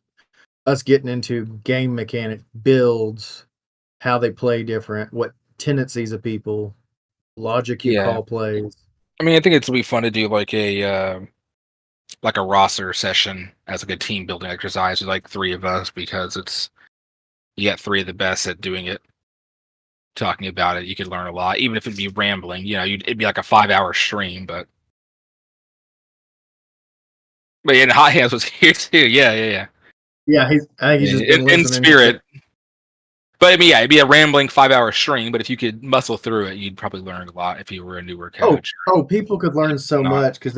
us getting into game mechanic builds, how they play different, what tendencies of people, logic you Yeah. call plays. I mean, I think it's be fun to do like a roster session as like a team building exercise with like three of us because it's you got three of the best at doing it, talking about it. You could learn a lot, even if it'd be rambling. You know, it'd be like a 5 hour stream, but yeah, and Hot Hands was here too. Yeah, yeah, yeah. Yeah, I think he's just Yeah, been in listening. spirit. But I mean, yeah, it'd be a rambling 5 hour string. But if you could muscle through it, you'd probably learn a lot if you were a newer Oh, coach. people could learn so Not. much because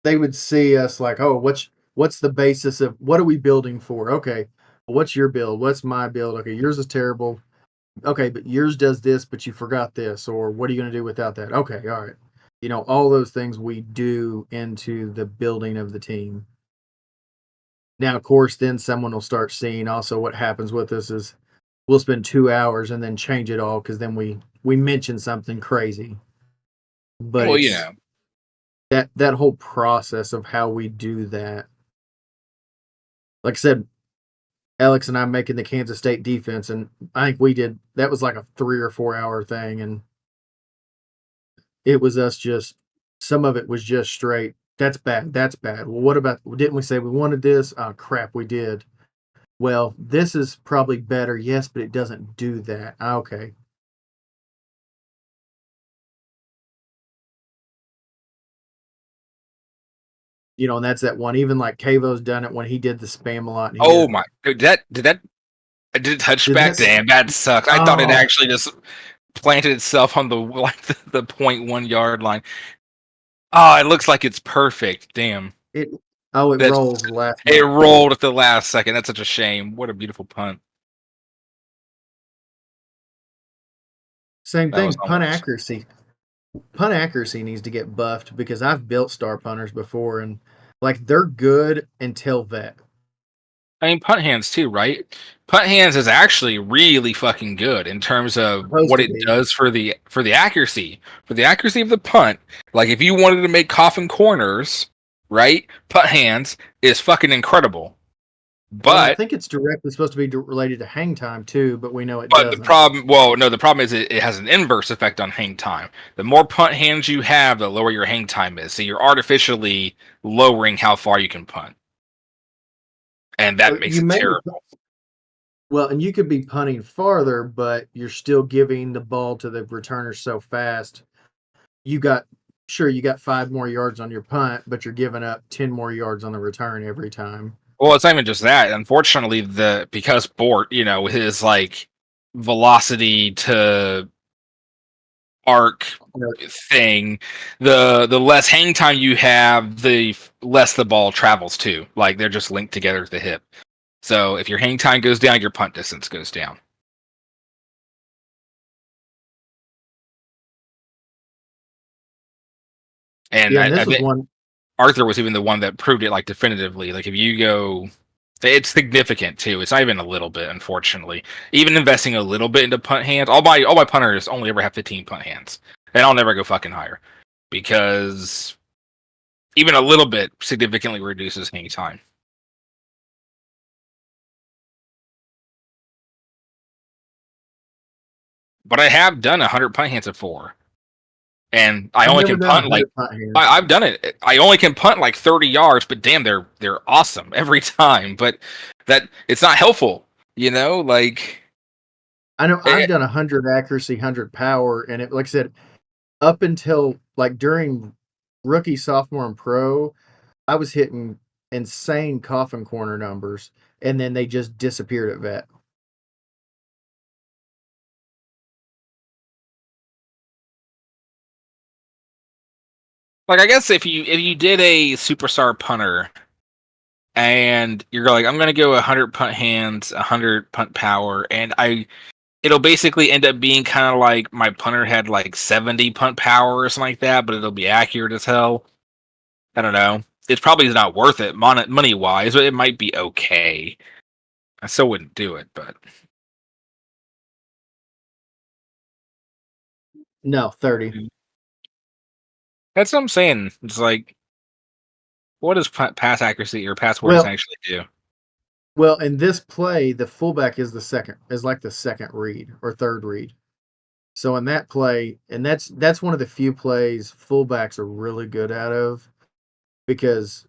they would see us like, oh, what's the basis of what are we building for? Okay, what's your build? What's my build? Okay, yours is terrible. Okay, but yours does this, but you forgot this, or what are you going to do without that? Okay, all right. All those things we do into the building of the team. Now, of course, then someone will start seeing also what happens with us is we'll spend 2 hours and then change it all because then we mention something crazy. But Well, you it's know, that whole process of how we do that. Like I said, Alex and I making the Kansas State defense, and I think we did that was like a 3 or 4 hour thing, and it was us just some of it was just straight. That's bad. That's bad. Well, what about didn't we say we wanted this? Oh crap, we did. Well, this is probably better, yes, but it doesn't do that. Okay. And that's that one. Even like Cavo's done it when he did the spam a lot. And he Oh did. my! Did it touch Did back? that? Damn, that sucks. I thought it Oh, actually just planted itself on the like the 0.1 yard line. Oh, it looks like it's perfect. Damn, it. Oh, it that's rolls the last it minute. rolled at the last second. That's such a shame. What a beautiful punt. Same That was thing. Punt almost. accuracy. Punt accuracy needs to get buffed because I've built star punters before, and like they're good until vet. I mean, punt hands too, right? Punt hands is actually really fucking good in terms of Supposed what to it be. does for the accuracy of the punt. Like if you wanted to make coffin corners, right? Punt hands is fucking incredible. Well, and I But think it's directly supposed to be related to hang time too, but we know it but the doesn't. problem, well, no, the problem is it has an inverse effect on hang time. The more punt hands you have, the lower your hang time is. So you're artificially lowering how far you can punt, and that makes You it may terrible. Well, and you could be punting farther, but you're still giving the ball to the returner so fast. You got Sure, you got 5 more yards on your punt, but you're giving up 10 more yards on the return every time. Well, it's not even just that. Unfortunately, the because Bort, with his like velocity to arc thing, the less hang time you have, the less the ball travels too. Like they're just linked together at the hip. So if your hang time goes down, your punt distance goes down. And Yeah, and I this was bet one. Arthur was even the one that proved it like definitively. Like if you go, it's significant too. It's not even a little bit, unfortunately. Even investing a little bit into punt hands, all my punters only ever have 15 punt hands, and I'll never go fucking higher because even a little bit significantly reduces hang time. But I have done 100 punt hands before, and I I've only never can done punt like 100 punt hands. I've done it. I only can punt like 30 yards, but damn, they're awesome every time. But that it's not helpful, like. I know I've It, done 100 accuracy, 100 power, and it, like I said, up until like during rookie, sophomore, and pro, I was hitting insane coffin corner numbers, and then they just disappeared at vet. Like I guess if you did a superstar punter and you're like, I'm gonna go 100 punt hands, 100 punt power, and it'll basically end up being kind of like my punter had like 70 punt power or something like that, but it'll be accurate as hell. I don't know. It's probably not worth it money wise, but it might be okay. I still wouldn't do it, but No, 30. that's what I'm saying. It's like, what does pass accuracy or pass awareness Well, actually do? well, in this play, the fullback is like the second read or third read. So in that play, and that's one of the few plays fullbacks are really good out of because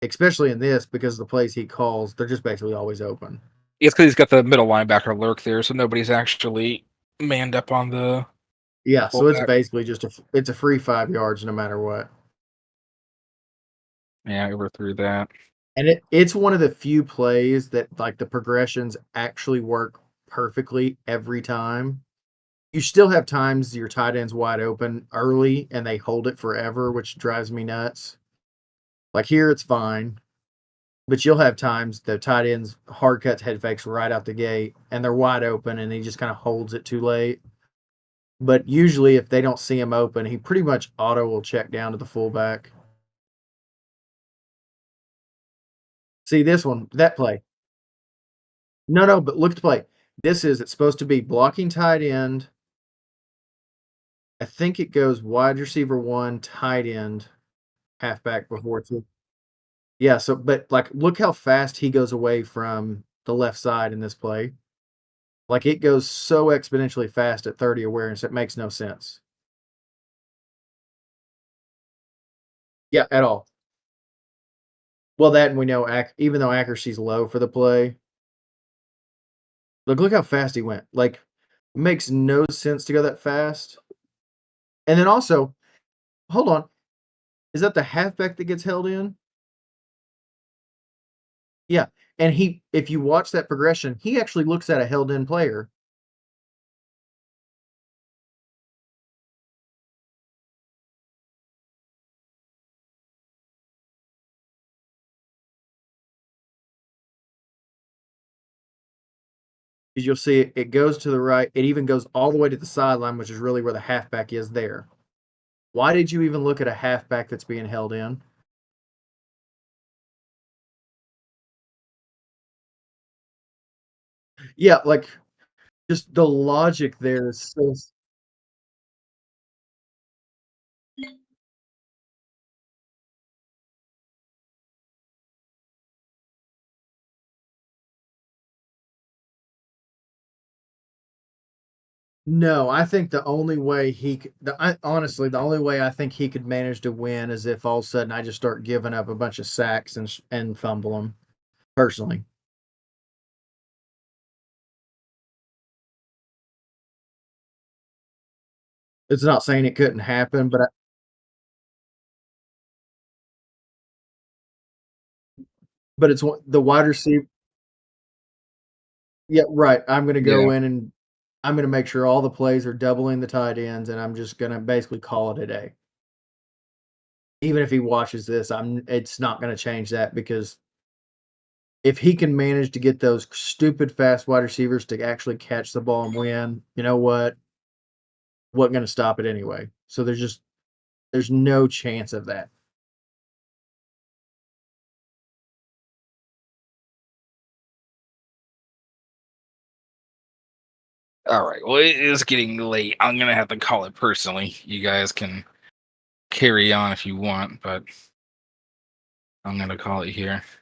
especially in this, because the plays he calls, they're just basically always open. It's because he's got the middle linebacker lurk there, so nobody's actually manned up on the Yeah, so it's fullback. basically it's a free 5 yards no matter what. Yeah, I overthrew that. And it's one of the few plays that like the progressions actually work perfectly every time. You still have times your tight end's wide open early and they hold it forever, which drives me nuts. Like here, it's fine, but you'll have times the tight end's hard cuts head fakes right out the gate and they're wide open and he just kind of holds it too late. But usually, if they don't see him open, he pretty much auto will check down to the fullback. See this one, that play. No, no, but look at the play. It's supposed to be blocking tight end. I think it goes wide receiver one, tight end, halfback before two. Yeah, so but like look how fast he goes away from the left side in this play. Like it goes so exponentially fast at 30 awareness, it makes no sense. Yeah, at all. Well, that and we know even though accuracy's low for the play, look how fast he went. Like makes no sense to go that fast. And then also, hold on, is that the halfback that gets held in? Yeah, and if you watch that progression, he actually looks at a held in player. 'Cause you'll see it goes to the right, it even goes all the way to the sideline, which is really where the halfback is there. Why did you even look at a halfback that's being held in? Yeah, like, just the logic there is so s No, I think the only way he c the I honestly, the only way I think he could manage to win is if all of a sudden I just start giving up a bunch of sacks and fumble 'em, personally. It's not saying it couldn't happen, but it's one the wide receiver. Yeah, right. I'm gonna Yeah. go in and I'm gonna make sure all the plays are doubling the tight ends, and I'm just gonna basically call it a day. Even if he watches this, it's not gonna change that because if he can manage to get those stupid fast wide receivers to actually catch the ball and win, you know what? What gonna stop it anyway? So there's no chance of that. All right. Well, it is getting late. I'm gonna have to call it personally. You guys can carry on if you want, but I'm gonna call it here.